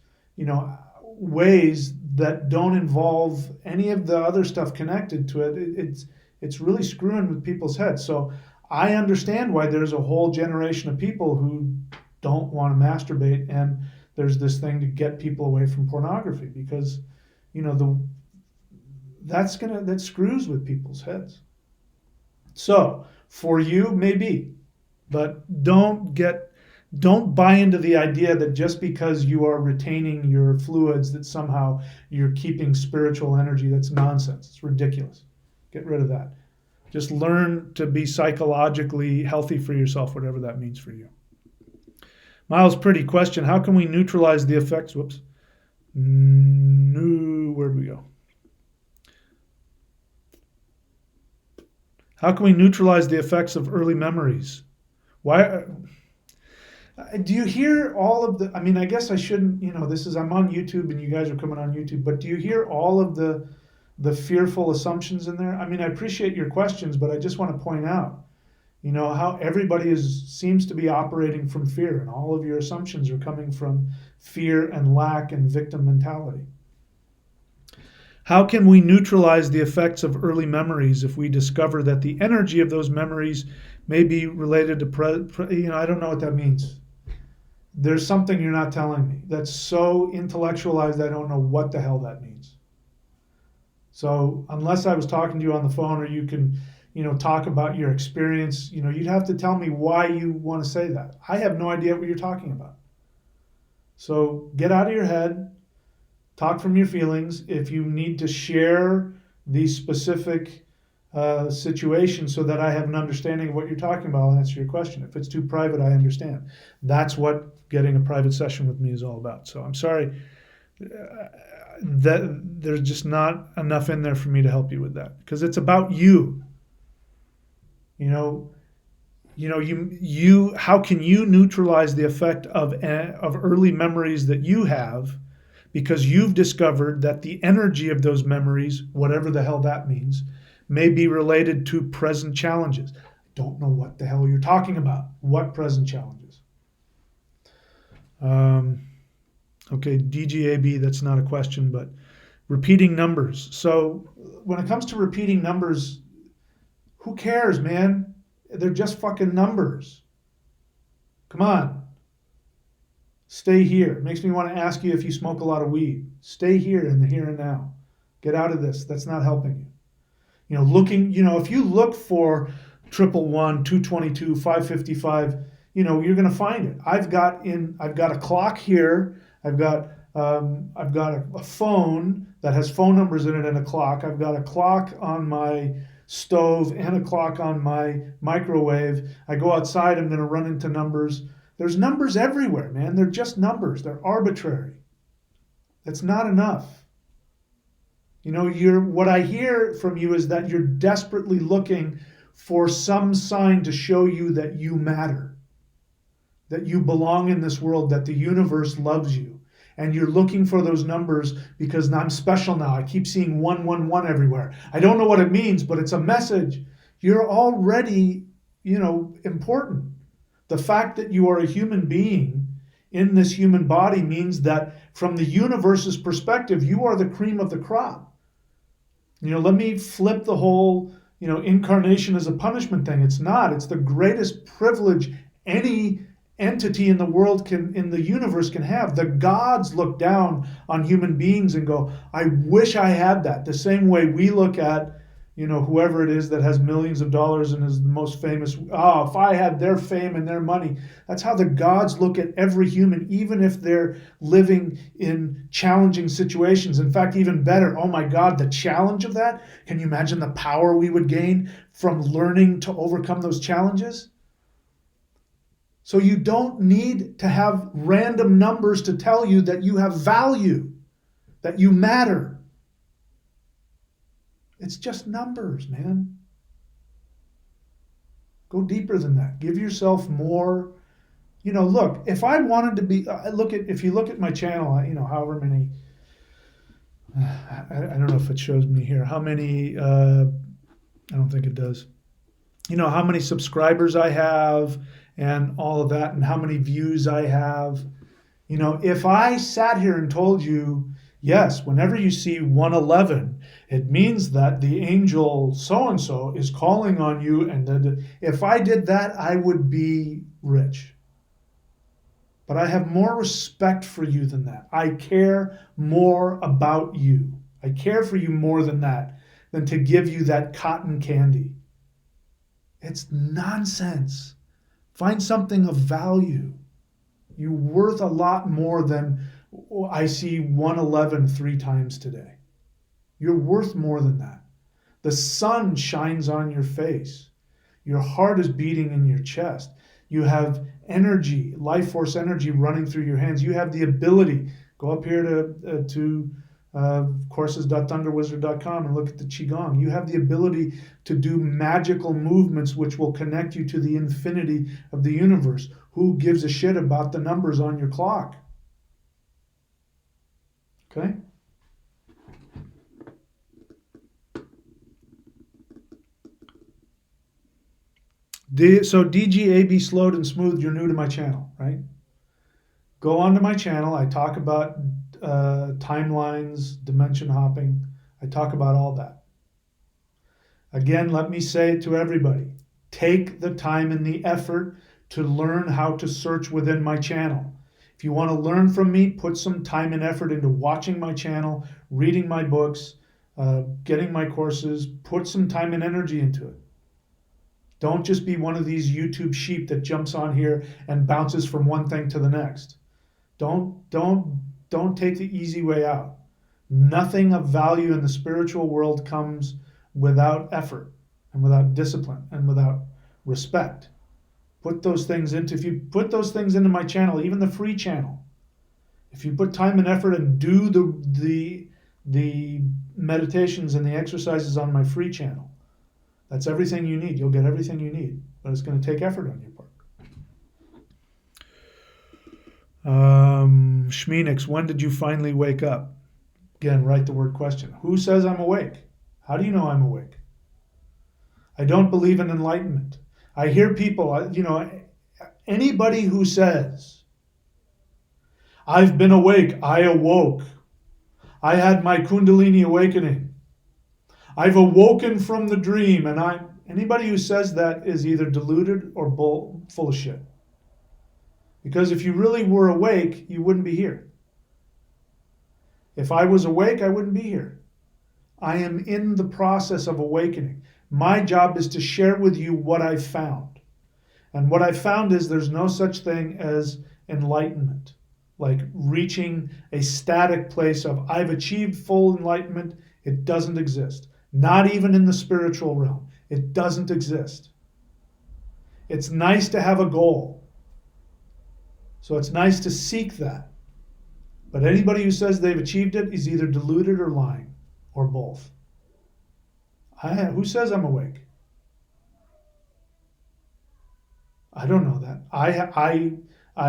ways that don't involve any of the other stuff connected to it, it's really screwing with people's heads. So I understand why there's a whole generation of people who don't want to masturbate, and there's this thing to get people away from pornography, because that screws with people's heads. So for you, maybe, but don't buy into the idea that just because you are retaining your fluids that somehow you're keeping spiritual energy. That's nonsense. It's ridiculous. Get rid of that. Just learn to be psychologically healthy for yourself, whatever that means for you. Miles, pretty question. How can we neutralize the effects? Whoops. Where'd we go? How can we neutralize the effects of early memories? Why? Do you hear all of the, I guess I shouldn't, I'm on YouTube and you guys are coming on YouTube, but do you hear all of the fearful assumptions in there? I appreciate your questions, but I just want to point out, how everybody seems to be operating from fear, and all of your assumptions are coming from fear and lack and victim mentality. How can we neutralize the effects of early memories if we discover that the energy of those memories may be related to I don't know what that means. There's something you're not telling me that's so intellectualized I don't know what the hell that means. So unless I was talking to you on the phone, or you can, talk about your experience, you'd have to tell me why you want to say that. I have no idea what you're talking about. So get out of your head, talk from your feelings. If you need to share these specific situations so that I have an understanding of what you're talking about, I'll answer your question. If it's too private, I understand. That's what getting a private session with me is all about. So I'm sorry that there's just not enough in there for me to help you with that, because it's about you. How can you neutralize the effect of early memories that you have, because you've discovered that the energy of those memories, whatever the hell that means, may be related to present challenges. I don't know what the hell you're talking about. What present challenges? Okay, DGAB, that's not a question, but repeating numbers. So when it comes to repeating numbers, who cares, man? They're just fucking numbers. Come on. Stay here. It makes me want to ask you if you smoke a lot of weed. Stay here in the here and now. Get out of this. That's not helping you. If you look for 111, 222, 555, you're going to find it. I've got a clock here. I've got a phone that has phone numbers in it and a clock. I've got a clock on my stove and a clock on my microwave. I go outside, I'm going to run into numbers. There's numbers everywhere, man. They're just numbers. They're arbitrary. That's not enough. What I hear from you is that you're desperately looking for some sign to show you that you matter, that you belong in this world, that the universe loves you. And you're looking for those numbers because I'm special now. I keep seeing 111 everywhere. I don't know what it means, but it's a message. You're already, important. The fact that you are a human being in this human body means that from the universe's perspective, you are the cream of the crop. Let me flip the whole, incarnation as a punishment thing. It's not. It's the greatest privilege any entity in the universe can have. The gods look down on human beings and go, I wish I had that. The same way we look at, whoever it is that has millions of dollars and is the most famous. Oh, if I had their fame and their money. That's how the gods look at every human, even if they're living in challenging situations. In fact, even better, oh my God, the challenge of that. Can you imagine the power we would gain from learning to overcome those challenges? So you don't need to have random numbers to tell you that you have value, that you matter. It's just numbers, man. Go deeper than that. Give yourself more. Look, if I wanted to be, if you look at my channel, however many, I don't know if it shows me here, how many, I don't think it does. How many subscribers I have and all of that, and how many views I have. If I sat here and told you, yes, whenever you see 111, it means that the angel so-and-so is calling on you. And if I did that, I would be rich. But I have more respect for you than that. I care more about you. I care for you more than that, than to give you that cotton candy. It's nonsense. Find something of value. You're worth a lot more than I see 111 3 times today. You're worth more than that. The sun shines on your face. Your heart is beating in your chest. You have energy, life force energy running through your hands. You have the ability. Go up here to courses.thunderwizard.com and look at the Qigong. You have the ability to do magical movements which will connect you to the infinity of the universe. Who gives a shit about the numbers on your clock? Okay? So DGAB slowed and smooth, you're new to my channel, right? Go onto my channel. I talk about timelines, dimension hopping. I talk about all that. Again, let me say it to everybody. Take the time and the effort to learn how to search within my channel. If you want to learn from me, put some time and effort into watching my channel, reading my books, getting my courses. Put some time and energy into it. Don't just be one of these YouTube sheep that jumps on here and bounces from one thing to the next. Don't take the easy way out. Nothing of value in the spiritual world comes without effort and without discipline and without respect. Put those things into, if you put those things into my channel, even the free channel, if you put time and effort and do the meditations and the exercises on my free channel, that's everything you need. You'll get everything you need, but it's going to take effort on your part. Shmanix, when did you finally wake up? Again, write the word question. Who says I'm awake? How do you know I'm awake? I don't believe in enlightenment. I hear people, anybody who says, I've been awake, I awoke, I had my Kundalini awakening, I've awoken from the dream, and anybody who says that is either deluded or full of shit. Because if you really were awake, you wouldn't be here. If I was awake, I wouldn't be here. I am in the process of awakening. My job is to share with you what I've found. And what I've found is there's no such thing as enlightenment, like reaching a static place of I've achieved full enlightenment. It doesn't exist. Not even in the spiritual realm. It doesn't exist. It's nice to have a goal. So it's nice to seek that. But anybody who says they've achieved it is either deluded or lying, or both. Who says I'm awake? I don't know that. I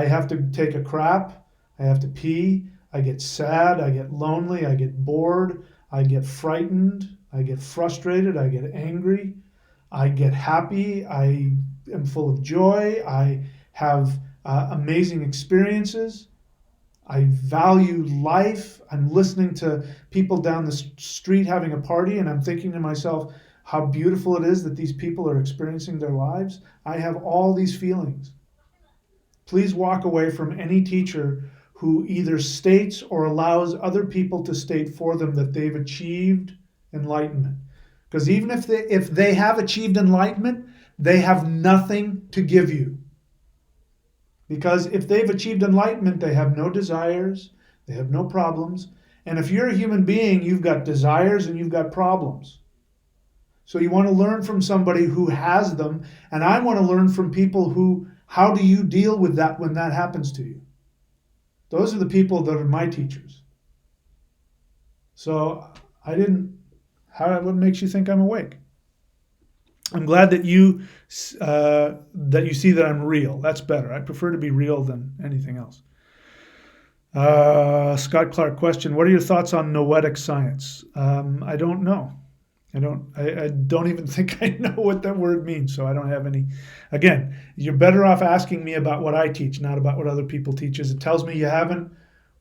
have to take a crap. I have to pee. I get sad. I get lonely. I get bored. I get frightened. I get frustrated. I get angry. I get happy. I am full of joy. I have amazing experiences. I value life. I'm listening to people down the street having a party, and I'm thinking to myself how beautiful it is that these people are experiencing their lives. I have all these feelings. Please walk away from any teacher who either states or allows other people to state for them that they've achieved enlightenment. Because even if they have achieved enlightenment, they have nothing to give you. Because if they've achieved enlightenment, they have no desires, they have no problems. And if you're a human being, you've got desires and you've got problems. So you want to learn from somebody who has them, and I want to learn from people who, how do you deal with that when that happens to you? Those are the people that are my teachers. So what makes you think I'm awake? I'm glad that you see that I'm real. That's better. I prefer to be real than anything else. Scott Clark question: what are your thoughts on noetic science? I don't know. I don't even think I know what that word means, so I don't have any. Again, you're better off asking me about what I teach, not about what other people teach. It tells me you haven't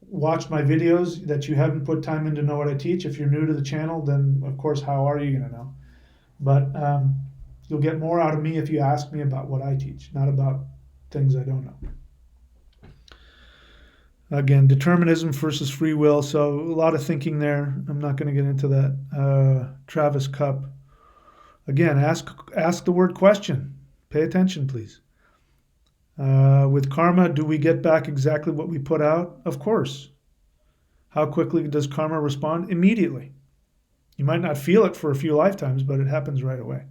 watched my videos, that you haven't put time in to know what I teach. If you're new to the channel, then of course, how are you going to know? But you'll get more out of me if you ask me about what I teach, not about things I don't know. Again, determinism versus free will. So a lot of thinking there. I'm not going to get into that. Travis Cup. Again, ask the word question. Pay attention, please. With karma, do we get back exactly what we put out? Of course. How quickly does karma respond? Immediately. You might not feel it for a few lifetimes, but it happens right away.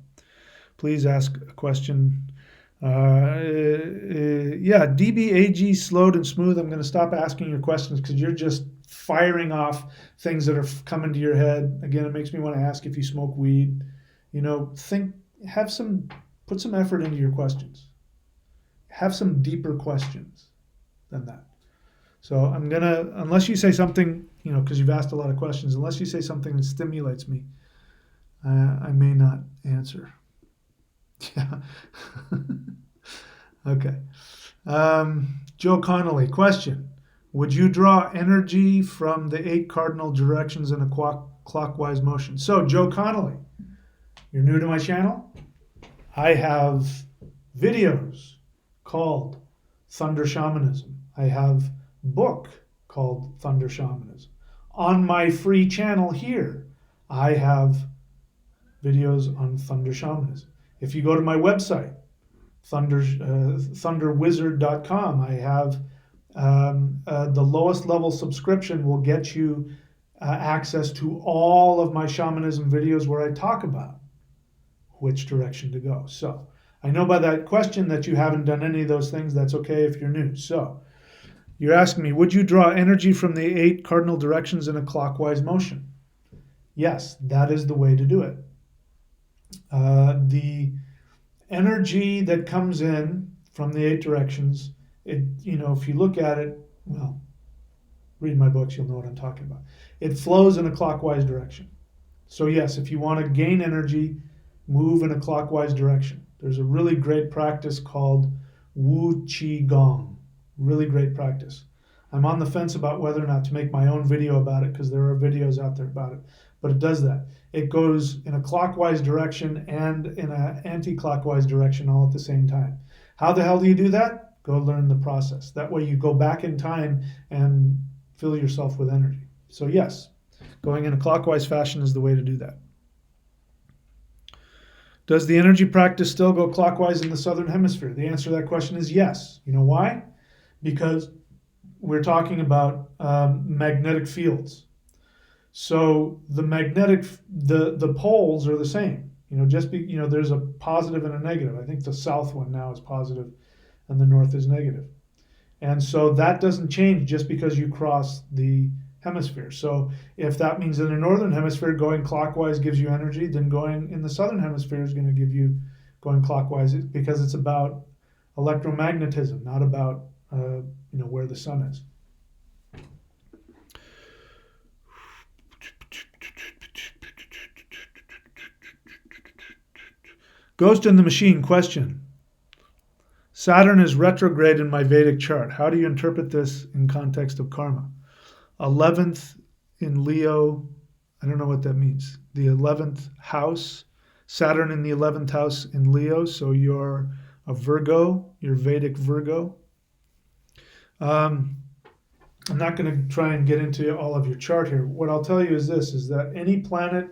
Please ask a question. DBAG slowed and smooth. I'm going to stop asking your questions because you're just firing off things that are coming to your head. Again, it makes me want to ask if you smoke weed. Put some effort into your questions. Have some deeper questions than that. So I'm going to, unless you say something, because you've asked a lot of questions, unless you say something that stimulates me, I may not answer. Yeah. Okay. Joe Connolly, question. Would you draw energy from the 8 cardinal directions in a clockwise motion? So, Joe Connolly, you're new to my channel? I have videos called Thunder Shamanism. I have a book called Thunder Shamanism. On my free channel here, I have videos on Thunder Shamanism. If you go to my website, thunderwizard.com, I have the lowest level subscription will get you access to all of my shamanism videos where I talk about which direction to go. So I know by that question that you haven't done any of those things. That's okay if you're new. So you're asking me, would you draw energy from the 8 cardinal directions in a clockwise motion? Yes, that is the way to do it. The energy that comes in from the 8 directions, if you look at it, well, read my books, you'll know what I'm talking about. It flows in a clockwise direction. So yes, if you want to gain energy, move in a clockwise direction. There's a really great practice called Wu Qigong. Really great practice. I'm on the fence about whether or not to make my own video about it because there are videos out there about it. But it does that. It goes in a clockwise direction and in an anti-clockwise direction all at the same time. How the hell do you do that? Go learn the process. That way you go back in time and fill yourself with energy. So yes, going in a clockwise fashion is the way to do that. Does the energy practice still go clockwise in the southern hemisphere? The answer to that question is yes. You know why? Because we're talking about magnetic fields. So the poles are the same. There's a positive and a negative. I think the south one now is positive and the north is negative. And so that doesn't change just because you cross the hemisphere. So if that means in the northern hemisphere going clockwise gives you energy, then going in the southern hemisphere is going to give you going clockwise because it's about electromagnetism, not about where the sun is. Ghost in the Machine question. Saturn is retrograde in my Vedic chart. How do you interpret this in context of karma? 11th in Leo, I don't know what that means. The 11th house, Saturn in the 11th house in Leo, so you're a Virgo, you're Vedic Virgo. I'm not going to try and get into all of your chart here. What I'll tell you is this, is that any planet,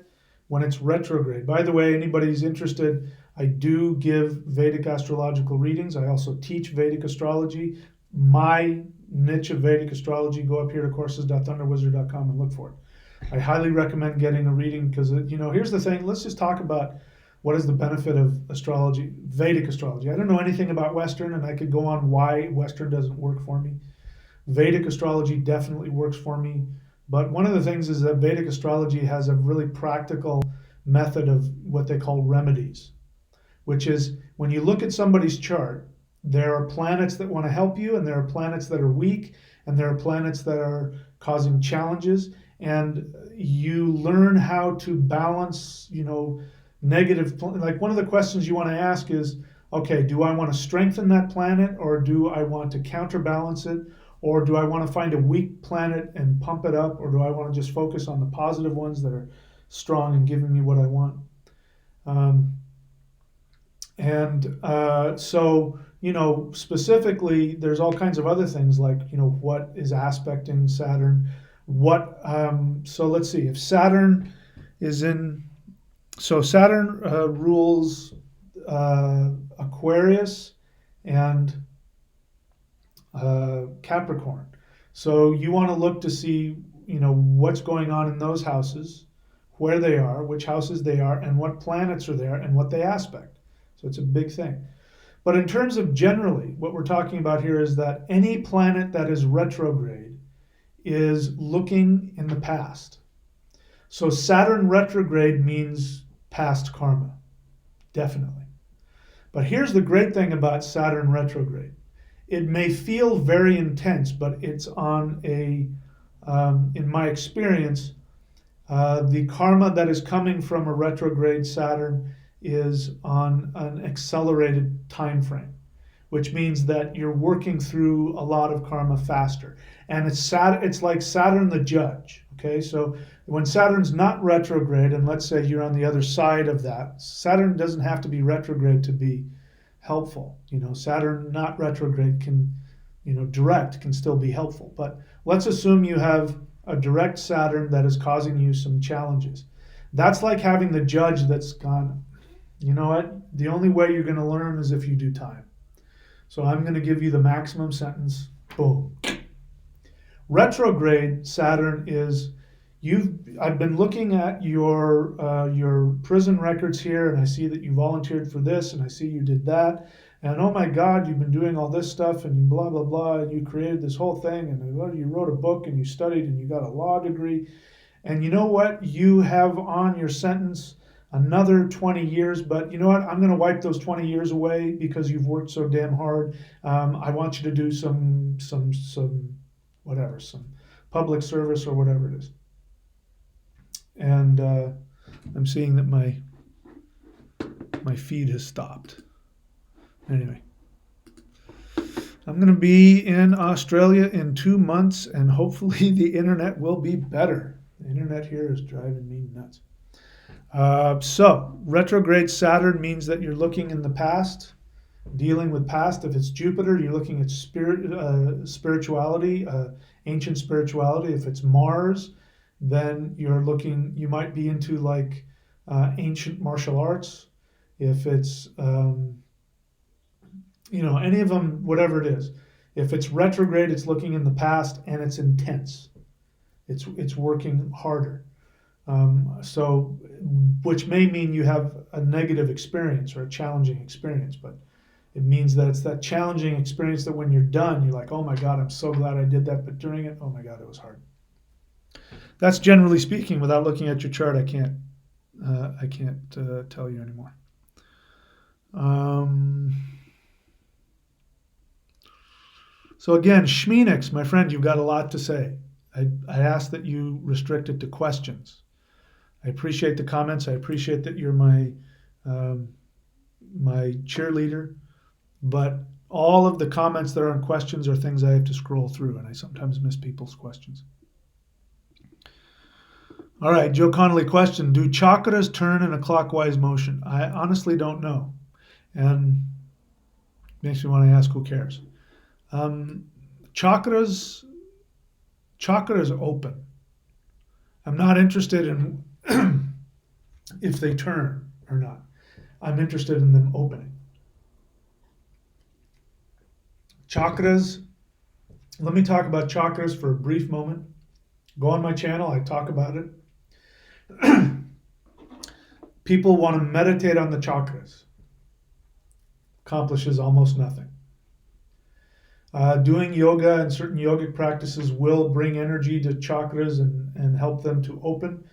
when it's retrograde, by the way, anybody who's interested, I do give Vedic astrological readings. I also teach Vedic astrology. My niche of Vedic astrology, go up here to courses.thunderwizard.com and look for it. I highly recommend getting a reading because, here's the thing. Let's just talk about what is the benefit of astrology, Vedic astrology. I don't know anything about Western, and I could go on why Western doesn't work for me. Vedic astrology definitely works for me. But one of the things is that Vedic astrology has a really practical method of what they call remedies, which is when you look at somebody's chart, there are planets that want to help you, and there are planets that are weak, and there are planets that are causing challenges, and you learn how to balance, negative. Like one of the questions you want to ask is, okay, do I want to strengthen that planet, or do I want to counterbalance it, or do I want to find a weak planet and pump it up, or do I want to just focus on the positive ones that are strong and giving me what I want? So, specifically, there's all kinds of other things like, what is aspecting Saturn? So let's see, if Saturn is Saturn rules Aquarius and Capricorn. So you want to look to see, what's going on in those houses, where they are, which houses they are, and what planets are there, and what they aspect. So it's a big thing. But in terms of generally, what we're talking about here is that any planet that is retrograde is looking in the past. So Saturn retrograde means past karma, definitely. But here's the great thing about Saturn retrograde. It may feel very intense, but it's on in my experience, the karma that is coming from a retrograde Saturn is on an accelerated time frame, which means that you're working through a lot of karma faster. And it's like Saturn the judge. Okay, so when Saturn's not retrograde, and let's say you're on the other side of that, Saturn doesn't have to be retrograde to be helpful. Saturn not retrograde can, direct can still be helpful. But let's assume you have a direct Saturn that is causing you some challenges. That's like having the judge that's gone, you know what? The only way you're going to learn is if you do time. So I'm going to give you the maximum sentence. Boom. Retrograde Saturn is I've been looking at your prison records here, and I see that you volunteered for this, and I see you did that, and oh my God, you've been doing all this stuff, and you blah blah blah, and you created this whole thing, and you wrote a book, and you studied, and you got a law degree, and you know what? You have on your sentence another 20 years, but you know what? I'm going to wipe those 20 years away because you've worked so damn hard. I want you to do some whatever, some public service or whatever it is. And I'm seeing that my feed has stopped. Anyway, I'm going to be in Australia in 2 months, and hopefully the internet will be better. The internet here is driving me nuts. So retrograde Saturn means that you're looking in the past, dealing with past. If it's Jupiter, you're looking at spirituality, ancient spirituality. If it's Mars, then you might be into like ancient martial arts. If it's, any of them, whatever it is. If it's retrograde, it's looking in the past and it's intense. It's working harder. So, which may mean you have a negative experience or a challenging experience, but it means that it's that challenging experience that when you're done, you're like, oh my God, I'm so glad I did that. But during it, oh my God, it was hard. That's generally speaking. Without looking at your chart, I can't tell you anymore. So again, Shamanics, my friend, you've got a lot to say. I ask that you restrict it to questions. I appreciate the comments. I appreciate that you're my cheerleader, but all of the comments that are on questions are things I have to scroll through, and I sometimes miss people's questions. All right, Joe Connolly question, do chakras turn in a clockwise motion? I honestly don't know, and makes me want to ask, who cares? Chakras open. I'm not interested in if they turn or not. I'm interested in them opening. Chakras, let me talk about chakras for a brief moment. Go on my channel, I talk about it. People want to meditate on the chakras. Accomplishes almost nothing. Doing yoga and certain yogic practices will bring energy to chakras and help them to open,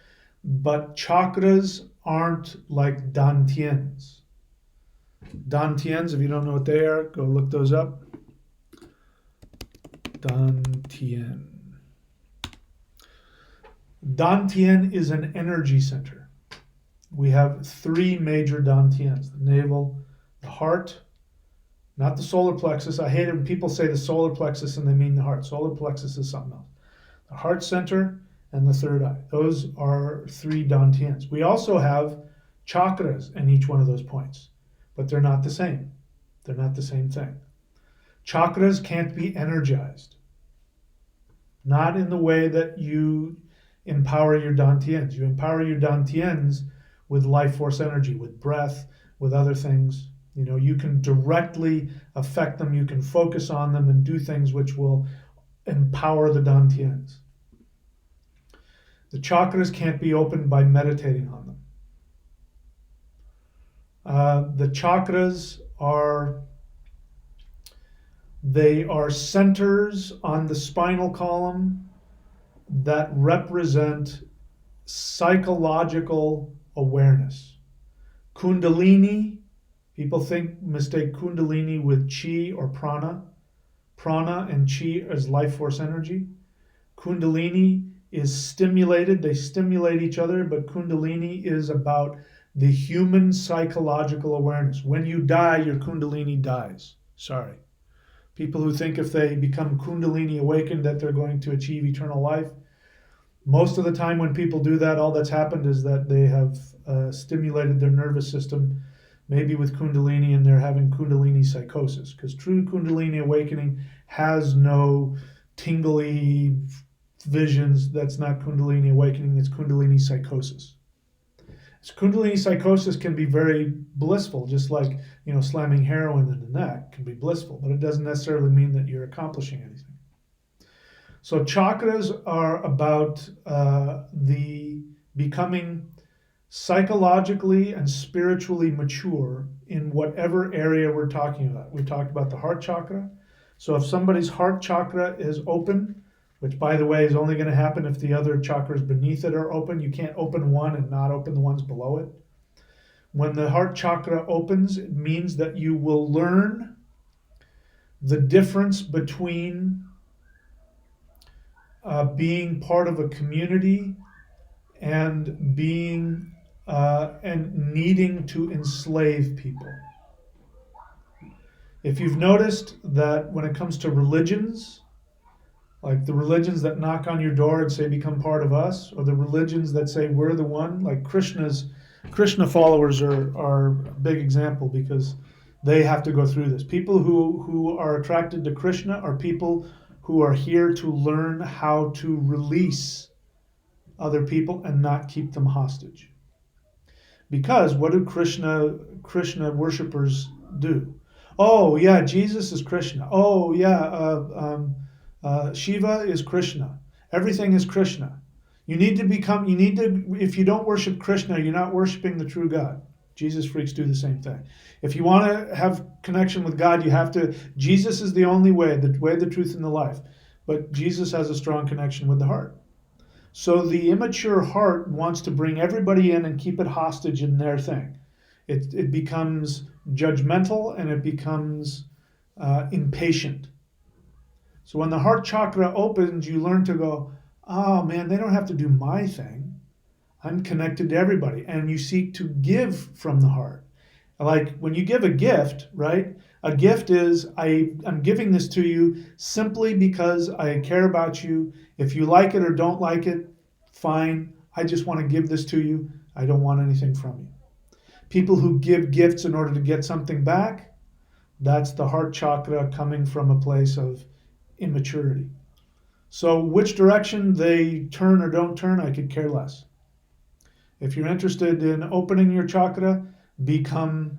but chakras aren't like dantians. Dantians, if you don't know what they are, go look those up. Dantian. Dantian is an energy center. We have 3 major dantians: the navel, the heart, not the solar plexus. I hate it when people say the solar plexus and they mean the heart. Solar plexus is something else. The heart center and the third eye. Those are 3 dantians. We also have chakras in each one of those points, but they're not the same. They're not the same thing. Chakras can't be energized. Not in the way that you empower your dantians. You empower your dantians with life force energy, with breath, with other things. You can directly affect them. You can focus on them and do things which will empower the dantians. The chakras can't be opened by meditating on them. The chakras are centers on the spinal column that represent psychological awareness. Kundalini, people mistake Kundalini with Chi or Prana. Prana and Chi is life force energy. Kundalini is stimulated. They stimulate each other, but Kundalini is about the human psychological awareness. When you die, your Kundalini dies. Sorry. People who think if they become Kundalini awakened that they're going to achieve eternal life. Most of the time when people do that, all that's happened is that they have stimulated their nervous system, maybe with Kundalini, and they're having Kundalini psychosis. Because true Kundalini awakening has no tingly visions. That's not Kundalini awakening, it's Kundalini psychosis. So Kundalini psychosis can be very blissful, just like slamming heroin in the neck can be blissful, but it doesn't necessarily mean that you're accomplishing anything. So chakras are about the becoming psychologically and spiritually mature in whatever area we're talking about. We talked about the heart chakra. So if somebody's heart chakra is open, which by the way is only going to happen if the other chakras beneath it are open, you can't open one and not open the ones below it. When the heart chakra opens, it means that you will learn the difference between being part of a community and being and needing to enslave people. If you've noticed that when it comes to religions, like the religions that knock on your door and say become part of us, or the religions that say we're the one, like Krishna followers are a big example because they have to go through this. People who are attracted to Krishna are people who are here to learn how to release other people and not keep them hostage. Because what do Krishna worshippers do? Oh yeah, Jesus is Krishna. Oh yeah, Shiva is Krishna. Everything is Krishna. If you don't worship Krishna, you're not worshiping the true God. Jesus freaks do the same thing. If you want to have connection with God, Jesus is the only way, the truth, and the life. But Jesus has a strong connection with the heart. So the immature heart wants to bring everybody in and keep it hostage in their thing. It becomes judgmental and it becomes impatient. So when the heart chakra opens, you learn to go, oh man, they don't have to do my thing. I'm connected to everybody. And you seek to give from the heart. Like when you give a gift, right? A gift is, I'm giving this to you simply because I care about you. If you like it or don't like it, fine. I just want to give this to you. I don't want anything from you. People who give gifts in order to get something back, that's the heart chakra coming from a place of immaturity. So which direction they turn or don't turn, I could care less. If you're interested in opening your chakra, become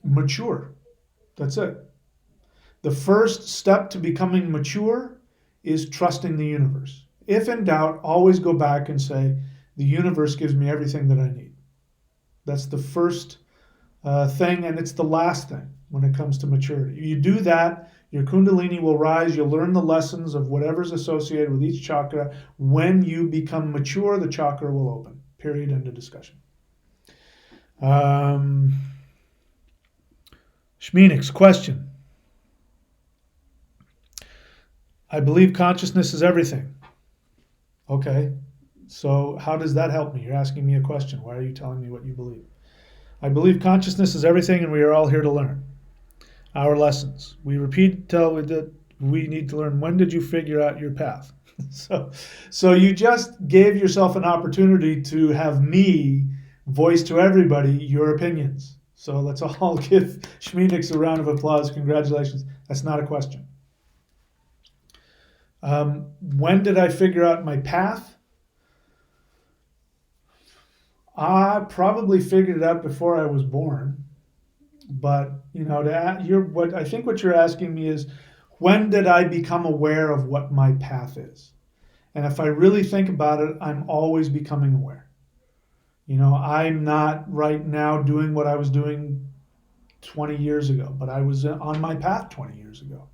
mature. That's it. The first step to becoming mature is trusting the universe. If in doubt, always go back and say, the universe gives me everything that I need. That's the first thing, and it's the last thing when it comes to maturity. You do that, your Kundalini will rise. You'll learn the lessons of whatever's associated with each chakra. When you become mature, the chakra will open. Period. End of discussion. Shamanic's question. I believe consciousness is everything. Okay, so how does that help me? You're asking me a question. Why are you telling me what you believe? I believe consciousness is everything and we are all here to learn our lessons. We repeat till we need to learn. When did you figure out your path? So you just gave yourself an opportunity to have me voice to everybody your opinions. So let's all give Shamanics a round of applause. Congratulations. That's not a question. When did I figure out my path? I probably figured it out before I was born. But what you're asking me is, when did I become aware of what my path is? And if I really think about it, I'm always becoming aware. I'm not right now doing what I was doing 20 years ago, but I was on my path 20 years ago.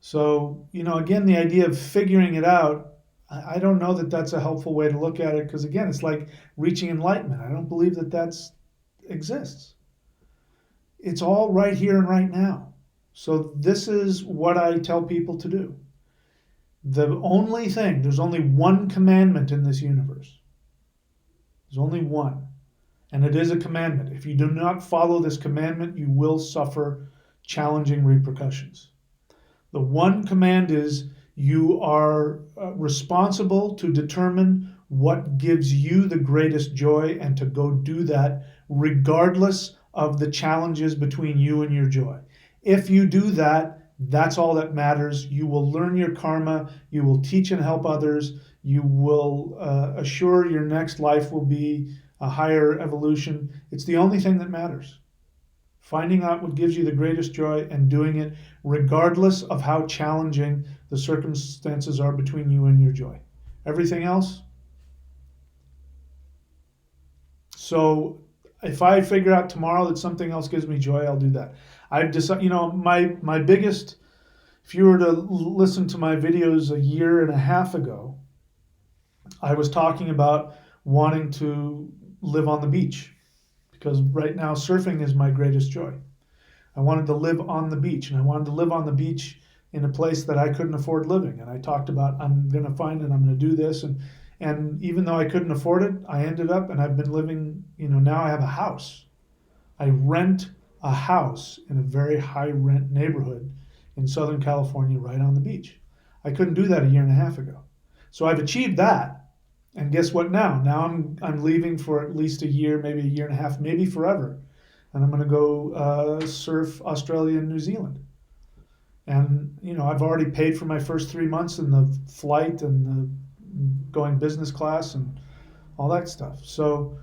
So, again, the idea of figuring it out, I don't know that that's a helpful way to look at it because, again, it's like reaching enlightenment. I don't believe that exists. It's all right here and right now. So this is what I tell people to do. There's only one commandment in this universe. There's only one. And it is a commandment. If you do not follow this commandment, you will suffer challenging repercussions. The one command is you are responsible to determine what gives you the greatest joy and to go do that regardless of the challenges between you and your joy. If you do that, that's all that matters. You will learn your karma, you will teach and help others, you will assure your next life will be a higher evolution. It's the only thing that matters. Finding out what gives you the greatest joy and doing it regardless of how challenging the circumstances are between you and your joy. Everything else. So if I figure out tomorrow that something else gives me joy, I'll do that. I've decided, my biggest, if you were to listen to my videos a year and a half ago, I was talking about wanting to live on the beach because right now surfing is my greatest joy. I wanted to live on the beach, and I wanted to live on the beach in a place that I couldn't afford living. And I talked about I'm going to find it, I'm going to do this. And even though I couldn't afford it, I ended up, and I've been living, now I have a house. I rent a house in a very high rent neighborhood in Southern California right on the beach. I couldn't do that a year and a half ago. So I've achieved that. And guess what now? Now I'm leaving for at least a year, maybe a year and a half, maybe forever. And I'm going to go surf Australia and New Zealand. And, I've already paid for my first 3 months in the flight and the going business class and all that stuff. So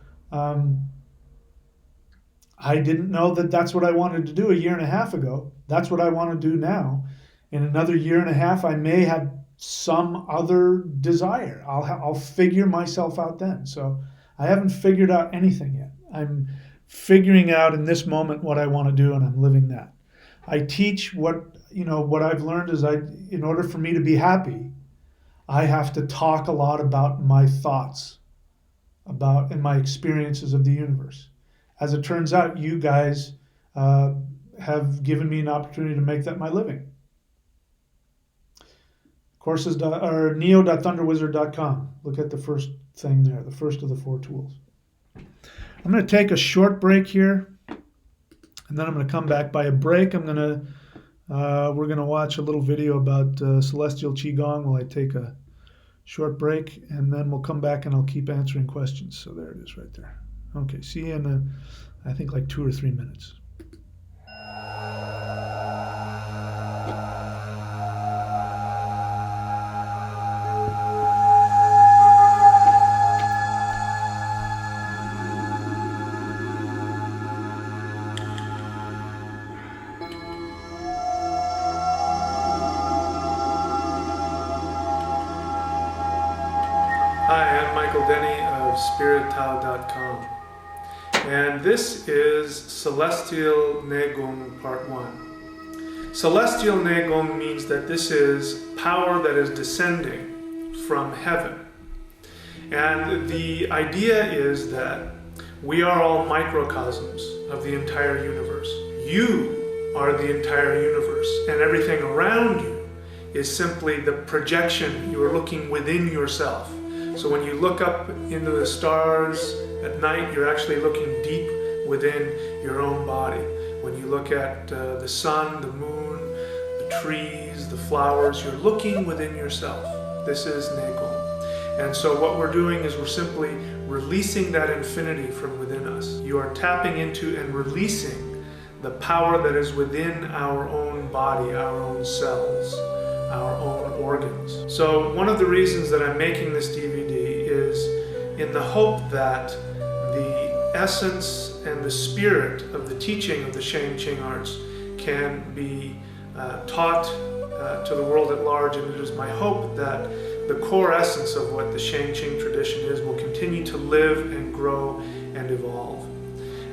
I didn't know that that's what I wanted to do a year and a half ago. That's what I want to do now. In another year and a half, I may have some other desire. I'll figure myself out then. So I haven't figured out anything yet. I'm figuring out in this moment what I want to do, and I'm living that. I teach what I've learned is in order for me to be happy, I have to talk a lot about my thoughts and my experiences of the universe. As it turns out, you guys have given me an opportunity to make that my living. Courses or neo.thunderwizard.com. Look at the first thing there, the first of the 4 tools. I'm going to take a short break here, and then I'm going to come back. By a break, we're going to watch a little video about celestial Qigong while I take a short break, and then we'll come back and I'll keep answering questions. So there it is right there. Okay, see you in I think like 2 or 3 minutes. SpiritTao.com, and this is Celestial Negong Part 1. Celestial Negong means that this is power that is descending from heaven, and the idea is that we are all microcosms of the entire universe. You are the entire universe, and everything around you is simply the projection. You are looking within yourself. So when you look up into the stars at night, you're actually looking deep within your own body. When you look at the sun, the moon, the trees, the flowers, you're looking within yourself. This is Negong. And so what we're doing is we're simply releasing that infinity from within us. You are tapping into and releasing the power that is within our own body, our own cells, our own organs. So one of the reasons that I'm making this DVD is in the hope that the essence and the spirit of the teaching of the Shang-Ching arts can be taught to the world at large, and it is my hope that the core essence of what the Shang-Ching tradition is will continue to live and grow and evolve.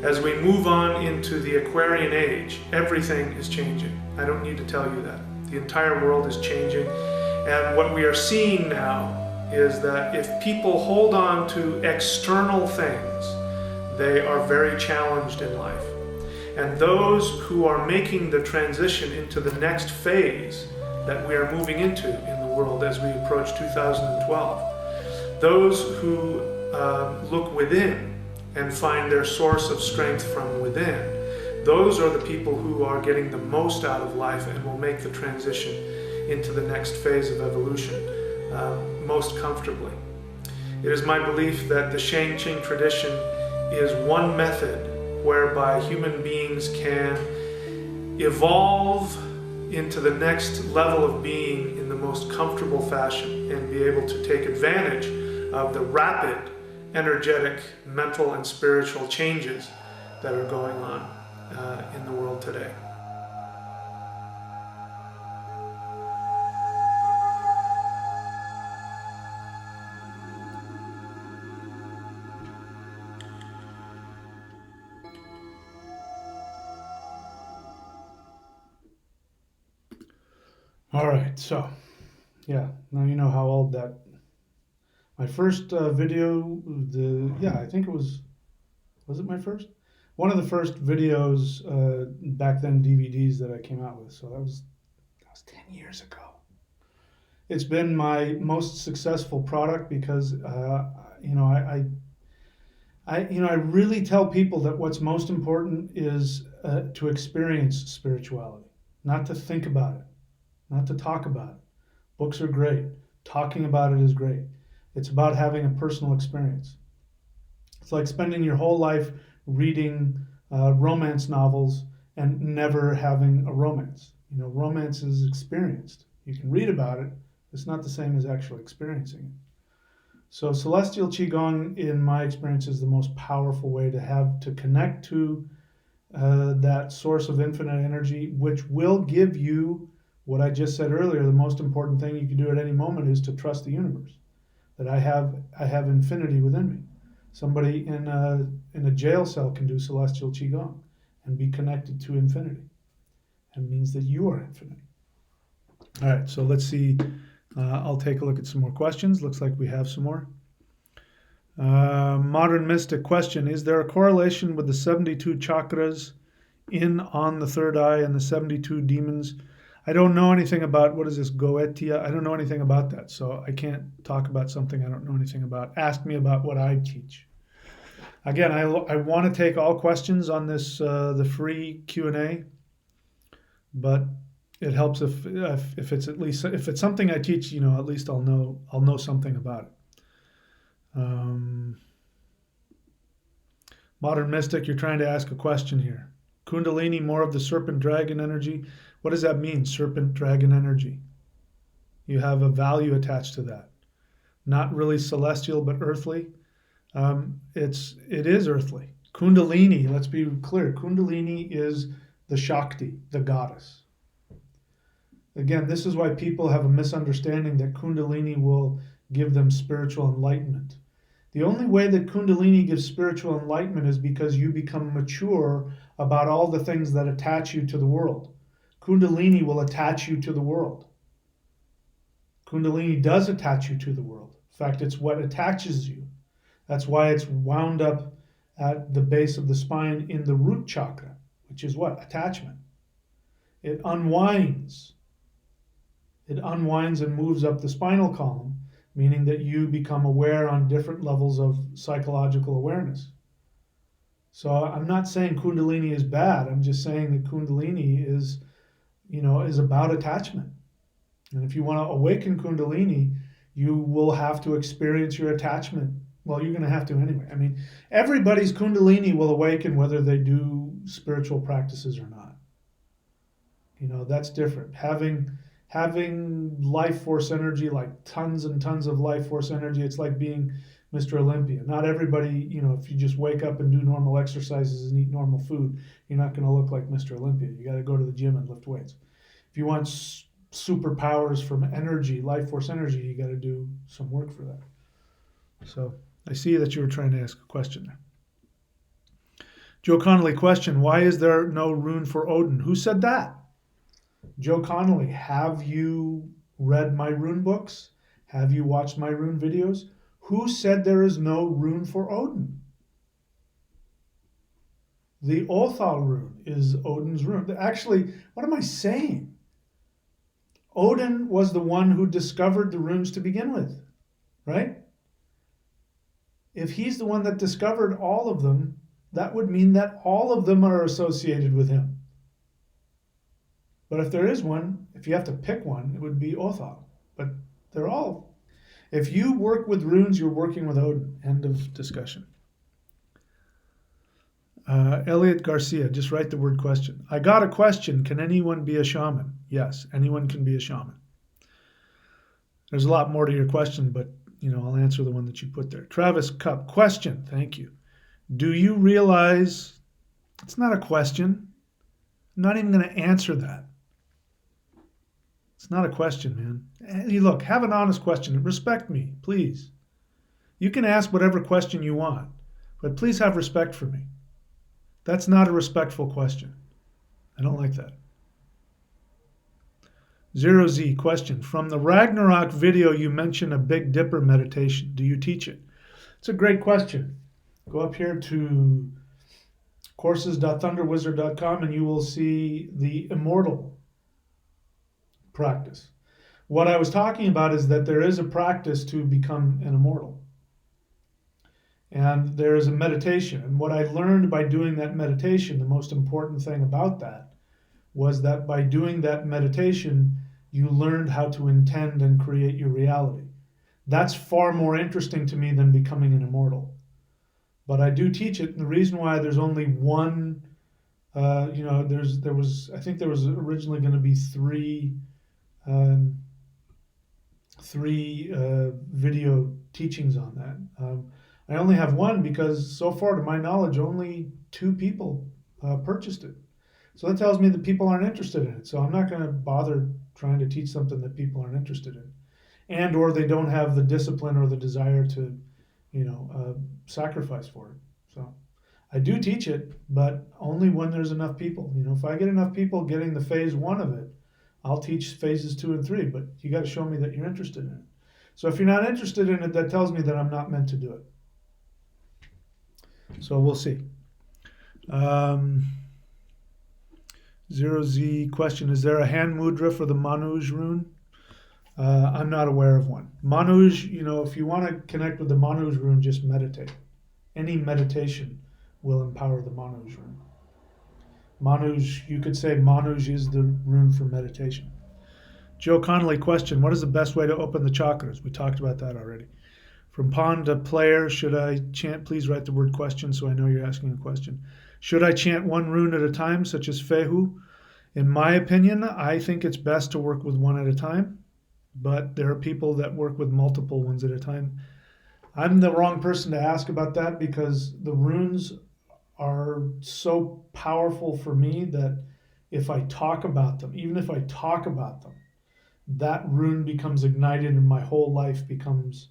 As we move on into the Aquarian age, everything is changing. I don't need to tell you that. The entire world is changing, and what we are seeing now is that if people hold on to external things, they are very challenged in life. And those who are making the transition into the next phase that we are moving into in the world as we approach 2012, those who look within and find their source of strength from within, those are the people who are getting the most out of life and will make the transition into the next phase of evolution most comfortably. It is my belief that the Shang Qing tradition is one method whereby human beings can evolve into the next level of being in the most comfortable fashion and be able to take advantage of the rapid, energetic, mental, and spiritual changes that are going on in the world today. All right, so yeah, now you know how old that. My first video, I think it was it my first? One of the first videos back then, DVDs that I came out with. So that was 10 years ago. It's been my most successful product because I really tell people that what's most important is to experience spirituality, not to think about it, not to talk about it. Books are great. Talking about it is great. It's about having a personal experience. It's like spending your whole life reading romance novels and never having a romance. Romance is experienced. You can read about it. It's not the same as actually experiencing it. So celestial Qigong, in my experience, is the most powerful way to connect to that source of infinite energy, which will give you what I just said earlier. The most important thing you can do at any moment is to trust the universe, that I have infinity within me. Somebody in a jail cell can do celestial Qigong and be connected to infinity. It means that you are infinite. All right, so let's see. I'll take a look at some more questions. Looks like we have some more. Modern Mystic question: is there a correlation with the 72 chakras on the third eye and the 72 demons? I don't know anything about, what is this, Goetia? I don't know anything about that, so I can't talk about something I don't know anything about. Ask me about what I teach. Again, I want to take all questions on this, the free Q&A, but it helps if it's something I teach, at least I'll know something about it. Modern Mystic, you're trying to ask a question here. Kundalini, more of the serpent dragon energy. What does that mean, serpent dragon energy? You have a value attached to that. Not really celestial, but earthly. It is earthly. Kundalini, let's be clear. Kundalini is the Shakti, the goddess. Again, this is why people have a misunderstanding that Kundalini will give them spiritual enlightenment. The only way that Kundalini gives spiritual enlightenment is because you become mature about all the things that attach you to the world. Kundalini will attach you to the world. Kundalini does attach you to the world. In fact, it's what attaches you. That's why it's wound up at the base of the spine in the root chakra, which is what? Attachment. It unwinds. It unwinds and moves up the spinal column, meaning that you become aware on different levels of psychological awareness. So I'm not saying Kundalini is bad. I'm just saying that Kundalini is about attachment. And if you want to awaken Kundalini, you will have to experience your attachment. Well, you're going to have to anyway. I mean, everybody's Kundalini will awaken whether they do spiritual practices or not. That's different. Having life force energy, like tons and tons of life force energy, it's like being Mr. Olympia. Not everybody, if you just wake up and do normal exercises and eat normal food, you're not going to look like Mr. Olympia. You got to go to the gym and lift weights. If you want superpowers from energy, life force energy, you got to do some work for that. So I see that you were trying to ask a question there. Joe Connolly question: why is there no rune for Odin? Who said that? Joe Connolly, have you read my rune books? Have you watched my rune videos? Who said there is no rune for Odin? The Othal rune is Odin's rune. Actually, what am I saying? Odin was the one who discovered the runes to begin with, right? If he's the one that discovered all of them, that would mean that all of them are associated with him. But if there is one, if you have to pick one, it would be Othal. But they're all. If you work with runes, you're working with Odin. End of discussion. Elliot Garcia, just write the word question. I got a question. Can anyone be a shaman? Yes, anyone can be a shaman. There's a lot more to your question, but I'll answer the one that you put there. Travis Cup, question. Thank you. Do you realize it's not a question? I'm not even going to answer that. It's not a question, man. Hey, look, have an honest question. Respect me, please. You can ask whatever question you want, but please have respect for me. That's not a respectful question. I don't like that. Zero Z, question. From the Ragnarok video, you mentioned a Big Dipper meditation. Do you teach it? It's a great question. Go up here to courses.thunderwizard.com and you will see the immortal practice. What I was talking about is that there is a practice to become an immortal. And there is a meditation. And what I learned by doing that meditation, the most important thing about that, was that by doing that meditation, you learned how to intend and create your reality. That's far more interesting to me than becoming an immortal. But I do teach it, and the reason why there's only one, I think there was originally going to be three video teachings on that. I only have one because so far, to my knowledge, only 2 people purchased it. So that tells me that people aren't interested in it. So I'm not going to bother trying to teach something that people aren't interested in, and or they don't have the discipline or the desire to, sacrifice for it. So I do teach it, but only when there's enough people. If I get enough people getting the phase 1 of it, I'll teach phases 2 and 3. But you got to show me that you're interested in it. So if you're not interested in it, that tells me that I'm not meant to do it. So we'll see. Zero Z question, is there a hand mudra for the Manuj rune? I'm not aware of one. Manuj, if you want to connect with the Manuj rune, just meditate. Any meditation will empower the Manuj rune. Manuj, you could say Manuj is the rune for meditation. Joe Connolly question, what is the best way to open the chakras? We talked about that already. From pawn to player, should I chant? Please write the word question so I know you're asking a question. Should I chant one rune at a time, such as Fehu? In my opinion, I think it's best to work with one at a time, but there are people that work with multiple ones at a time. I'm the wrong person to ask about that because the runes are so powerful for me that if I talk about them, even if I talk about them, that rune becomes ignited and my whole life becomes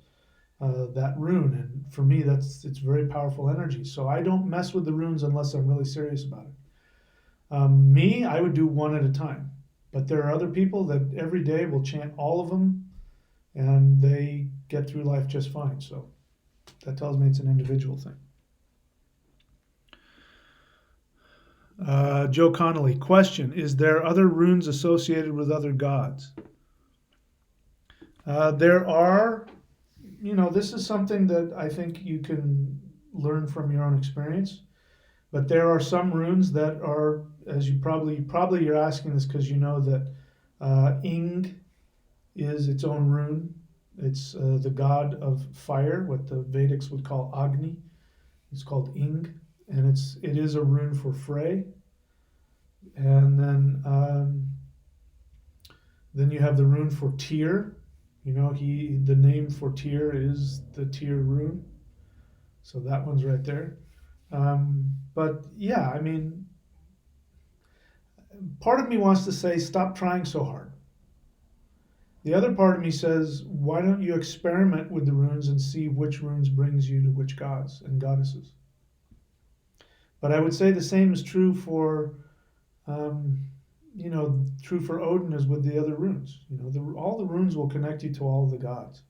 that rune. And for me, it's very powerful energy. So I don't mess with the runes unless I'm really serious about it. Me, I would do one at a time. But there are other people that every day will chant all of them and they get through life just fine. So that tells me it's an individual thing. Joe Connolly, question, is there other runes associated with other gods? There are, this is something that I think you can learn from your own experience, but there are some runes that are, as you probably you're asking this because you know that Ing is its own rune. It's the god of fire, what the Vedics would call Agni. It's called Ing, and it is a rune for Frey. And then you have the rune for Tyr. The name for Tyr is the Tyr rune. So that one's right there. But yeah, I mean, part of me wants to say, stop trying so hard. The other part of me says, why don't you experiment with the runes and see which runes brings you to which gods and goddesses? But I would say the same is true for, true for Odin as with the other runes. All the runes will connect you to all the gods.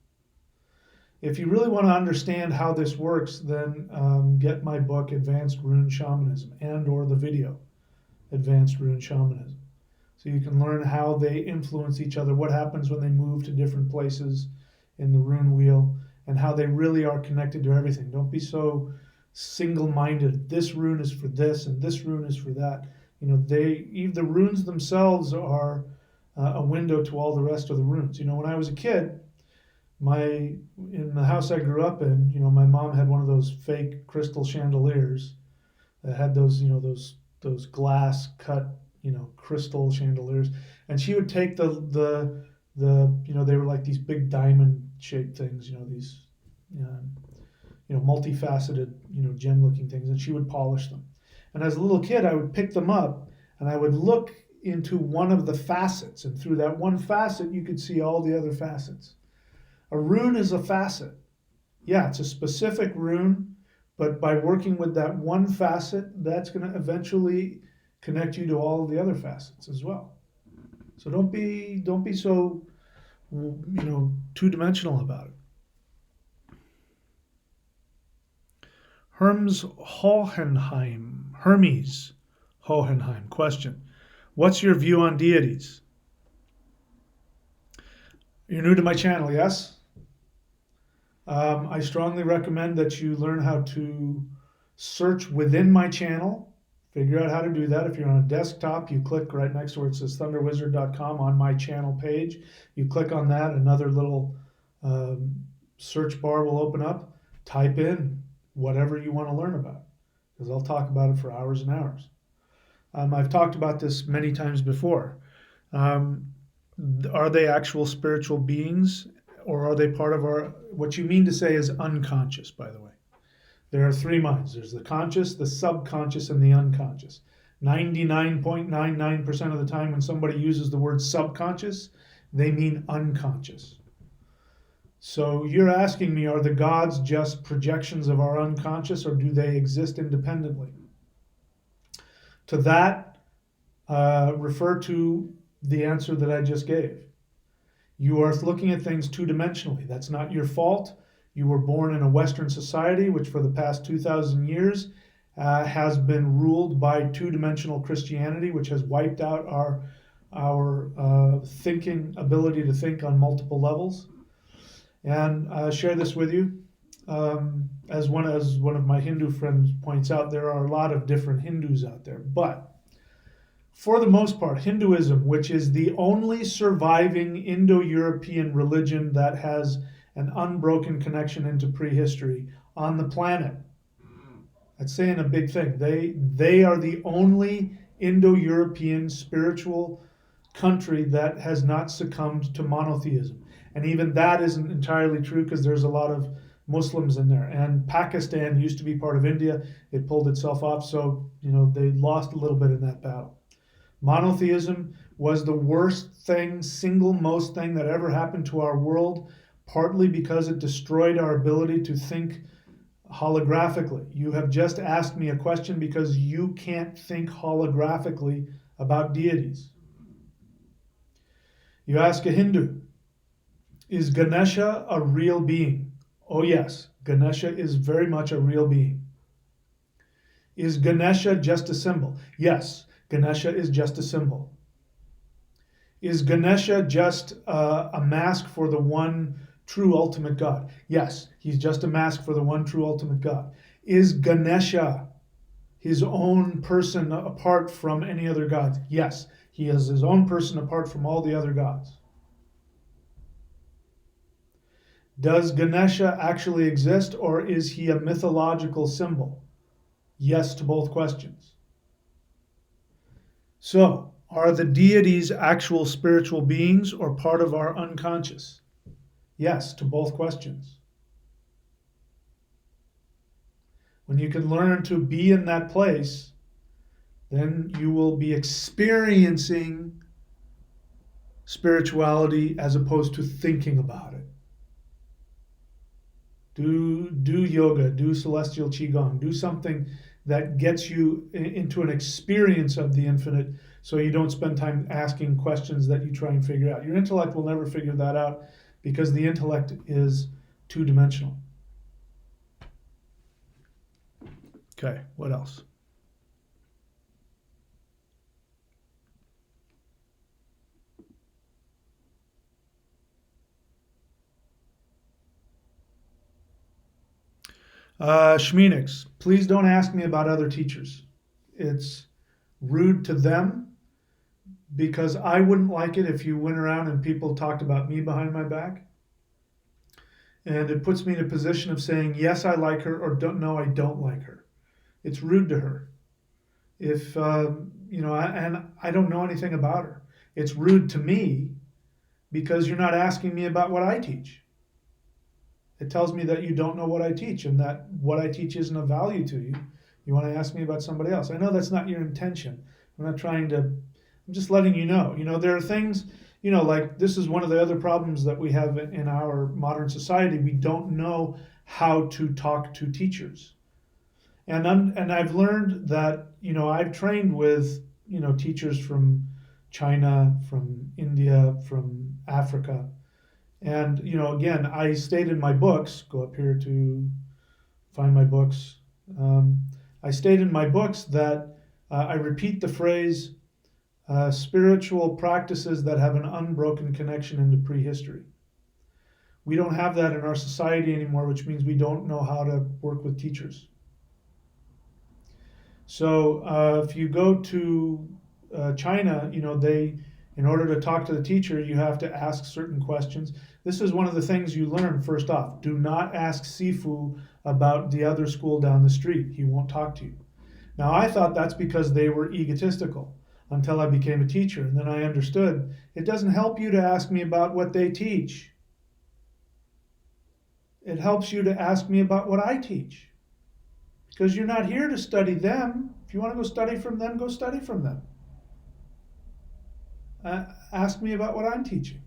If you really want to understand how this works, then get my book, Advanced Rune Shamanism, and or the video, Advanced Rune Shamanism. So you can learn how they influence each other, what happens when they move to different places in the rune wheel, and how they really are connected to everything. Don't be so single-minded. This rune is for this, and this rune is for that. The runes themselves are a window to all the rest of the runes. When I was a kid, in the house I grew up in, my mom had one of those fake crystal chandeliers that had those glass cut, crystal chandeliers, and she would take they were like these big diamond shaped things, these multifaceted, gem looking things, and she would polish them. And as a little kid, I would pick them up and I would look into one of the facets, and through that one facet, you could see all the other facets. A rune is a facet. Yeah, it's a specific rune, but by working with that one facet, that's going to eventually connect you to all of the other facets as well. So don't be so two-dimensional about it. Hermes Hohenheim question: what's your view on deities? You're new to my channel, yes? I strongly recommend that you learn how to search within my channel. Figure out how to do that. If you're on a desktop, you click right next to where it says thunderwizard.com on my channel page. You click on that, another little search bar will open up. Type in whatever you want to learn about, because I'll talk about it for hours and hours. I've talked about this many times before. Are they actual spiritual beings, or are they part of what you mean to say is unconscious, by the way? There are three minds. There's the conscious, the subconscious, and the unconscious. 99.99% of the time when somebody uses the word subconscious, they mean unconscious. So you're asking me, are the gods just projections of our unconscious, or do they exist independently? To that, refer to the answer that I just gave. You are looking at things two-dimensionally. That's not your fault. You were born in a Western society, which for the past 2,000 years has been ruled by two-dimensional Christianity, which has wiped out our thinking ability to think on multiple levels. And share this with you. As one of my Hindu friends points out, there are a lot of different Hindus out there. But for the most part, Hinduism, which is the only surviving Indo-European religion that has an unbroken connection into prehistory on the planet, that's saying a big thing. They are the only Indo-European spiritual country that has not succumbed to monotheism. And even that isn't entirely true, because there's a lot of Muslims in there. And Pakistan used to be part of India. It pulled itself off, so they lost a little bit in that battle. Monotheism was the worst thing, single most thing that ever happened to our world, partly because it destroyed our ability to think holographically. You have just asked me a question because you can't think holographically about deities. You ask a Hindu, is Ganesha a real being? Oh yes, Ganesha is very much a real being. Is Ganesha just a symbol? Yes, Ganesha is just a symbol. Is Ganesha just a mask for the one true ultimate God? Yes, he's just a mask for the one true ultimate God. Is Ganesha his own person apart from any other gods? Yes, he is his own person apart from all the other gods. Does Ganesha actually exist, or is he a mythological symbol? Yes to both questions. So, are the deities actual spiritual beings or part of our unconscious? Yes to both questions. When you can learn to be in that place, then you will be experiencing spirituality as opposed to thinking about it. Do yoga, do celestial Qigong, do something that gets you into an experience of the infinite, so you don't spend time asking questions that you try and figure out. Your intellect will never figure that out, because the intellect is two-dimensional. Okay, what else? Shamanics, please don't ask me about other teachers. It's rude to them because I wouldn't like it if you went around and people talked about me behind my back. And it puts me in a position of saying, yes, I like her, or don't, no, I don't like her. It's rude to her. If, and I don't know anything about her. It's rude to me because you're not asking me about what I teach. It tells me that you don't know what I teach and that what I teach isn't of value to you. You want to ask me about somebody else. I know that's not your intention. I'm not trying to, I'm just letting you know. There are things, like this is one of the other problems that we have in our modern society. We don't know how to talk to teachers. And I've learned that, I've trained with, teachers from China, from India, from Africa. And, again, I state in my books, go up here to find my books. I state in my books that I repeat the phrase, spiritual practices that have an unbroken connection into prehistory. We don't have that in our society anymore, which means we don't know how to work with teachers. So if you go to China, in order to talk to the teacher, you have to ask certain questions. This is one of the things you learn first off. Do not ask Sifu about the other school down the street. He won't talk to you. Now, I thought that's because they were egotistical until I became a teacher. And then I understood it doesn't help you to ask me about what they teach. It helps you to ask me about what I teach. Because you're not here to study them. If you want to go study from them, go study from them. Ask me about what I'm teaching.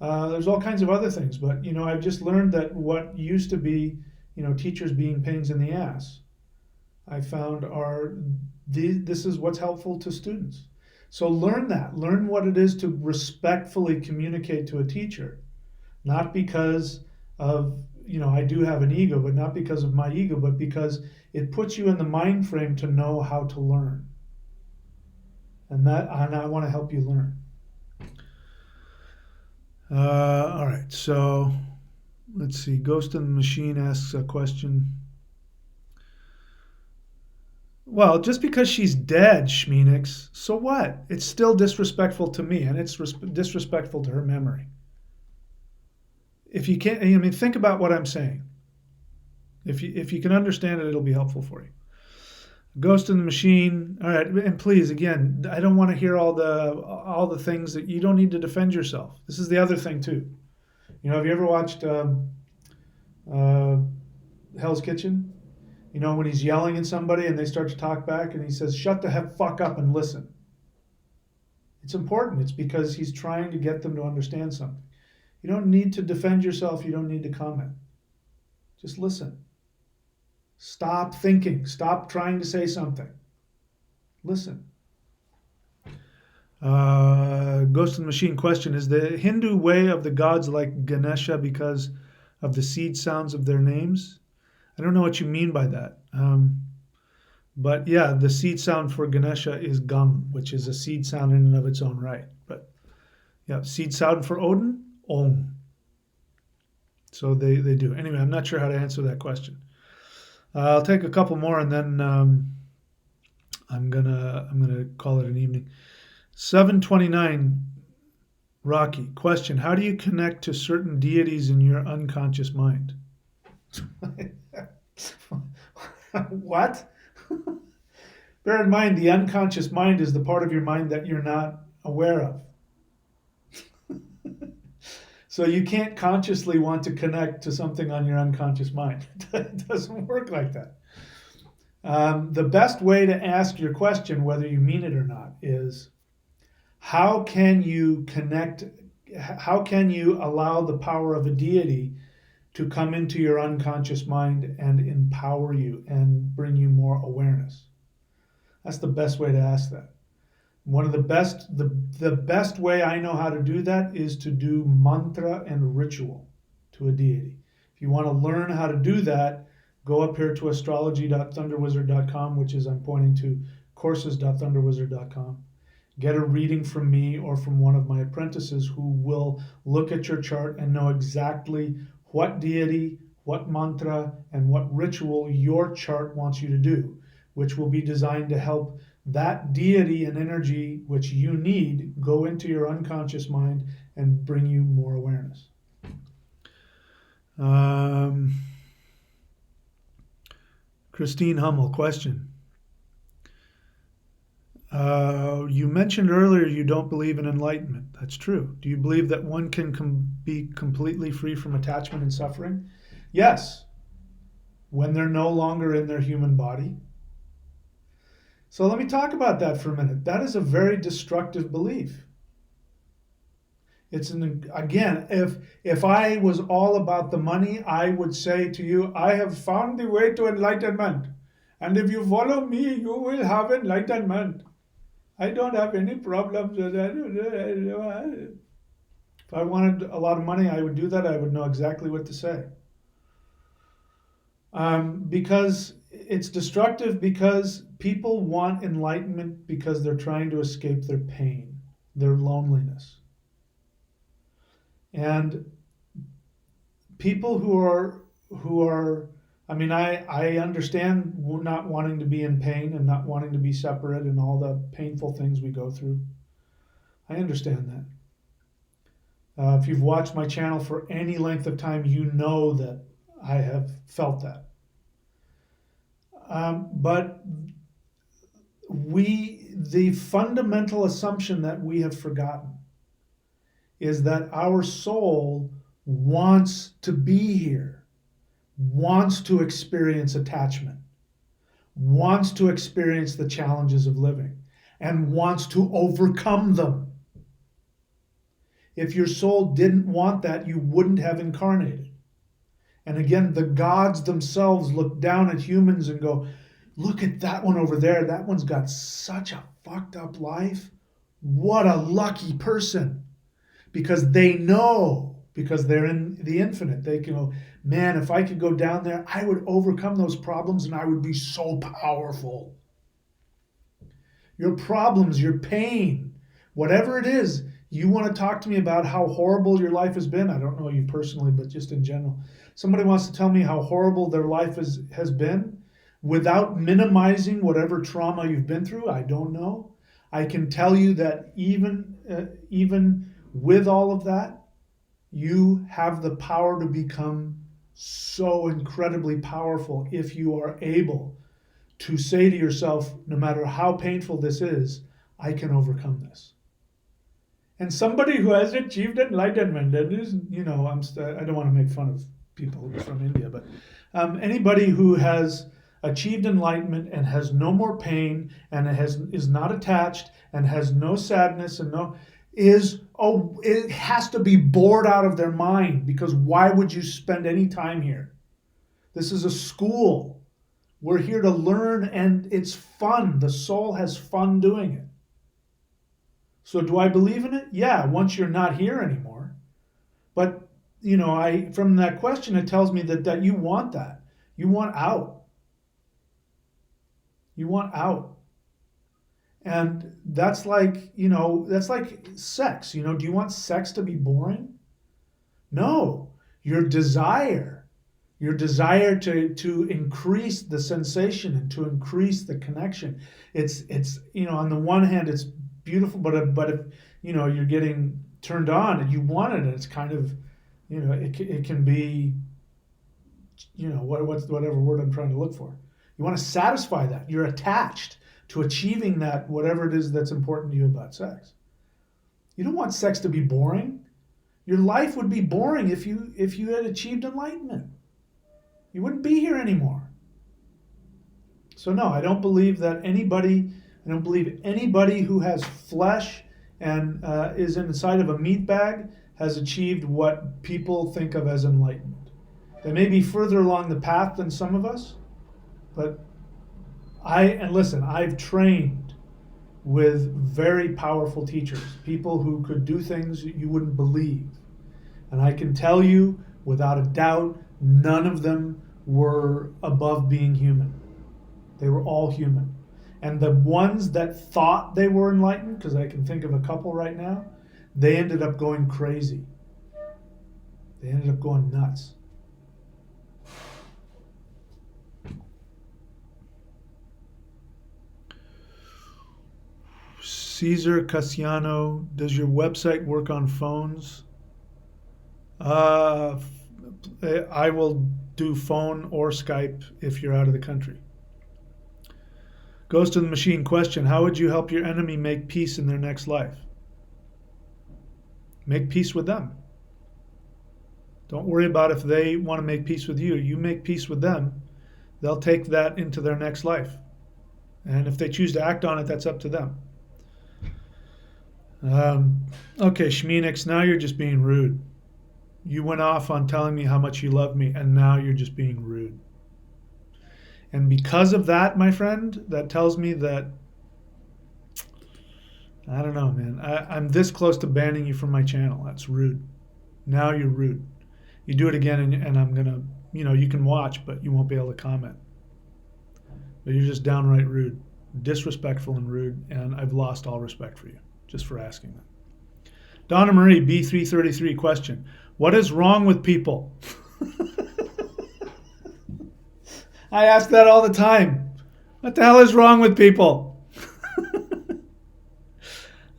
There's all kinds of other things, but I've just learned that what used to be, teachers being pains in the ass, I found this is what's helpful to students. So learn that. Learn what it is to respectfully communicate to a teacher, not because of I do have an ego, but not because of my ego, but because it puts you in the mind frame to know how to learn. And I want to help you learn. All right, so let's see. Ghost in the Machine asks a question. Well, just because she's dead, Shmeenix, so what? It's still disrespectful to me, and it's disrespectful to her memory. If you can't, think about what I'm saying. If you can understand it, it'll be helpful for you. Ghost in the Machine. All right, and please, again, I don't want to hear all the things that you don't need to defend yourself. This is the other thing too. Have you ever watched Hell's Kitchen? When he's yelling at somebody and they start to talk back, and he says, "Shut the fuck up and listen." It's important. It's because he's trying to get them to understand something. You don't need to defend yourself. You don't need to comment. Just listen. Stop thinking. Stop trying to say something. Listen. Ghost in the Machine question. Is the Hindu way of the gods like Ganesha because of the seed sounds of their names? I don't know what you mean by that. But yeah, the seed sound for Ganesha is Gang, which is a seed sound in and of its own right. But yeah, seed sound for Odin, Om. So they do. Anyway, I'm not sure how to answer that question. I'll take a couple more and then I'm gonna call it an evening. 729, Rocky. Question: how do you connect to certain deities in your unconscious mind? What? Bear in mind, the unconscious mind is the part of your mind that you're not aware of. So you can't consciously want to connect to something on your unconscious mind. It doesn't work like that. The best way to ask your question, whether you mean it or not, is how can you connect, how can you allow the power of a deity to come into your unconscious mind and empower you and bring you more awareness? That's the best way to ask that. One of the best way I know how to do that is to do mantra and ritual to a deity. If you want to learn how to do that, go up here to astrology.thunderwizard.com, which is I'm pointing to courses.thunderwizard.com. Get a reading from me or from one of my apprentices who will look at your chart and know exactly what deity, what mantra, and what ritual your chart wants you to do, which will be designed to help that deity and energy which you need go into your unconscious mind and bring you more awareness. Christine Hummel, question. You mentioned earlier you don't believe in enlightenment. That's true. Do you believe that one can be completely free from attachment and suffering? Yes, when they're no longer in their human body. So let me talk about that for a minute. That is a very destructive belief. Again, if I was all about the money, I would say to you, I have found the way to enlightenment. And if you follow me, you will have enlightenment. I don't have any problems with that. If I wanted a lot of money, I would do that. I would know exactly what to say. Because it's destructive, because people want enlightenment because they're trying to escape their pain, their loneliness. And people who are I mean, I understand not wanting to be in pain and not wanting to be separate and all the painful things we go through. I understand that. If you've watched my channel for any length of time, you know that I have felt that. But the fundamental assumption that we have forgotten is that our soul wants to be here, wants to experience attachment, wants to experience the challenges of living, and wants to overcome them. If your soul didn't want that, you wouldn't have incarnated. And again, the gods themselves look down at humans and go, look at that one over there. That one's got such a fucked up life. What a lucky person. Because they know, because they're in the infinite, they can go, man, if I could go down there, I would overcome those problems and I would be so powerful. Your problems, your pain, whatever it is, you want to talk to me about how horrible your life has been. I don't know you personally, but just in general. Somebody wants to tell me how horrible their life has been without minimizing whatever trauma you've been through. I don't know. I can tell you that even with all of that, you have the power to become so incredibly powerful if you are able to say to yourself, no matter how painful this is, I can overcome this. And somebody who has achieved enlightenment, and is, I don't want to make fun of people from India, but anybody who has achieved enlightenment and has no more pain and is not attached and has no sadness and it has to be bored out of their mind, because why would you spend any time here? This is a school. We're here to learn, and it's fun. The soul has fun doing it. So do I believe in it? Yeah, once you're not here anymore. But, from that question, it tells me that you want that. You want out. You want out. And that's like sex. Do you want sex to be boring? No. Your desire to increase the sensation and to increase the connection. It's on the one hand, it's beautiful, but if you're getting turned on and you want it, and it's kind of it can be whatever word I'm trying to look for. You want to satisfy that. You're attached to achieving that, whatever it is that's important to you about sex. You don't want sex to be boring. Your life would be boring if you had achieved enlightenment. You wouldn't be here anymore. So no, I don't believe anybody who has flesh and is inside of a meat bag has achieved what people think of as enlightenment. They may be further along the path than some of us, but I've trained with very powerful teachers, people who could do things you wouldn't believe. And I can tell you, without a doubt, none of them were above being human. They were all human. And the ones that thought they were enlightened, because I can think of a couple right now, they ended up going crazy. They ended up going nuts. Caesar Cassiano, does your website work on phones? I will do phone or Skype if you're out of the country. Ghost of the Machine question, how would you help your enemy make peace in their next life? Make peace with them. Don't worry about if they want to make peace with you. You make peace with them. They'll take that into their next life. And if they choose to act on it, that's up to them. Okay, Shmanix, now you're just being rude. You went off on telling me how much you love me, and now you're just being rude. And because of that, my friend, that tells me that, I don't know, man. I'm this close to banning you from my channel. That's rude. Now you're rude. You do it again, and I'm going to, you can watch, but you won't be able to comment. But you're just downright rude, disrespectful and rude, and I've lost all respect for you just for asking that. Donna Marie, B333 question. What is wrong with people? I ask that all the time. What the hell is wrong with people?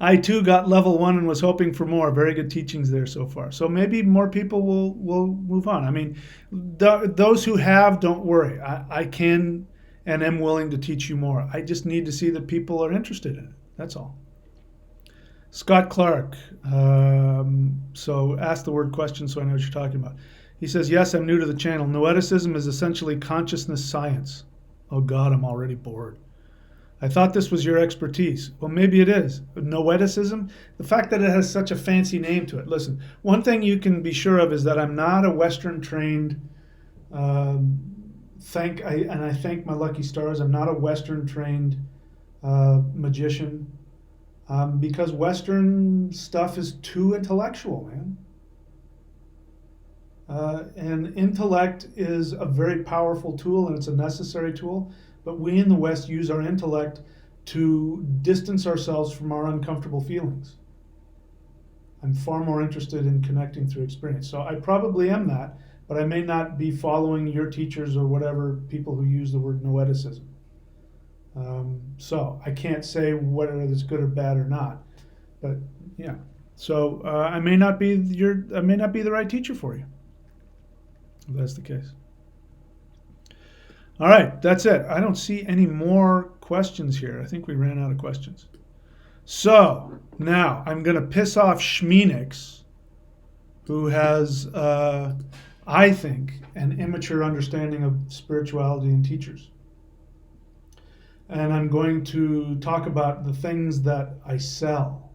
I too got level 1 and was hoping for more. Very good teachings there so far. So maybe more people will move on. I mean, those who have, don't worry. I can and am willing to teach you more. I just need to see that people are interested in it. That's all. Scott Clark. So ask the word question so I know what you're talking about. He says, yes, I'm new to the channel. Noeticism is essentially consciousness science. Oh God, I'm already bored. I thought this was your expertise. Well, maybe it is. Noeticism, the fact that it has such a fancy name to it. Listen, one thing you can be sure of is that I'm not a Western trained, I thank my lucky stars, I'm not a Western trained magician because Western stuff is too intellectual, man. And intellect is a very powerful tool and it's a necessary tool. But we in the West use our intellect to distance ourselves from our uncomfortable feelings. I'm far more interested in connecting through experience. So I probably am that, but I may not be following your teachers or whatever people who use the word noeticism. So I can't say whether it's good or bad or not. But yeah, so I may not be the right teacher for you, if that's the case. All right, that's it. I don't see any more questions here. I think we ran out of questions. So now I'm going to piss off Shmanix, who has, I think, an immature understanding of spirituality and teachers. And I'm going to talk about the things that I sell.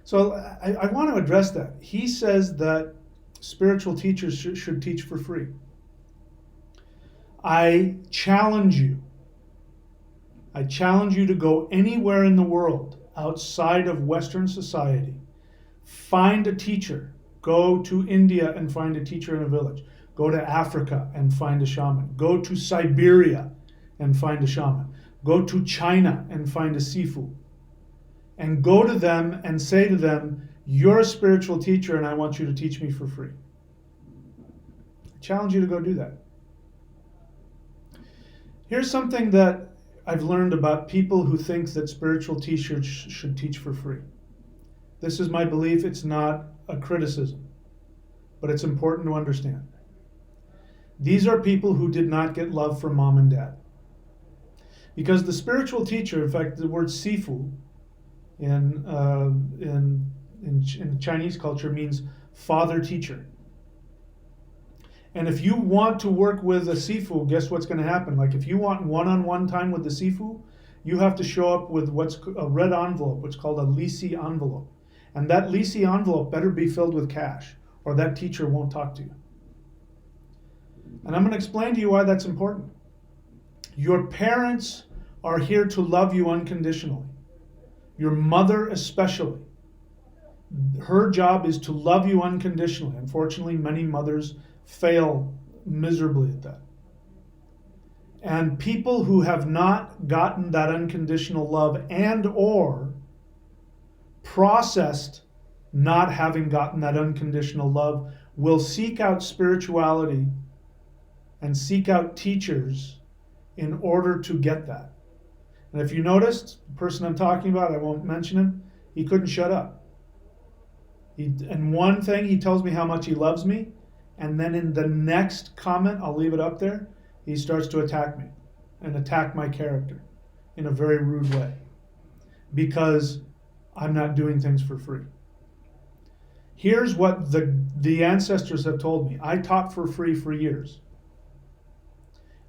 So I want to address that. He says that spiritual teachers should teach for free. I challenge you to go anywhere in the world outside of Western society. Find a teacher. Go to India and find a teacher in a village. Go to Africa and find a shaman. Go to Siberia and find a shaman. Go to China and find a sifu. And go to them and say to them, you're a spiritual teacher and I want you to teach me for free. I challenge you to go do that. Here's something that I've learned about people who think that spiritual teachers should teach for free. This is my belief. It's not a criticism, but it's important to understand. These are people who did not get love from mom and dad. Because the spiritual teacher, in fact, the word sifu in Chinese culture means father teacher. And if you want to work with a sifu, guess what's going to happen? Like if you want one-on-one time with the sifu, you have to show up with what's a red envelope, what's called a lisi envelope. And that lisi envelope better be filled with cash, or that teacher won't talk to you. And I'm going to explain to you why that's important. Your parents are here to love you unconditionally. Your mother especially. Her job is to love you unconditionally. Unfortunately, many mothers fail miserably at that. And people who have not gotten that unconditional love and or processed not having gotten that unconditional love will seek out spirituality and seek out teachers in order to get that. And if you noticed, the person I'm talking about, I won't mention him, He couldn't shut up. And one thing, he tells me how much he loves me, and then in the next comment, I'll leave it up there, he starts to attack me and attack my character in a very rude way because I'm not doing things for free. Here's what the ancestors have told me. I taught for free for years.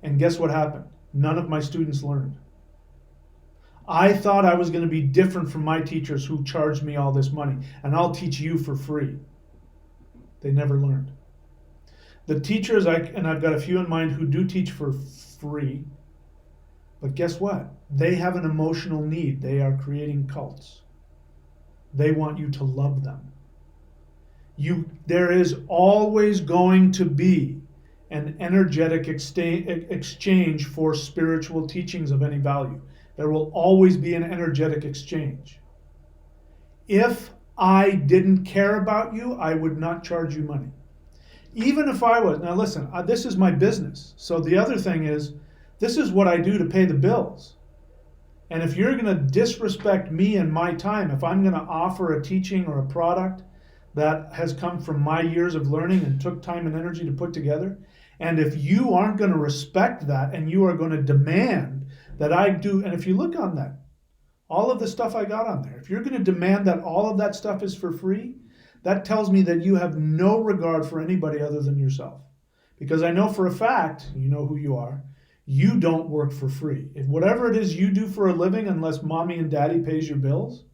And guess what happened? None of my students learned. I thought I was going to be different from my teachers who charged me all this money, and I'll teach you for free. They never learned. The teachers, and I've got a few in mind who do teach for free, but guess what? They have an emotional need. They are creating cults. They want you to love them. There is always going to be an energetic exchange for spiritual teachings of any value. There will always be an energetic exchange. If I didn't care about you, I would not charge you money. Even if I was, now listen, this is my business. So the other thing is, this is what I do to pay the bills. And if you're going to disrespect me and my time, if I'm going to offer a teaching or a product that has come from my years of learning and took time and energy to put together, and if you aren't going to respect that and you are going to demand that I do, and if you look on that, all of the stuff I got on there, if you're going to demand that all of that stuff is for free, that tells me that you have no regard for anybody other than yourself. Because I know for a fact, you know who you are, you don't work for free. If whatever it is you do for a living, unless mommy and daddy pays your bills,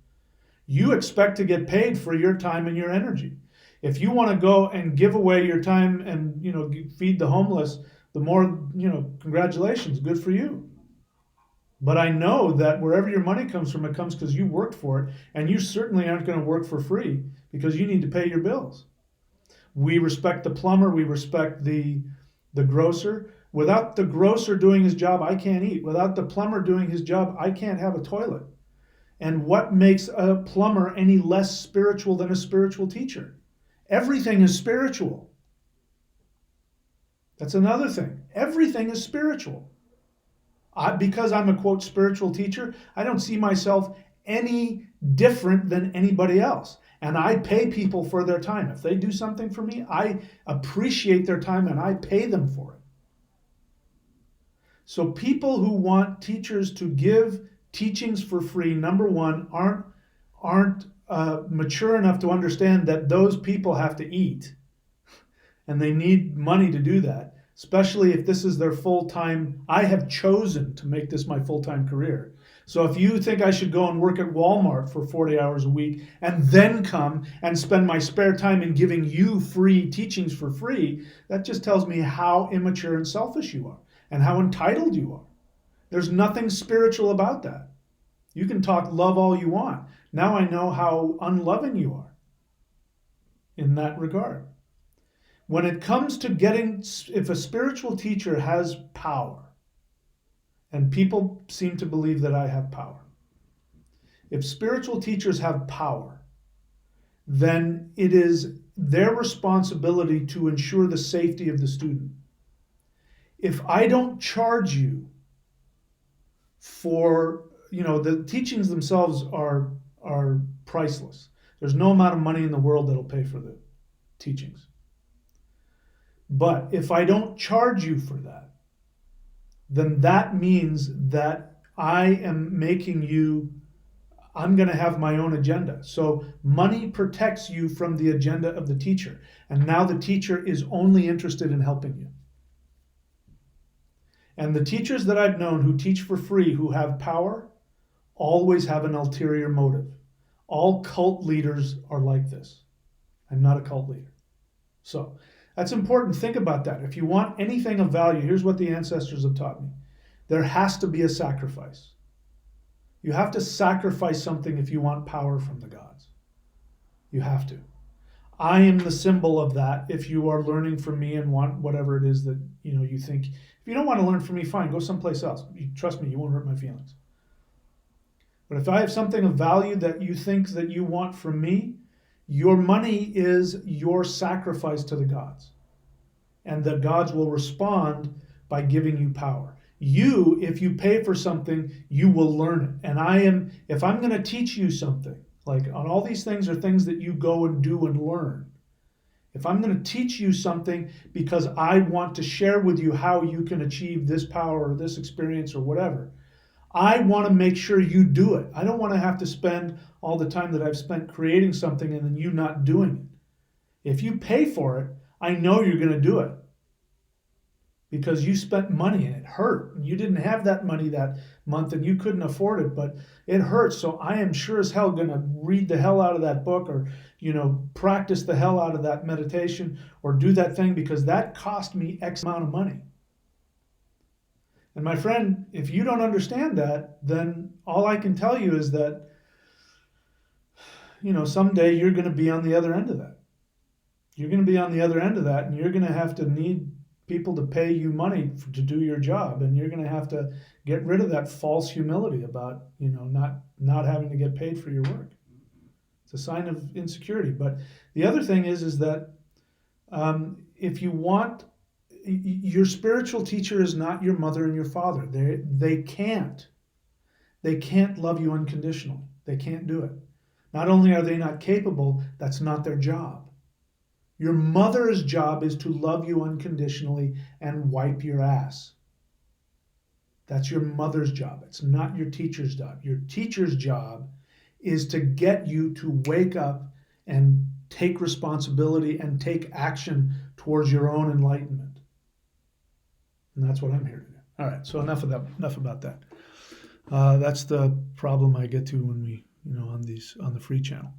you expect to get paid for your time and your energy. If you want to go and give away your time and, feed the homeless, the more, congratulations, good for you. But I know that wherever your money comes from, it comes because you worked for it, and you certainly aren't going to work for free because you need to pay your bills. We respect the plumber, we respect the grocer. Without the grocer doing his job, I can't eat. Without the plumber doing his job, I can't have a toilet. And what makes a plumber any less spiritual than a spiritual teacher? Everything is spiritual. That's another thing. Everything is spiritual. Because I'm a, quote, spiritual teacher, I don't see myself any different than anybody else. And I pay people for their time. If they do something for me, I appreciate their time and I pay them for it. So people who want teachers to give teachings for free, number one, aren't mature enough to understand that those people have to eat. And they need money to do that. Especially if this is their full-time. I have chosen to make this my full-time career. So if you think I should go and work at Walmart for 40 hours a week and then come and spend my spare time in giving you free teachings for free, that just tells me how immature and selfish you are and how entitled you are. There's nothing spiritual about that. You can talk love all you want. Now I know how unloving you are in that regard. When it comes to if a spiritual teacher has power, and people seem to believe that I have power, if spiritual teachers have power, then it is their responsibility to ensure the safety of the student. If I don't charge you for, the teachings themselves are priceless. There's no amount of money in the world that'll pay for the teachings. But if I don't charge you for that, then that means that I am I'm going to have my own agenda. So money protects you from the agenda of the teacher. And now the teacher is only interested in helping you. And the teachers that I've known who teach for free, who have power, always have an ulterior motive. All cult leaders are like this. I'm not a cult leader. So that's important. Think about that. If you want anything of value, here's what the ancestors have taught me. There has to be a sacrifice. You have to sacrifice something if you want power from the gods. You have to. I am the symbol of that. If you are learning from me and want whatever it is that you think. If you don't want to learn from me, fine, go someplace else. Trust me, you won't hurt my feelings. But if I have something of value that you think that you want from me, your money is your sacrifice to the gods. And the gods will respond by giving you power. If you pay for something, you will learn it. And if I'm going to teach you something, Like, on all these things are things that you go and do and learn. If I'm going to teach you something because I want to share with you how you can achieve this power or this experience or whatever, I want to make sure you do it. I don't want to have to spend all the time that I've spent creating something and then you not doing it. If you pay for it, I know you're going to do it because you spent money and it hurt. You didn't have that money that month and you couldn't afford it, but it hurts. So I am sure as hell going to read the hell out of that book, or practice the hell out of that meditation, or do that thing because that cost me X amount of money. And my friend, if you don't understand that, then all I can tell you is that, someday you're going to be on the other end of that. You're going to be on the other end of that, and you're going to have to need people to pay you money to do your job, and you're going to have to get rid of that false humility about not having to get paid for your work. It's a sign of insecurity. But the other thing is that if you want, your spiritual teacher is not your mother and your father. They can't love you unconditionally. They can't do it. Not only are they not capable, that's not their job. Your mother's job is to love you unconditionally and wipe your ass. That's your mother's job. It's not your teacher's job. Your teacher's job is to get you to wake up and take responsibility and take action towards your own enlightenment. And that's what I'm here to do. All right, so enough about that. That's the problem I get to when we, on the free channel.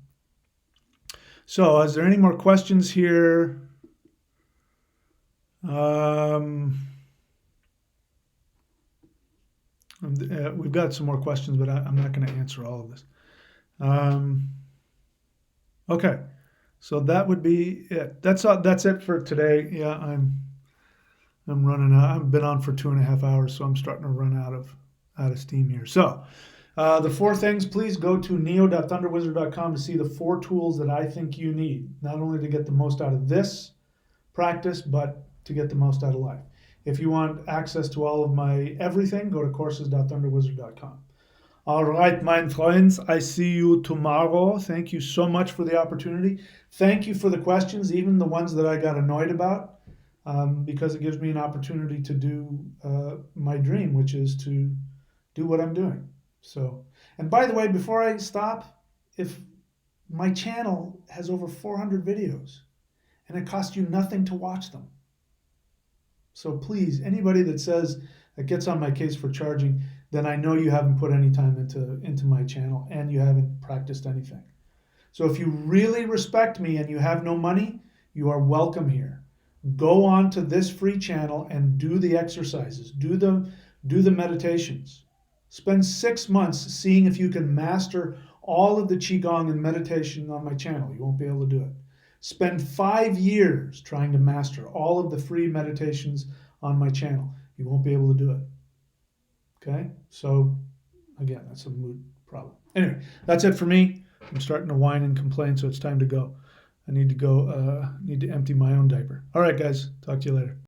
So, is there any more questions here? We've got some more questions, but I'm not going to answer all of this. Okay, so that would be it. That's it for today. Yeah, I'm running out. I've been on for 2.5 hours, so I'm starting to run out of steam here. So. The 4 things, please go to neo.thunderwizard.com to see the 4 tools that I think you need, not only to get the most out of this practice, but to get the most out of life. If you want access to all of my everything, go to courses.thunderwizard.com. All right, my friends, I see you tomorrow. Thank you so much for the opportunity. Thank you for the questions, even the ones that I got annoyed about, because it gives me an opportunity to do my dream, which is to do what I'm doing. So, and by the way, before I stop, if my channel has over 400 videos and it costs you nothing to watch them. So please, anybody that gets on my case for charging, then I know you haven't put any time into my channel and you haven't practiced anything. So if you really respect me and you have no money, you are welcome here. Go on to this free channel and do the exercises, do the meditations. Spend 6 months seeing if you can master all of the Qigong and meditation on my channel. You won't be able to do it. Spend 5 years trying to master all of the free meditations on my channel. You won't be able to do it. Okay? So, again, that's a mood problem. Anyway, that's it for me. I'm starting to whine and complain, so it's time to go. I need to empty my own diaper. All right, guys. Talk to you later.